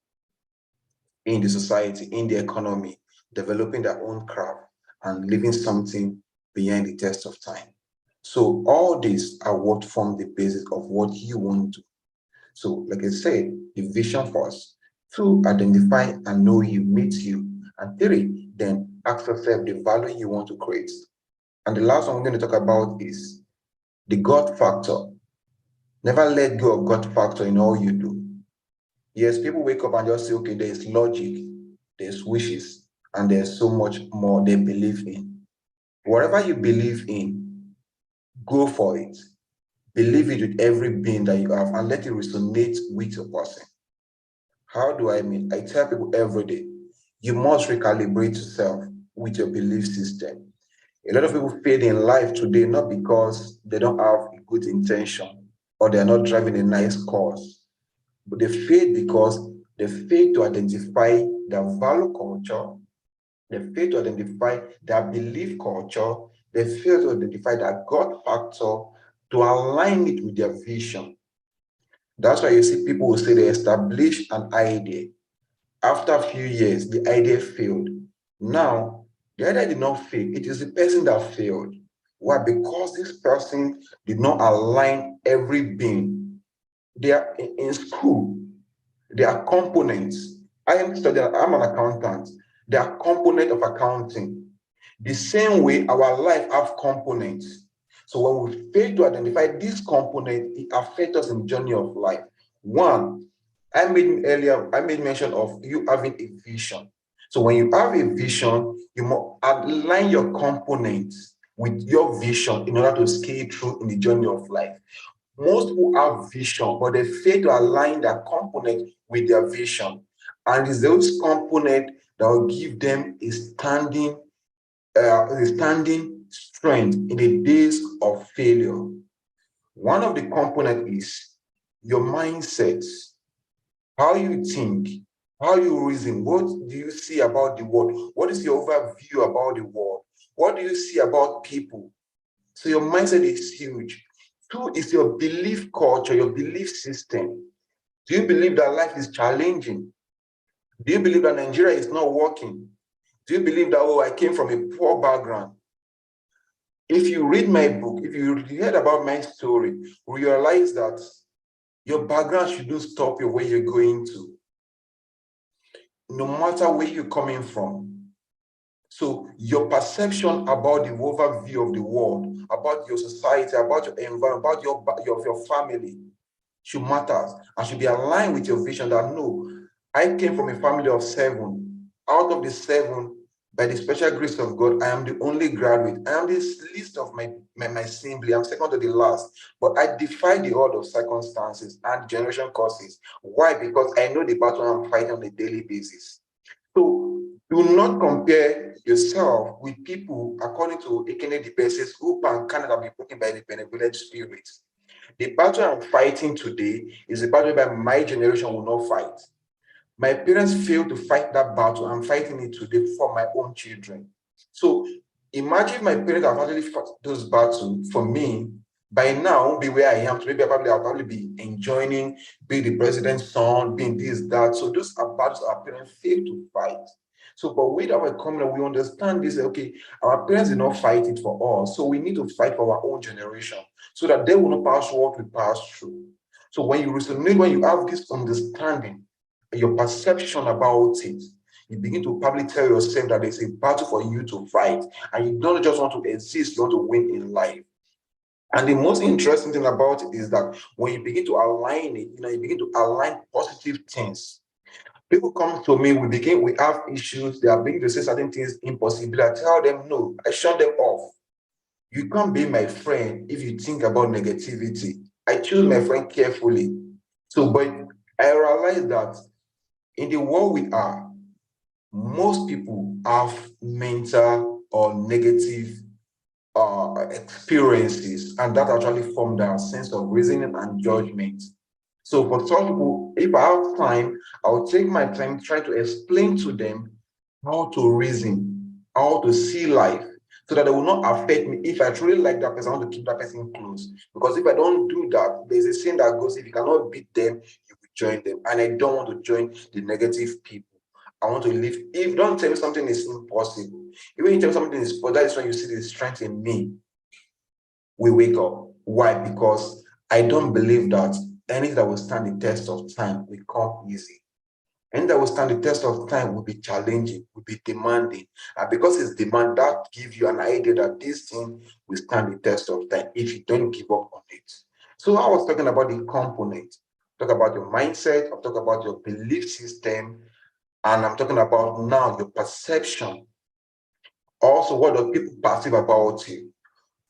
in the society, in the economy, developing their own craft and living something beyond the test of time. So all these are what form the basis of what you want to. So like I said, the vision first. 2, identify and know you, meet you. And 3, then ask yourself the value you want to create. And the last one we're going to talk about is the God factor. Never let go of God factor in all you do. Yes, people wake up and just say, okay, there's logic, there's wishes, and there's so much more they believe in. Whatever you believe in, go for it. Believe it with every being that you have and let it resonate with your person. How do I mean? I tell people every day, you must recalibrate yourself with your belief system. A lot of people fail in life today, not because they don't have a good intention or they're not driving a nice cause, but they fail because they fail to identify their value culture, they fail to identify their belief culture, they fail to identify their God factor to align it with their vision. That's why you see people who say they establish an idea, After a few years, the idea failed. Now, the idea did not fail. It is the person that failed. Why? Because this person did not align every being. They are in school. There are components. I'm an accountant. There are components of accounting. The same way our life have components. So when we fail to identify this component, it affects us in the journey of life. One, I made mention of you having a vision. So when you have a vision, you must align your components with your vision in order to scale through in the journey of life. Most people have vision, but they fail to align their component with their vision. And it's those components that will give them a standing strength in the days of failure. One of the components is your mindset, how you think, how you reason. What do you see about the world? What is your overview about the world? What do you see about people? So your mindset is huge. Two is your belief culture, your belief system. Do you believe that life is challenging? Do you believe that Nigeria is not working? Do you believe that, oh, I came from a poor background? If you read my book, if you heard about my story, realize that your background shouldn't stop you where you're going to, no matter where you're coming from. So your perception about the overview of the world, about your society, about your environment, about your family should matter and should be aligned with your vision that no, I came from a family of 7. Out of the 7, by the special grace of God, I am the only graduate. I am the least of my sibling. I'm second to the last. But I defy the odds of circumstances and generation causes. Why? Because I know the battle I'm fighting on a daily basis. So do not compare yourself with people, according to Ekene the basis, who can Canada be broken by the benevolent spirit. The battle I'm fighting today is a battle that my generation will not fight. My parents failed to fight that battle. I'm fighting it today for my own children. So imagine my parents have actually fought those battles for me. By now, be where I am today. I'll probably be enjoying being the president's son, being this, that. So those are battles our parents failed to fight. So, but with our community, we understand this. Okay, our parents did not fight it for us, so we need to fight for our own generation, so that they will not pass what we pass through. So when you resonate, when you have this understanding, your perception about it, you begin to probably tell yourself that there's a battle for you to fight, and you don't just want to exist, you want to win in life. And the most interesting thing about it is that when you begin to align it, you begin to align positive things. People come to me, we have issues, they are beginning to say certain things impossible. I tell them no, I shut them off. You can't be my friend if you think about negativity. I choose my friend carefully. So, but I realize that in the world we are, most people have mental or negative experiences, and that actually formed their sense of reasoning and judgment. So for some people, if I have time, I'll take my time trying to explain to them how to reason, how to see life, so that it will not affect me. If I truly like that person, I want to keep that person close. Because if I don't do that, there's a saying that goes, if you cannot beat them, you will join them. And I don't want to join the negative people. I want to live. If don't tell me something is impossible, even if you tell me something is possible, that is when you see the strength in me. We wake up. Why? Because I don't believe that anything that will stand the test of time will come easy. Anything that will stand the test of time will be challenging, will be demanding. And because it's demand, that gives you an idea that this thing will stand the test of time if you don't give up on it. So I was talking about the component. Talk about your mindset, I'll talk about your belief system, and I'm talking about now your perception. Also, what do people perceive about you?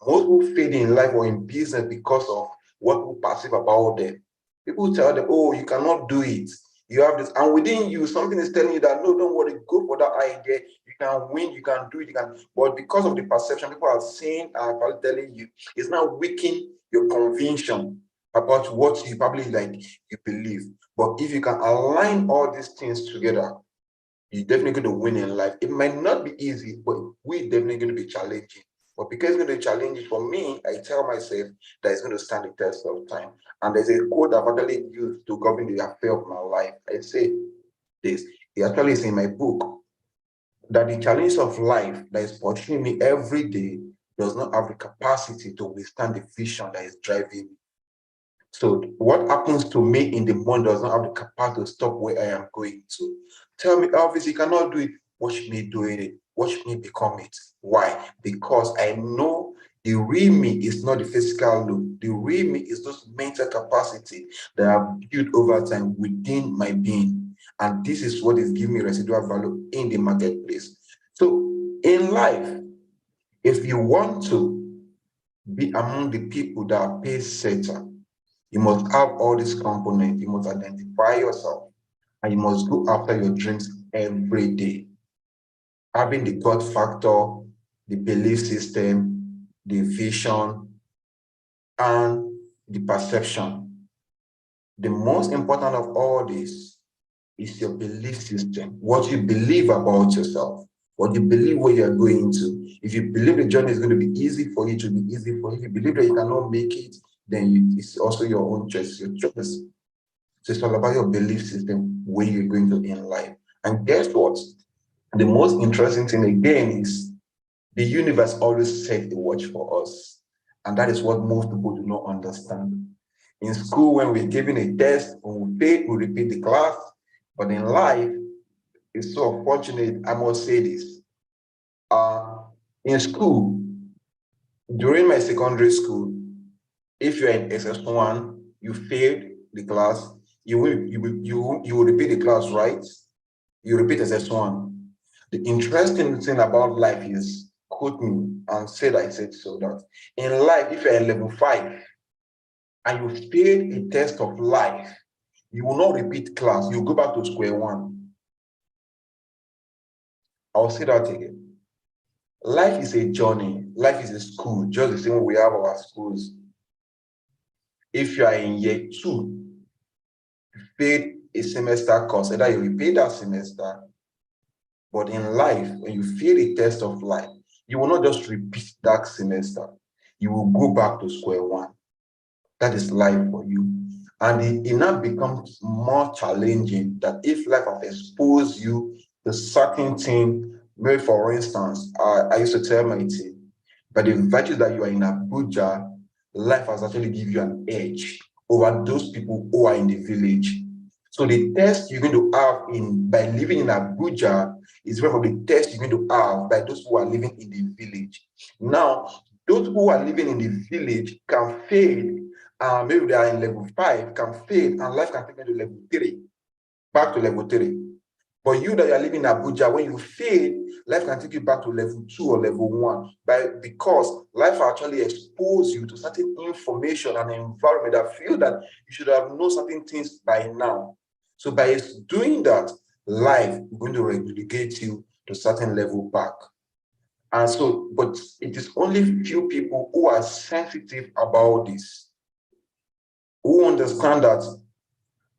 Most people fail in life or in business because of what people perceive about them. People tell them, oh, you cannot do it. You have this, and within you, something is telling you that no, don't worry, go for that idea. You can win, you can do it, you can. But because of the perception people are saying and probably telling you, it's now weakening your conviction about what you probably you believe. But if you can align all these things together, you're definitely going to win in life. It might not be easy, but we're definitely going to be challenging. But because it's going to be challenging for me, I tell myself that it's going to stand the test of time. And there's a quote I've actually used to govern the affair of my life. I say this: It actually is in my book that the challenge of life that is pursuing me every day does not have the capacity to withstand the vision that is driving me. So what happens to me in the morning does not have the capacity to stop where I am going to. Tell me, Elvis, you cannot do it. Watch me doing it. Watch me become it. Why? Because I know the real me is not the physical look. The real me is those mental capacity that I've built over time within my being. And this is what is giving me residual value in the marketplace. So in life, if you want to be among the people that are pace setter, you must have all these components. You must identify yourself and you must go after your dreams every day. Having the God factor, the belief system, the vision, and the perception. The most important of all this is your belief system, what you believe about yourself, what you believe where you're going to. If you believe the journey is going to be easy for you, it will be easy for you. If you believe that you cannot make it, then it's also your own choice, your choice. So it's all about your belief system, where you're going to in life. And guess what? The most interesting thing again is the universe always set a watch for us. And that is what most people do not understand. In school, when we're given a test, when we fail, we repeat the class. But in life, it's so unfortunate, I must say this. In school, during my secondary school, if you're in SS1, you failed the class, you will repeat the class, right? You repeat SS1. The interesting thing about life is, quote me and said I said so, that in life, if you're at level 5 and you failed a test of life, you will not repeat class, you go back to square one. I'll say that again. Life is a journey, life is a school, just the same way we have our schools. If you are in year 2, you failed a semester course, either you repeat that semester, but in life, when you fail a test of life, you will not just repeat that semester, you will go back to square one. That is life for you. And it now becomes more challenging that if life has exposed you to certain things, maybe for instance, I used to tell my team, by the virtue that you are in Abuja, life has actually given you an edge over those people who are in the village. So the test you're going to have by living in Abuja is different from the test you're going to have by those who are living in the village. Now, those who are living in the village can fail. Maybe they are in level 5, can fail, and life can take them to level 3, back to level 3. But you that are living in Abuja, when you fail, life can take you back to level 2 or level 1, because life actually exposes you to certain information and environment that feel that you should have known certain things by now. So by doing that, life is going to relegate you to certain level back. And so, but it is only few people who are sensitive about this, who understand that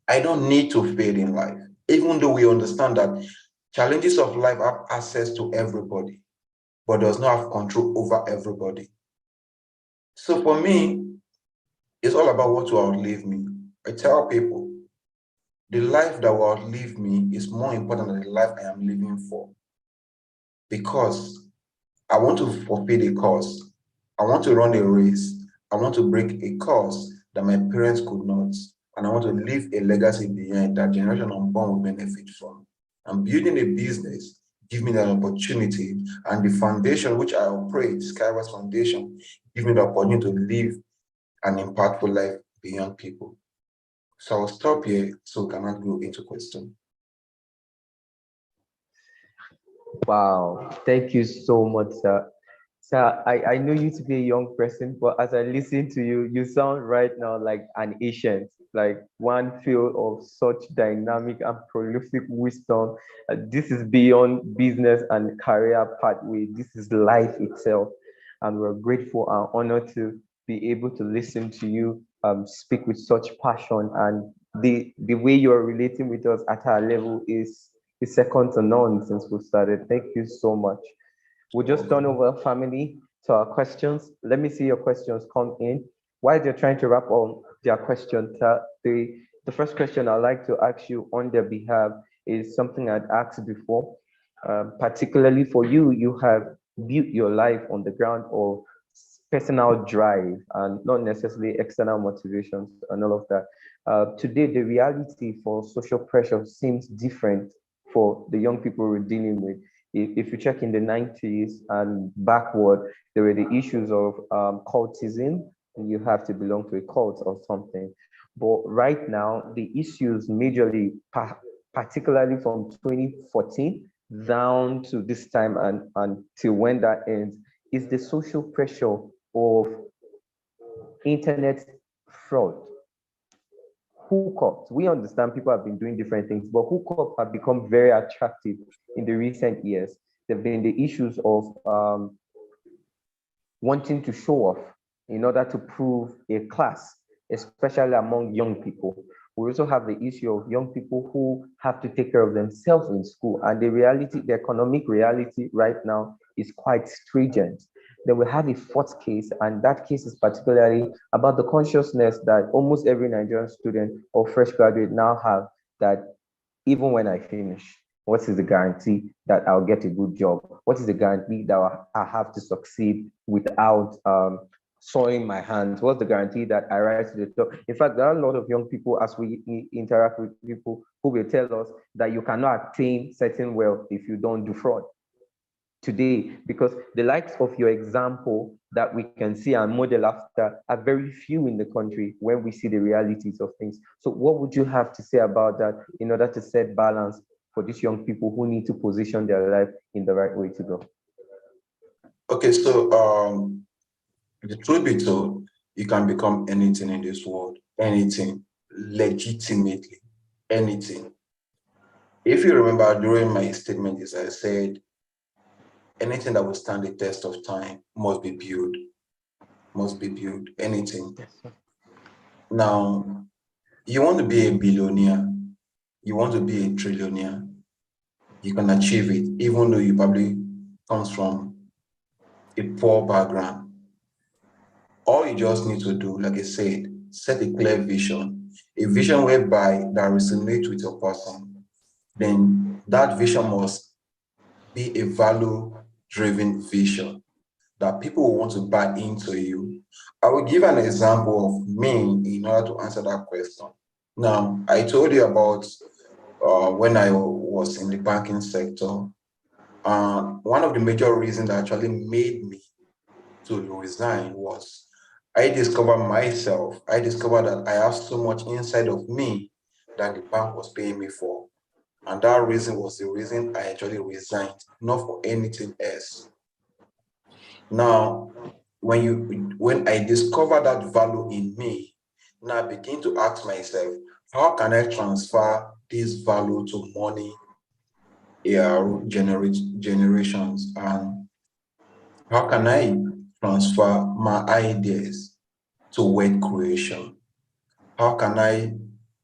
I don't need to fail in life, even though we understand that challenges of life have access to everybody, but does not have control over everybody. So for me, it's all about what will outlive me. I tell people, the life that will outlive me is more important than the life I am living for. Because I want to fulfill a cause. I want to run a race. I want to break a cause that my parents could not. And I want to leave a legacy behind that generation unborn will benefit from. I'm building a business, give me that opportunity, and the foundation which I operate, Skywise Foundation, give me the opportunity to live an impactful life beyond people. So I'll stop here so we cannot go into question. Wow, thank you so much, sir. Sir, I know you to be a young person, but as I listen to you, you sound right now like an ancient, like one filled of such dynamic and prolific wisdom. This is beyond business and career pathway. This is life itself. And we're grateful and honored to be able to listen to you speak with such passion. And the way you're relating with us at our level is second to none since we started. Thank you so much. We'll just turn over family to our questions. Let me see your questions come in. While they're trying to wrap on their questions, the first question I'd like to ask you on their behalf is something I'd asked before. Particularly for you, you have built your life on the ground of personal drive and not necessarily external motivations and all of that. Today, the reality for social pressure seems different for the young people we're dealing with. If you check in the 90s and backward, there were the issues of cultism, and you have to belong to a cult or something. But right now, the issues majorly, particularly from 2014 down to this time and until when that ends, is the social pressure of internet fraud. Hookups. We understand people have been doing different things, but hookups have become very attractive in the recent years. There have been the issues of wanting to show off in order to prove a class, especially among young people. We also have the issue of young people who have to take care of themselves in school. And the reality, the economic reality right now is quite stringent. Then we have a fourth case, and that case is particularly about the consciousness that almost every Nigerian student or fresh graduate now have, that even when I finish, what is the guarantee that I'll get a good job? What is the guarantee that I have to succeed without soiling my hands? What's the guarantee that I rise to the top? In fact, there are a lot of young people, as we interact with people, who will tell us that you cannot attain certain wealth if you don't do fraud today, because the likes of your example that we can see and model after are very few in the country when we see the realities of things. So what would you have to say about that in order to set balance for these young people who need to position their life in the right way to go? Okay, so the truth be told, you can become anything in this world, anything, legitimately, anything. If you remember during my statement, as I said, anything that will stand the test of time must be built, anything. Yes, sir. Now, you want to be a billionaire, you want to be a trillionaire, you can achieve it, even though you probably comes from a poor background. All you just need to do, like I said, set a clear vision, a vision whereby that resonates with your person. Then that vision must be a value-driven vision that people will want to buy into you. I will give an example of me in order to answer that question. Now, I told you about when I was in the banking sector. One of the major reasons that actually made me to resign was I discovered myself. I discovered that I have so much inside of me that the bank was paying me for. And that reason was the reason I actually resigned, not for anything else. Now, when I discovered that value in me, now I begin to ask myself, how can I transfer this value to money, generations, and how can I transfer my ideas to wealth creation? How can I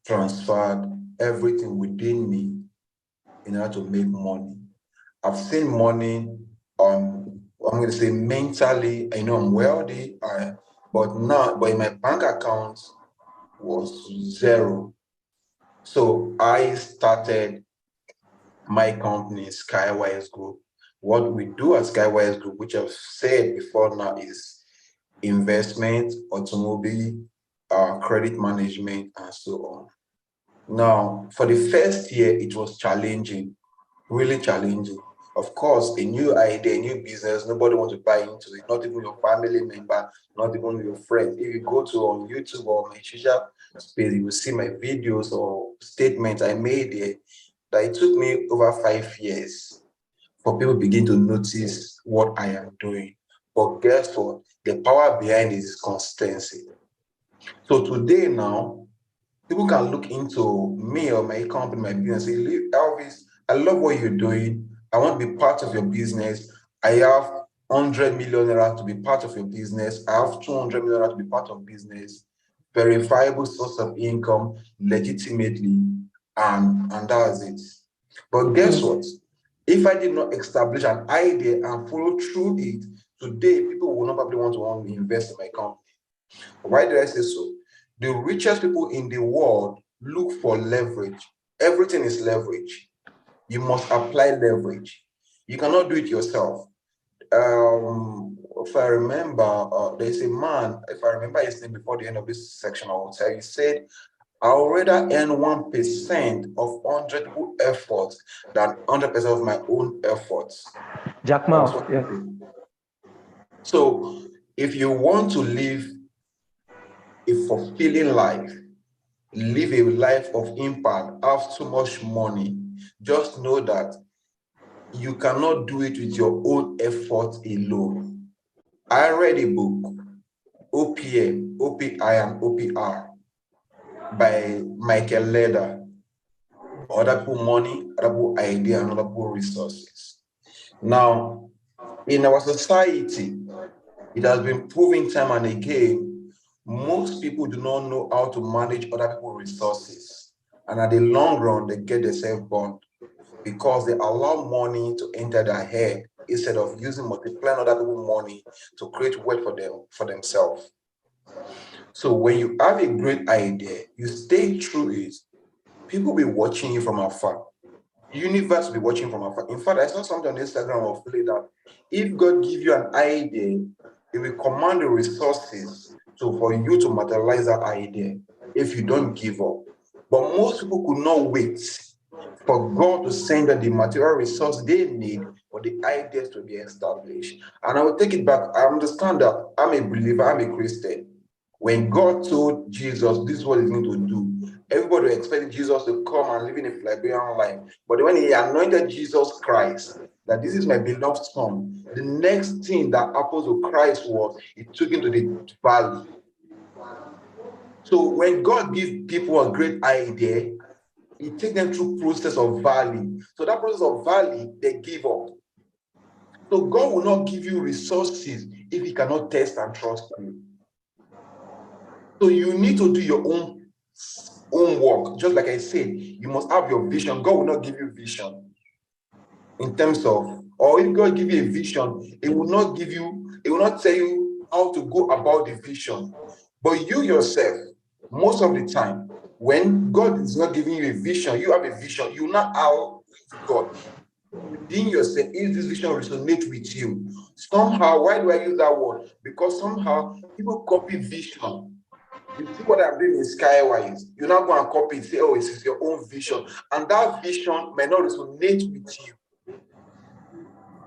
transfer everything within me in order to make money? I've seen money, I'm going to say mentally, I know I'm wealthy, but in my bank account was zero. So I started my company, Skywise Group. What we do at Skywise Group, which I've said before now, is investment, automobile, credit management, and so on. Now, for the first year, it was challenging, really challenging. Of course, a new idea, a new business, nobody wants to buy into it, not even your family member, not even your friends. If you go to on YouTube or my social space, you will see my videos or statements I made there, that it took me over 5 years for people begin to notice what I am doing. But guess what? The power behind it is consistency. So today now, people can look into me or my company, my business, and say, Elvis, I love what you're doing. I want to be part of your business. I have 100 million naira to be part of your business. I have 200 million naira to be part of business. Verifiable source of income, legitimately, and that's it. But guess what? If I did not establish an idea and follow through it, today people will not probably want to invest in my company. Why did I say so? The richest people in the world look for leverage. Everything is leverage. You must apply leverage. You cannot do it yourself. If I remember, there's a man, if I remember his name before the end of this section, I will tell you, he said, I'll rather earn 1% of 100 people efforts than 100% of my own efforts. Jack That was Ma, what he yeah. said. So if you want to live a fulfilling life, live a life of impact, have too much money, just know that you cannot do it with your own effort alone. I read a book, OPM, OPI, and OPR by Michael Leder. Other people money, other people idea, and other people resources. Now, in our society, it has been proven time and again, most people do not know how to manage other people's resources. And at the long run, they get themselves burned because they allow money to enter their head instead of using multiplying other people's money to create wealth for themselves. So when you have a great idea, you stay true it, people will be watching you from afar. Universe will be watching from afar. In fact, I saw something on Instagram of late that if God give you an idea, He will command the resources for you to materialize that idea if you don't give up. But most people could not wait for God to send them the material resource they need for the ideas to be established. And I will take it back. I understand that I'm a believer, I'm a Christian. When God told Jesus this is what he's going to do, everybody expected Jesus to come and live in a Philippian life. But when he anointed Jesus Christ, that this is my beloved son, the next thing that happened to Christ was he took him to the valley. So when God gives people a great idea, he takes them through process of valley. So that process of valley, they give up. So God will not give you resources if he cannot test and trust you. So you need to do your own work. Just like I said, you must have your vision. God will not give you vision in terms of, or if God give you a vision, it will not tell you how to go about the vision. But you yourself, most of the time, when God is not giving you a vision, you have a vision, you not ask God within yourself, if this vision resonates with you. Somehow, why do I use that word? Because somehow people copy vision. You see what I'm doing in Skywise, you now go and copy it, say, oh, it's your own vision. And that vision may not resonate with you.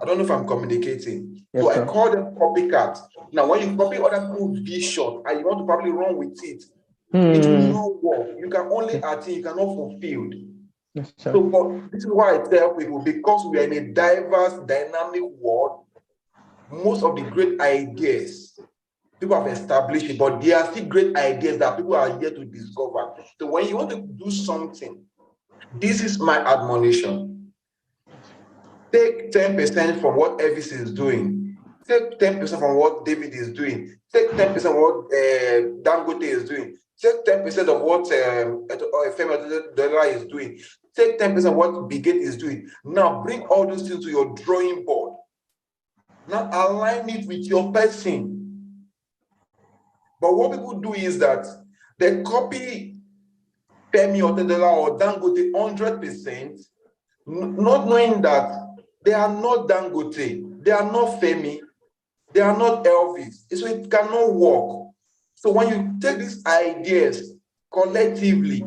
I don't know if I'm communicating. Yes, so sir. I call them copycats. Now, when you copy other people's vision and you want to probably run with it, it will not work. You can only attain, you cannot fulfill. Yes, sir. So but this is why I tell people, because we are in a diverse, dynamic world, most of the great ideas, people have established it, but there are still great ideas that people are yet to discover. So when you want to do something, this is my admonition. Take 10% from what Elvis is doing. Take 10% from what David is doing. Take 10% of what Dangote is doing. Take 10% of what Femi Dollar is doing. Take 10% of what Bigot is doing. Now bring all those things to your drawing board. Now align it with your person. But what people do is that they copy Femi Otedola or Dangote 100%, not knowing that they are not Dangote, they are not Femi, they are not Elvis. So it cannot work. So when you take these ideas collectively,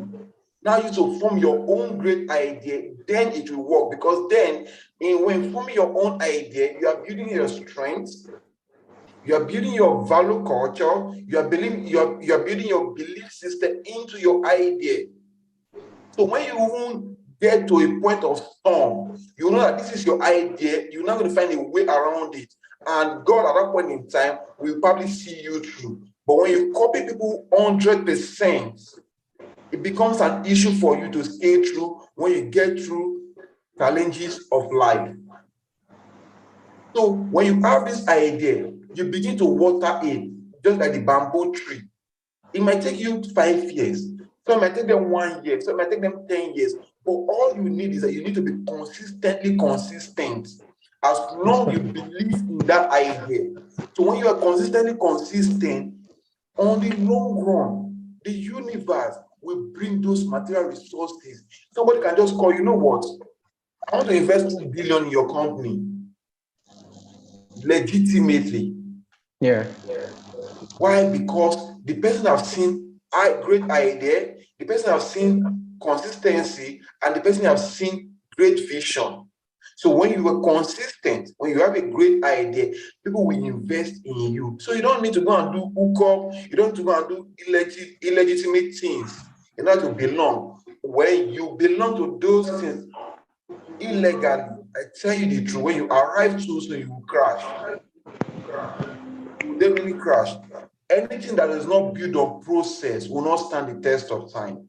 now you to form your own great idea, then it will work. Because then, when forming your own idea, you are building your strengths, you are building your value culture, you are building your belief system into your idea. So when you won't get to a point of storm, you know that this is your idea, you're not going to find a way around it. And God at that point in time will probably see you through. But when you copy people 100%, it becomes an issue for you to stay through when you get through challenges of life. So when you have this idea, you begin to water it, just like the bamboo tree. It might take you 5 years. So it might take them 1 year. So it might take them 10 years. But all you need is that you need to be consistently consistent. As long as you believe in that idea. So when you are consistently consistent, on the long run, the universe will bring those material resources. Somebody can just call, you know what? I want to invest 2 billion in your company legitimately. Yeah. Why? Because the person have seen great idea, the person have seen consistency, and the person have seen great vision. So when you are consistent, when you have a great idea, people will invest in you. So you don't need to go and do hookup, you don't need to go and do illegitimate things in order to belong. When you belong to those things illegally, I tell you the truth, when you arrive too soon, you will crash. You will definitely crash. Anything that is not built on process will not stand the test of time.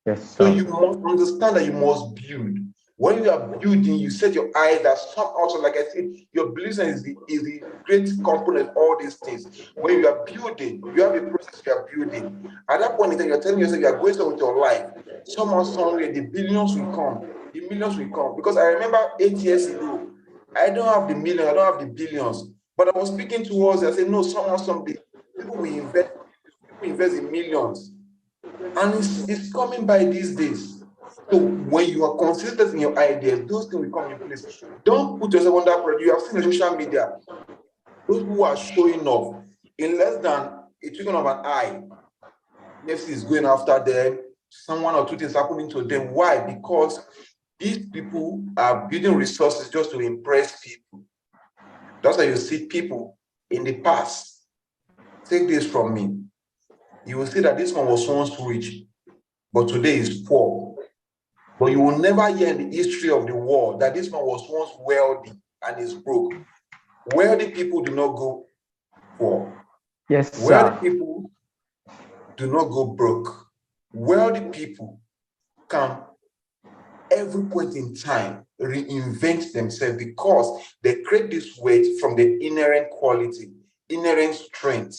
Yes, So sir. you must understand that you must build. When you are building, you set your eyes that some also, like I said, your belief is the great component of all these things. When you are building, you have a process you are building. At that point in time, you're telling yourself you are going on with your life. Somehow, somewhere, the billions will come, the millions will come. Because I remember 8 years ago, I don't have the millions, I don't have the billions. But I was speaking towards, I said, no, somehow, someday, people will invest in millions. And it's coming by these days. So when you are consistent in your ideas, those things will come in place. Don't put yourself under pressure. You have seen the social media, those who are showing off in less than a twinkling of an eye. NFC is going after them. Someone or two things happening to them. Why? Because these people are building resources just to impress people. That's why you see people in the past. Take this from me. You will see that this one was once rich, but today is poor. But you will never hear in the history of the world that this man was once wealthy and is broke. Wealthy people do not go poor. Yes, Wealthy sir. people do not go broke. Wealthy people can, every point in time, reinvent themselves because they create this wealth from the inherent quality, inherent strength,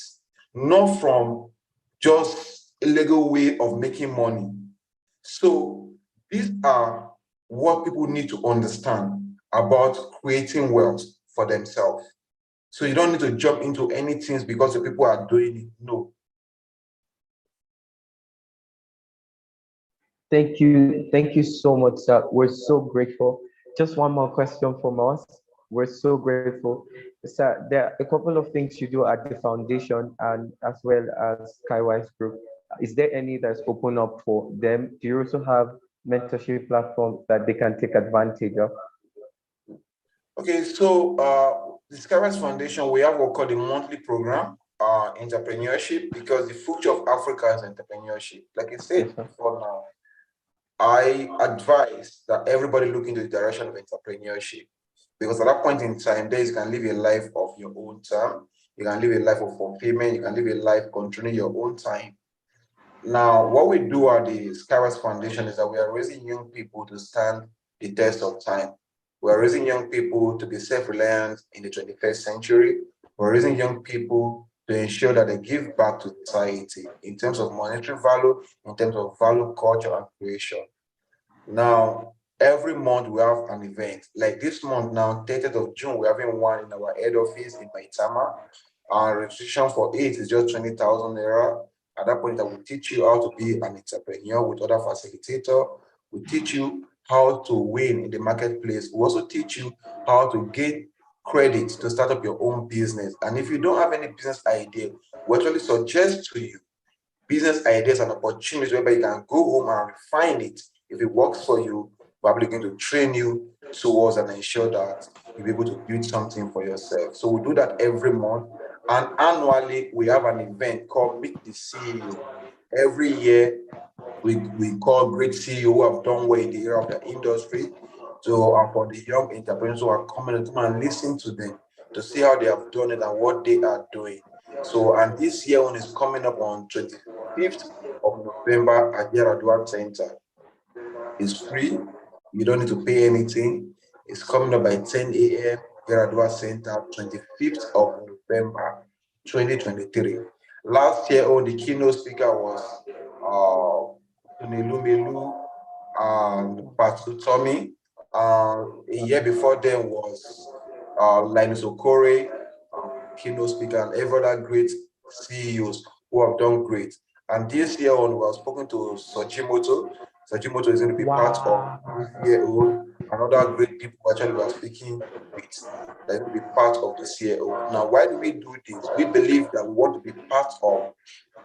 not from just a legal way of making money. So these are what people need to understand about creating wealth for themselves. So you don't need to jump into any things because the people are doing it. No. Thank you so much, sir. We're so grateful. Just one more question from us. We're so grateful. Sir, there are a couple of things you do at the foundation and as well as Skywise Group. Is there any that's open up for them? Do you also have mentorship platforms that they can take advantage of? Okay, so the Skywise Foundation, we have what called the monthly program, entrepreneurship, because the future of Africa is entrepreneurship. Like I said Yes, sir. before now, I advise that everybody look into the direction of entrepreneurship. Because at that point in time, there you can live a life of your own term. You can live a life of fulfillment. You can live a life controlling your own time. Now, what we do at the Skywise Foundation is that we are raising young people to stand the test of time. We are raising young people to be self-reliant in the 21st century. We're raising young people to ensure that they give back to society in terms of monetary value, in terms of value, culture, and creation. Now, every month we have an event. Like this month now, 30th of June, we're having one in our head office in Maitama. Our registration for it is just 20,000 naira. At that point, I will teach you how to be an entrepreneur with other facilitator. We teach you how to win in the marketplace. We also teach you how to get credit to start up your own business. And if you don't have any business idea, we actually suggest to you business ideas and opportunities whereby you can go home and refine it. If it works for you, we're probably going to train you towards and ensure that you'll be able to build something for yourself. So we do that every month. And annually, we have an event called Meet the CEO. Every year, we call great CEO who have done well in the area of the industry. So for the young entrepreneurs who are coming to come and listen to them to see how they have done it and what they are doing. So, and this year one is coming up on 25th of November at Yaradua Center. It's free. You don't need to pay anything. It's coming up by 10 a.m. Yaradua Center, 25th of November, 2023. Last year, the keynote speaker was Lumelu and Pastor Tommy. A year before them was Linus Okore, keynote speaker, and every other great CEOs who have done great. And this year on, we have spoken to Sojimoto. Sojimoto is going to be part of this year old another great people actually we are speaking with that will be part of the CAO. Now, why do we do this? We believe that we want to be part of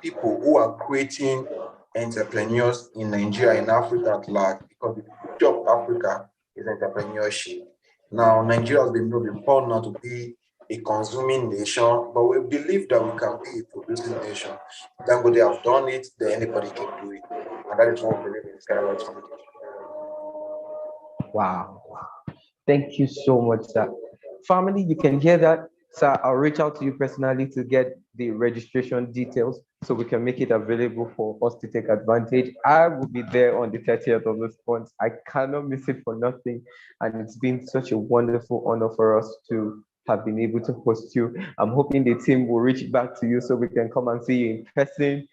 people who are creating entrepreneurs in Nigeria, in Africa at large, because the future of Africa is entrepreneurship. Now, Nigeria has been born now to be a consuming nation, but we believe that we can be a producing nation. Then when they have done it, then anybody can do it. And that is what we believe in Skyward Summit. Wow. Thank you so much, sir. Family, you can hear that. Sir, I'll reach out to you personally to get the registration details so we can make it available for us to take advantage. I will be there on the 30th of this month. I cannot miss it for nothing. And it's been such a wonderful honor for us to have been able to host you. I'm hoping the team will reach back to you so we can come and see you in person,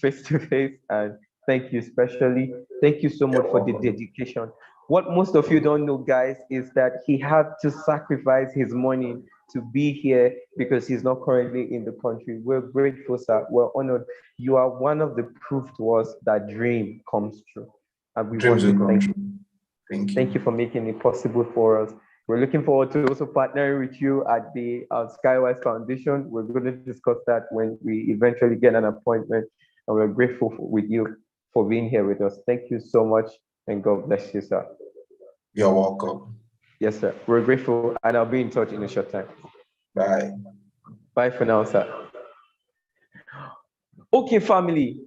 face to face. And thank you especially. Thank you so much for the dedication. What most of you don't know, guys, is that he had to sacrifice his money to be here because he's not currently in the country. We're grateful, sir. We're honored. You are one of the proof to us that dream comes true. And we want Dreams will to come thank true. you. Thank you. Thank you for making it possible for us. We're looking forward to also partnering with you at the Skywise Foundation. We're going to discuss that when we eventually get an appointment. And we're grateful with you for being here with us. Thank you so much, and God bless you, sir. You're welcome. Yes, sir. We're grateful, and I'll be in touch in a short time. Bye. Bye for now, sir. Okay, family.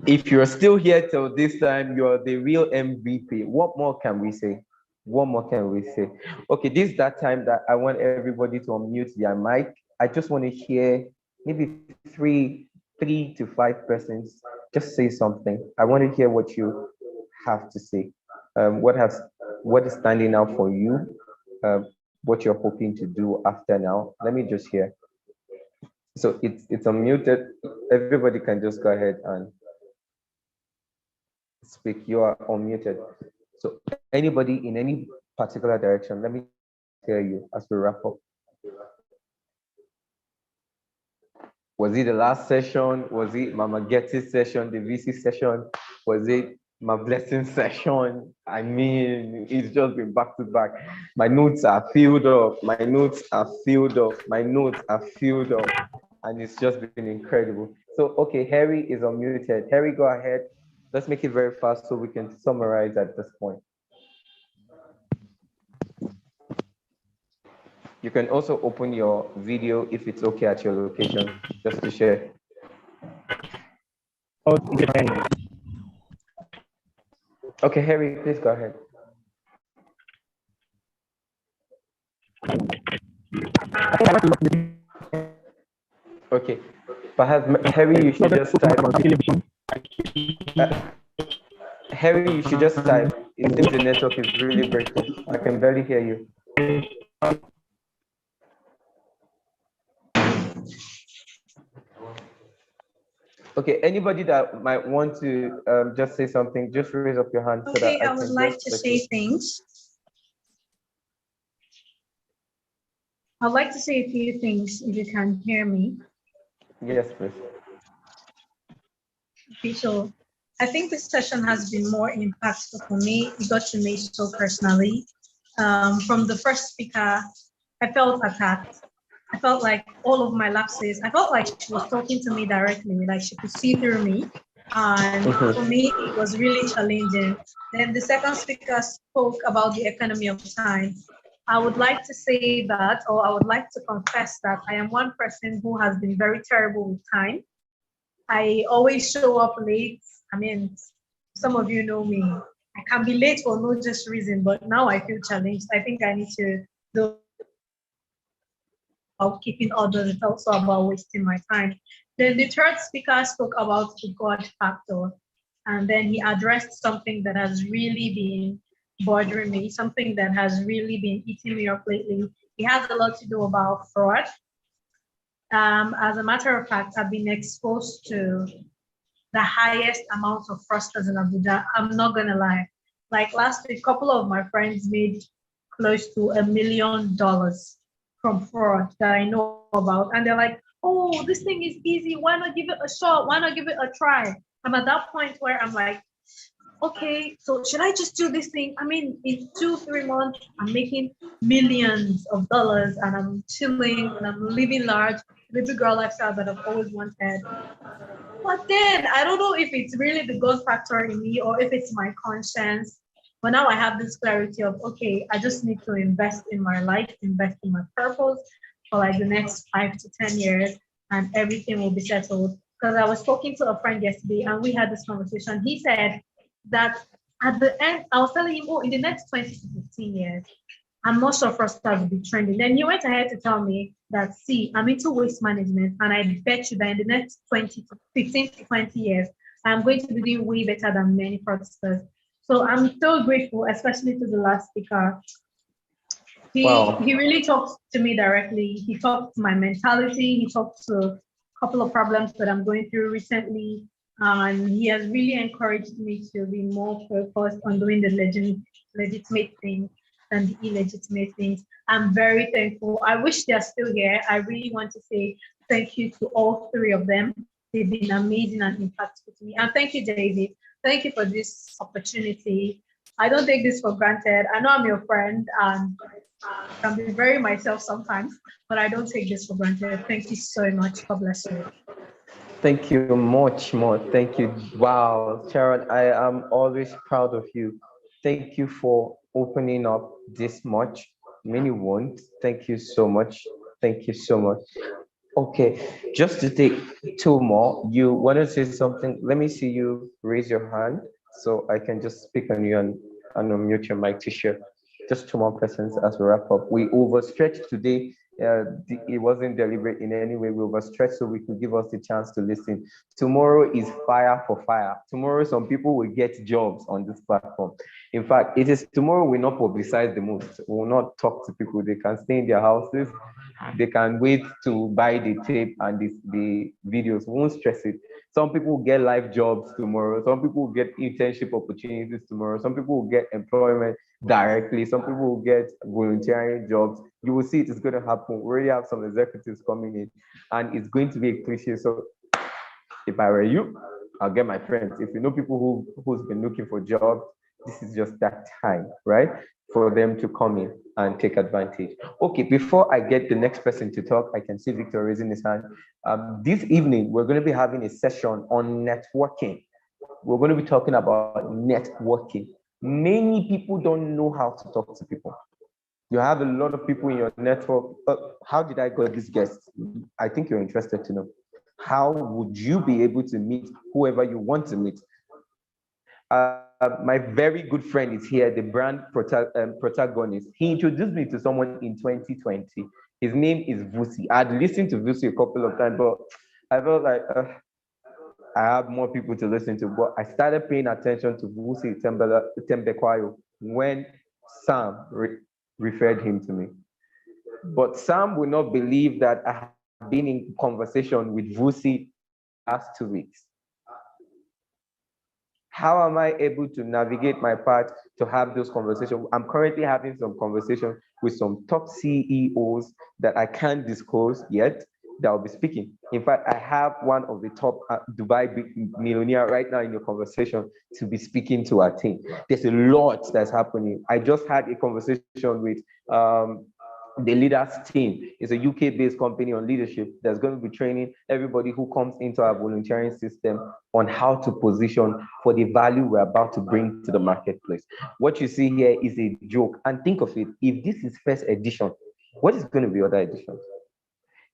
If you're still here till this time, you're the real MVP. What more can we say? What more can we say? Okay, this is that time that I want everybody to unmute their mic. I just want to hear maybe three to five persons just say something. I want to hear what you have to say. What is standing out for you? What you're hoping to do after now? Let me just hear. So it's unmuted. Everybody can just go ahead and speak. You are unmuted. So anybody in any particular direction, let me hear you as we wrap up. Was it the last session? Was it Mama Getty's session, the VC session? Was it my blessing session? I mean, it's just been back to back. My notes are filled up. My notes are filled up. My notes are filled up. And it's just been incredible. So, okay, Harry is unmuted. Harry, go ahead. Let's make it very fast so we can summarize at this point. You can also open your video if it's okay at your location, just to share. Okay, Harry, please go ahead. Okay, perhaps Harry, you should just type. Harry, you should just type. It seems the network is really breaking. I can barely hear you. Okay, anybody that might want to just say something, just raise up your hand. Okay, so that I would like to say things. I'd like to say a few things if you can hear me. Yes, please. Okay, so I think this session has been more impactful for me. It got to me so personally. From the first speaker, I felt attacked. I felt like all of my lapses, I felt like she was talking to me directly, like she could see through me. And for me, it was really challenging. Then the second speaker spoke about the economy of time. I would like to say that, or I would like to confess that I am one person who has been very terrible with time. I always show up late. I mean, some of you know me. I can be late for no just reason, but now I feel challenged. I think I need to do about keeping others. It's also about wasting my time. Then the third speaker spoke about the God factor. And then he addressed something that has really been bothering me, something that has really been eating me up lately. It has a lot to do about fraud. As a matter of fact, I've been exposed to the highest amount of fraudsters in Abuja. I'm not gonna lie. Like last week, a couple of my friends made close to $1 million from fraud that I know about. And they're like, oh, this thing is easy. Why not give it a shot? Why not give it a try? I'm at that point where I'm like, okay, so should I just do this thing? I mean, in 2, 3 months, I'm making millions of dollars and I'm chilling and I'm living large, the big girl lifestyle that I've always wanted. But then I don't know if it's really the God factor in me or if it's my conscience. But now I have this clarity of, okay, I just need to invest in my life, invest in my purpose for like the next 5 to 10 years, and everything will be settled. Because I was talking to a friend yesterday and we had this conversation. He said that at the end, I was telling him, oh, in the next 20 to 15 years, I'm not sure fraudsters will be trending. Then he went ahead to tell me that, see, I'm into waste management, and I bet you that in the next 20 to 15 to 20 years, I'm going to be doing way better than many fraudsters. So I'm so grateful, especially to the last speaker. He really talked to me directly. He talked to my mentality. He talked to a couple of problems that I'm going through recently. And he has really encouraged me to be more focused on doing the legitimate things than the illegitimate things. I'm very thankful. I wish they're still here. I really want to say thank you to all three of them. They've been amazing and impactful to me. And thank you, David. Thank you for this opportunity. I don't take this for granted. I know I'm your friend and I can be very myself sometimes, but I don't take this for granted. Thank you so much. God bless you. Thank you much more. Thank you. Wow, Sharon, I am always proud of you. Thank you for opening up this much. Many won't. Thank you so much. Thank you so much. Okay, just to take two more. You want to say something? Let me see you raise your hand so I can just speak on you and unmute your mic to share. Just two more persons as we wrap up. We overstretched today. It wasn't deliberate in any way. We overstretched so we could give us the chance to listen. Tomorrow is fire for fire. Tomorrow, some people will get jobs on this platform. In fact, it is tomorrow we not publicize the most. We will not talk to people. They can stay in their houses. They can wait to buy the tape and the videos. We won't stress it. Some people will get live jobs tomorrow. Some people will get internship opportunities tomorrow. Some people will get employment directly. Some people will get volunteering jobs. You will see it is going to happen. We already have some executives coming in, and it's going to be a cliche. So if I were you, I'll get my friends. If you know people who's been looking for jobs, this is just that time, right? For them to come in and take advantage. Okay, before I get the next person to talk, I can see Victor raising his hand. This evening, we're going to be having a session on networking. We're going to be talking about networking. Many people don't know how to talk to people. You have a lot of people in your network. How did I get this guest? I think you're interested to know. How would you be able to meet whoever you want to meet? My very good friend is here, the brand protagonist. He introduced me to someone in 2020. His name is Vusi. I'd listened to Vusi a couple of times, but I felt like I have more people to listen to. But I started paying attention to Vusi Tembekwayo when Sam referred him to me. But Sam will not believe that I have been in conversation with Vusi last 2 weeks. How am I able to navigate my path to have those conversations? I'm currently having some conversations with some top CEOs that I can't disclose yet, that I'll be speaking. In fact, I have one of the top Dubai millionaire right now in the conversation to be speaking to our team. There's a lot that's happening. I just had a conversation with the leaders team. Is a UK-based company on leadership that's going to be training everybody who comes into our volunteering system on how to position for the value we're about to bring to the marketplace. What you see here is a joke. And think of it, if this is first edition, what is going to be other editions?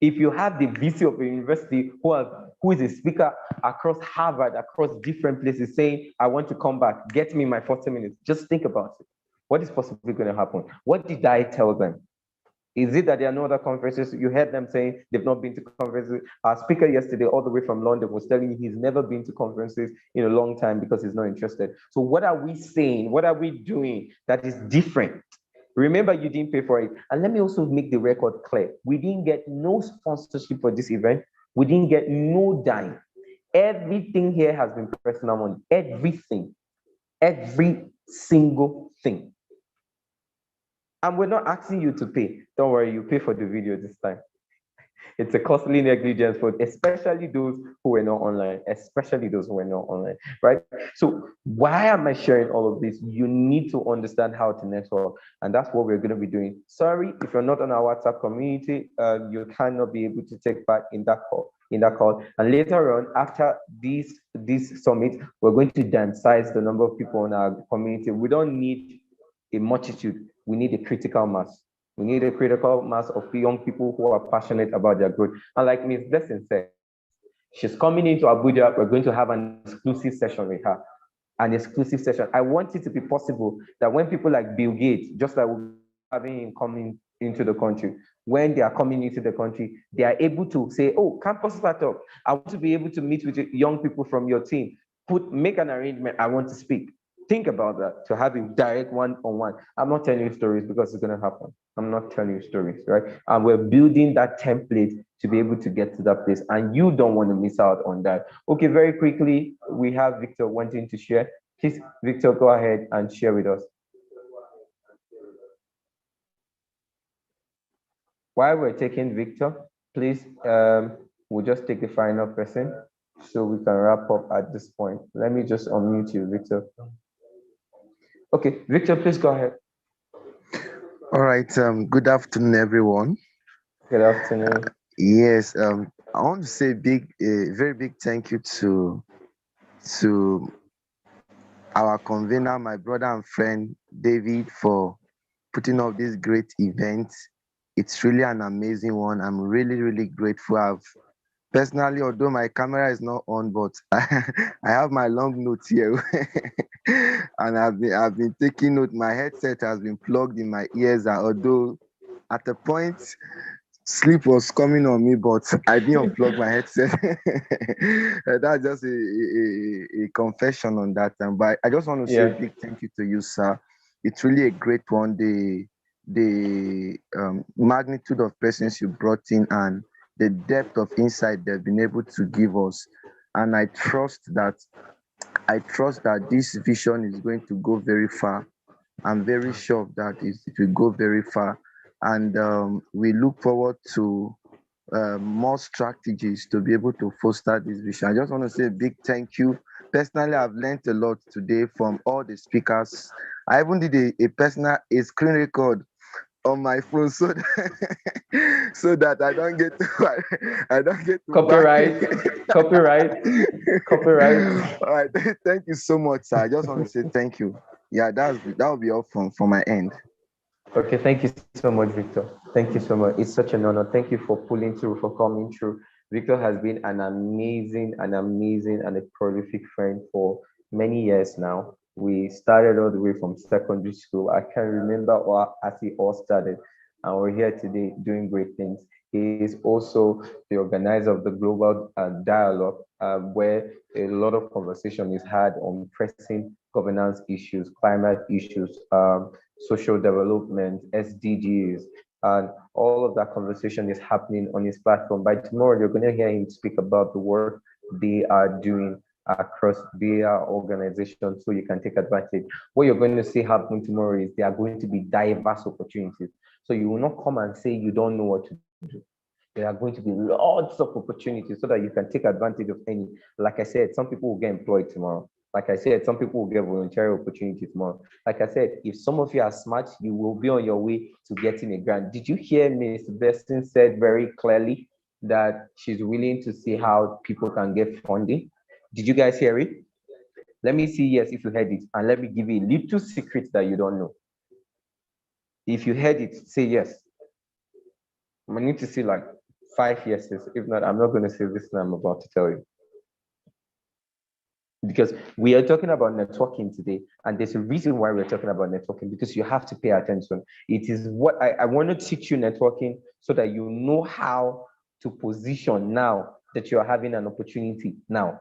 If you have the VC of a university who is a speaker across Harvard, across different places saying, I want to come back, get me my 40 minutes, just think about it. What is possibly going to happen? What did I tell them? Is it that there are no other conferences? You heard them saying they've not been to conferences. Our speaker yesterday, all the way from London, was telling me he's never been to conferences in a long time because he's not interested. So what are we saying? What are we doing that is different? Remember, you didn't pay for it. And let me also make the record clear. We didn't get no sponsorship for this event. We didn't get no dime. Everything here has been personal money. Everything. Every single thing. And we're not asking you to pay. Don't worry, you pay for the video this time. It's a costly negligence for especially those who were not online, especially those who were not online, right? So why am I sharing all of this? You need to understand how to network, and that's what we're going to be doing. Sorry, if you're not on our WhatsApp community, you cannot be able to take part in that call. And later on, after this summit, we're going to downsize the number of people in our community. We don't need a multitude. We need a critical mass. We need a critical mass of young people who are passionate about their growth. And like Ms. Blessing said, she's coming into Abuja. We're going to have an exclusive session with her. An exclusive session. I want it to be possible that when people like Bill Gates, just like we're having him coming into the country, when they are coming into the country, they are able to say, oh, campus startup, I want to be able to meet with young people from your team. Make an arrangement. I want to speak. Think about that, to have a direct one-on-one. I'm not telling you stories because it's going to happen. I'm not telling you stories, right? And we're building that template to be able to get to that place. And you don't want to miss out on that. Okay, very quickly, we have Victor wanting to share. Please, Victor, go ahead and share with us. While we're taking Victor, please, we'll just take the final person so we can wrap up at this point. Let me just unmute you, Victor. Okay, Victor, please go ahead. All right. Good afternoon, everyone. Good afternoon. Yes. I want to say very big thank you to our convener, my brother and friend David, for putting up this great event. It's really an amazing one. I'm really, really grateful. Personally, although my camera is not on, but I have my long notes here, and I've been taking note. My headset has been plugged in my ears, and although at a point sleep was coming on me, but I didn't unplug my headset. That's just a confession on that. But I just want to say a big thank you to you, sir. It's really a great one. The magnitude of persons you brought in and the depth of insight they've been able to give us, and I trust that this vision is going to go very far. I'm very sure of that it will go very far, and we look forward to more strategies to be able to foster this vision. I just want to say a big thank you. Personally, I've learned a lot today from all the speakers. I even did a screen record on my phone so that I don't get to copyright. All right, thank you so much, sir. I just want to say thank you. Yeah, that will be all from my end. Okay, thank you so much, Victor. Thank you so much. It's such an honor. Thank you for pulling through, for coming through. Victor has been an amazing and a prolific friend for many years now. We started all the way from secondary school. I can remember as it all started, and we're here today doing great things. He is also the organizer of the Global Dialogue, where a lot of conversation is had on pressing governance issues, climate issues, social development, SDGs, and all of that conversation is happening on his platform. By tomorrow, you're going to hear him speak about the work they are doing across their organization, so you can take advantage. What you're going to see happen tomorrow is there are going to be diverse opportunities. So you will not come and say you don't know what to do. There are going to be lots of opportunities so that you can take advantage of any. Like I said, some people will get employed tomorrow. Like I said, some people will get voluntary opportunity tomorrow. Like I said, if some of you are smart, you will be on your way to getting a grant. Did you hear Ms. Beston said very clearly that she's willing to see how people can get funding? Did you guys hear it? Let me see yes if you heard it, and let me give you a little secret that you don't know. If you heard it, say yes. I need to see like 5 yeses. If not, I'm not going to say this thing I'm about to tell you. Because we are talking about networking today, and there's a reason why we're talking about networking, because you have to pay attention. It is what I want to teach you networking so that you know how to position now that you're having an opportunity now.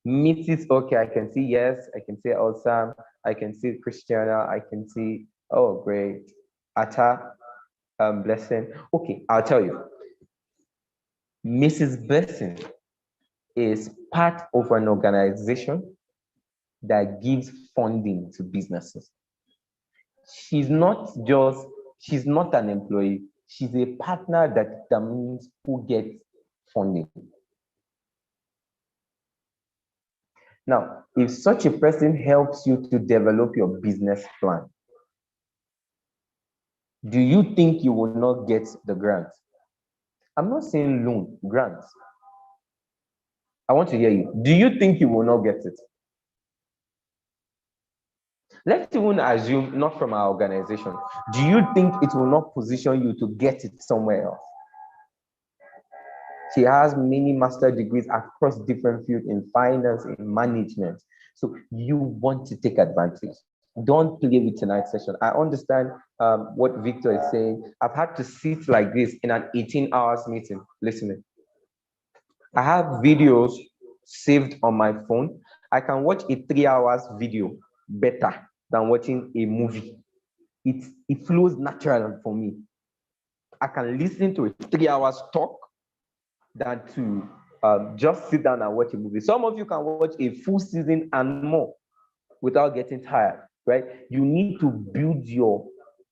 Mrs. Okay, I can see yes, I can see awesome, I can see Christiana, I can see, oh great, Atta, Blessing. Okay, I'll tell you. Mrs. Blessing is part of an organization that gives funding to businesses. She's not an employee, She's a partner that determines who gets funding. Now, if such a person helps you to develop your business plan, do you think you will not get the grant? I'm not saying loan, grants. I want to hear you. Do you think you will not get it? Let's even assume not from our organization. Do you think it will not position you to get it somewhere else? She has many master degrees across different fields in finance, in management. So you want to take advantage. Don't play with tonight's session. I understand what Victor is saying. I've had to sit like this in an 18 hours meeting, listening. I have videos saved on my phone. I can watch a 3 hours video better than watching a movie. It flows natural for me. I can listen to a 3 hours talk than to just sit down and watch a movie. Some of you can watch a full season and more without getting tired, right? You need to build your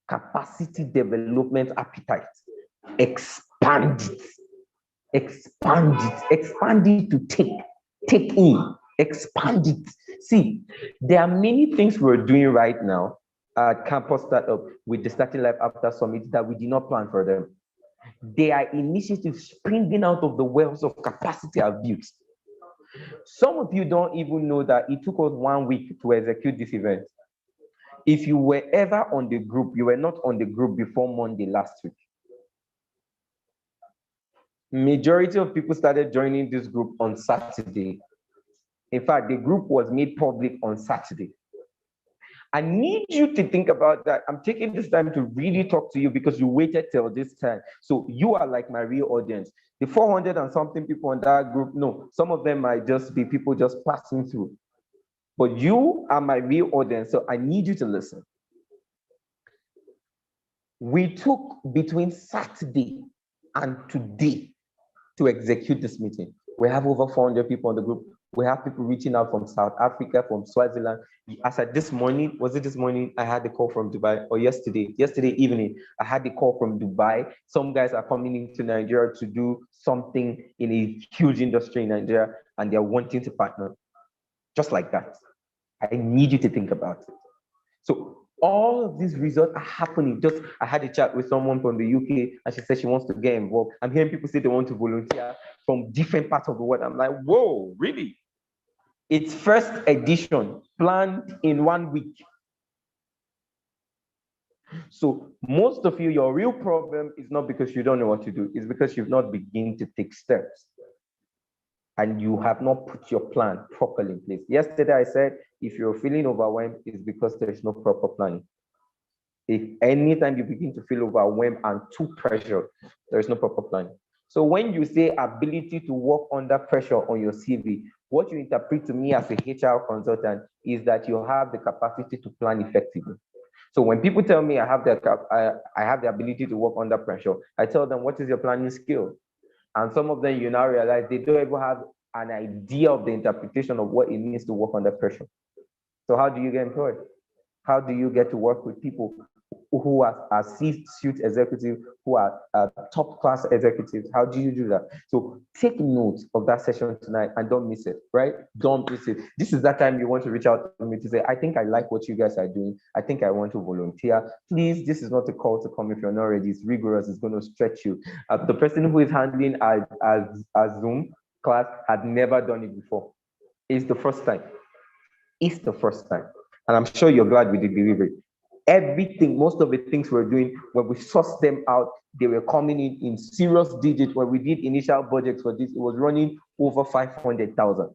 capacity development appetite. Expand it to take in, expand it. See, there are many things we're doing right now at Campus Startup with the Starting Life After Summit that we did not plan for them. They are initiatives springing out of the wells of capacity I've built. Some of you don't even know that it took us 1 week to execute this event. If you were ever on the group, you were not on the group before Monday last week. Majority of people started joining this group on Saturday. In fact, the group was made public on Saturday. I need you to think about that. I'm taking this time to really talk to you because you waited till this time. So you are like my real audience. The 400 and something people in that group, no, some of them might just be people just passing through. But you are my real audience, so I need you to listen. We took between Saturday and today to execute this meeting. We have over 400 people on the group. We have people reaching out from South Africa, from Swaziland. As at this morning, was it this morning? I had the call from Dubai, or yesterday evening, I had the call from Dubai. Some guys are coming into Nigeria to do something in a huge industry in Nigeria, and they're wanting to partner. Just like that. I need you to think about it. So all of these results are happening. Just I had a chat with someone from the UK, and she said she wants to get involved. I'm hearing people say they want to volunteer from different parts of the world. I'm like, whoa, really? It's first edition planned in 1 week. So most of you, your real problem is not because you don't know what to do, it's because you've not begun to take steps. And you have not put your plan properly in place. Yesterday I said, if you're feeling overwhelmed, it's because there is no proper planning. If anytime you begin to feel overwhelmed and too pressured, there is no proper planning. So when you say ability to work under pressure on your CV, what you interpret to me as a HR consultant is that you have the capacity to plan effectively. So when people tell me I have the ability to work under pressure, I tell them, what is your planning skill? And some of them, you now realize they don't even have an idea of the interpretation of what it means to work under pressure. So how do you get employed? How do you get to work with people who are C-suite executives, who are top-class executives? How do you do that? So take note of that session tonight and don't miss it, right? Don't miss it. This is that time you want to reach out to me to say, I think I like what you guys are doing. I think I want to volunteer. Please, this is not a call to come if you're not ready. It's rigorous. It's going to stretch you. The person who is handling a Zoom class had never done it before. It's the first time. It's the first time. And I'm sure you're glad we did delivery. Everything, most of the things we're doing, when we sourced them out, they were coming in serious digits. When we did initial budgets for this, it was running over 500,000.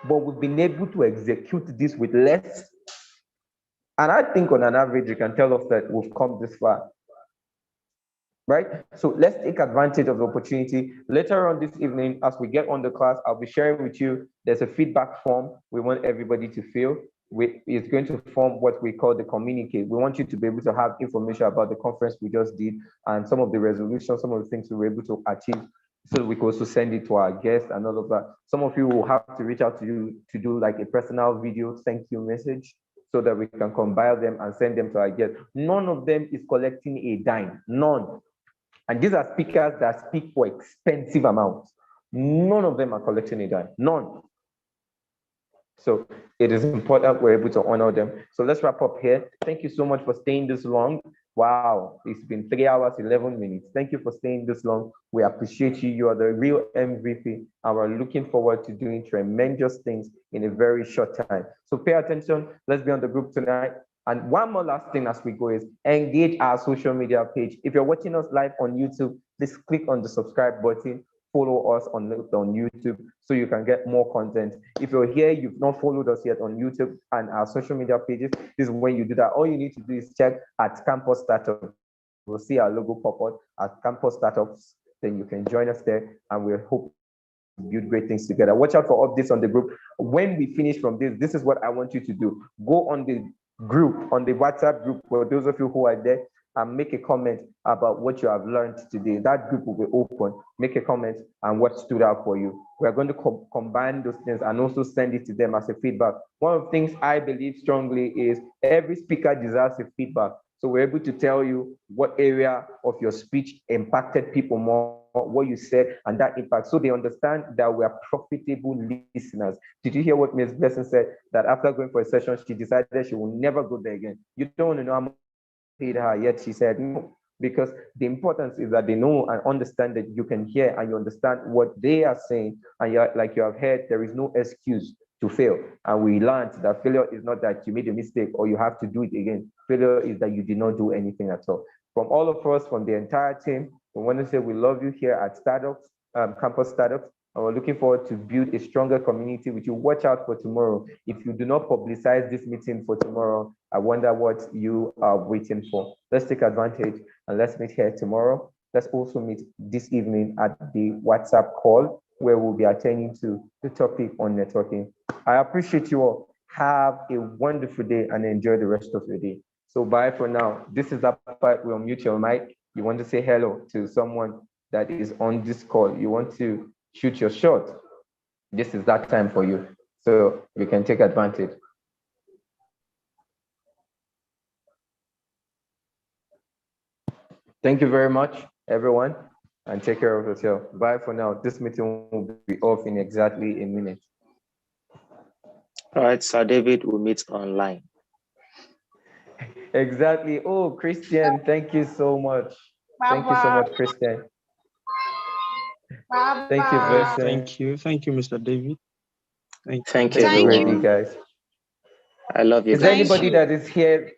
But we've been able to execute this with less. And I think on an average, you can tell us that we've come this far. Right? So let's take advantage of the opportunity. Later on this evening, as we get on the class, I'll be sharing with you, there's a feedback form we want everybody to fill. It's going to form what we call the communique. We want you to be able to have information about the conference we just did and some of the resolutions, some of the things we were able to achieve, so we can also send it to our guests and all of that. Some of you will have to reach out to you to do like a personal video thank you message so that we can compile them and send them to our guests. None of them is collecting a dime, none. And these are speakers that speak for expensive amounts. None of them are collecting a dime, none. So it is important we're able to honor them. So let's wrap up here. Thank you so much for staying this long. Wow, it's been 3 hours, 11 minutes. Thank you for staying this long. We appreciate you. You are the real MVP, and we're looking forward to doing tremendous things in a very short time. So pay attention. Let's be on the group tonight. And one more last thing as we go is engage our social media page. If you're watching us live on YouTube, please click on the subscribe button. Follow us on YouTube so you can get more content. If you're here, you've not followed us yet on YouTube and our social media pages, this is when you do that. All you need to do is check at Campus Startups. We'll see our logo pop up at Campus Startups. Then you can join us there, and we hope to build great things together. Watch out for updates on the group. When we finish from this is what I want you to do. Go on the group, on the WhatsApp group, for those of you who are there, and make a comment about what you have learned today. That group will be open. Make a comment and what stood out for you. We're going to combine those things and also send it to them as a feedback. One of the things I believe strongly is every speaker deserves a feedback. So we're able to tell you what area of your speech impacted people more, what you said, and that impact. So they understand that we are profitable listeners. Did you hear what Ms. Blessing said? That after going for a session, she decided she will never go there again. You don't want to know how much paid her, yet she said no, because the importance is that they know and understand that you can hear and you understand what they are saying, and like you have heard, there is no excuse to fail. And we learned that failure is not that you made a mistake or you have to do it again. Failure is that you did not do anything at all. From all of us, from the entire team, we want to say we love you here at Startups, Campus Startups. And we're looking forward to build a stronger community with you. Watch out for tomorrow. If you do not publicize this meeting for tomorrow, I wonder what you are waiting for. Let's take advantage and let's meet here tomorrow. Let's also meet this evening at the WhatsApp call where we'll be attending to the topic on networking. I appreciate you all. Have a wonderful day and enjoy the rest of your day. So bye for now. This is that part where mute your mic. You want to say hello to someone that is on this call. You want to shoot your shot. This is that time for you. So you can take advantage. Thank you very much, everyone, and take care of yourself. Bye for now. This meeting will be off in exactly a minute. All right, Sir David, we'll meet online. Exactly. Oh, Christian, thank you so much. Thank you so much, Christian. Thank you, Vincent. Thank you, Mr. David. Thank you, everyone. Guys. I love you. Is there anybody that is here?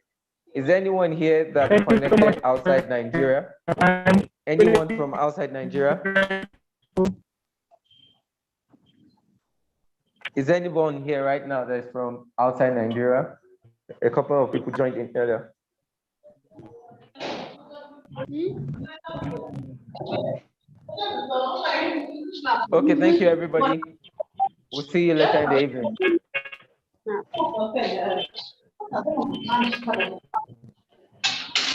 Is there anyone here that connected outside Nigeria? Anyone from outside Nigeria? Is anyone here right now that's from outside Nigeria? A couple of people joined in earlier. Okay, thank you, everybody. We'll see you later in the evening.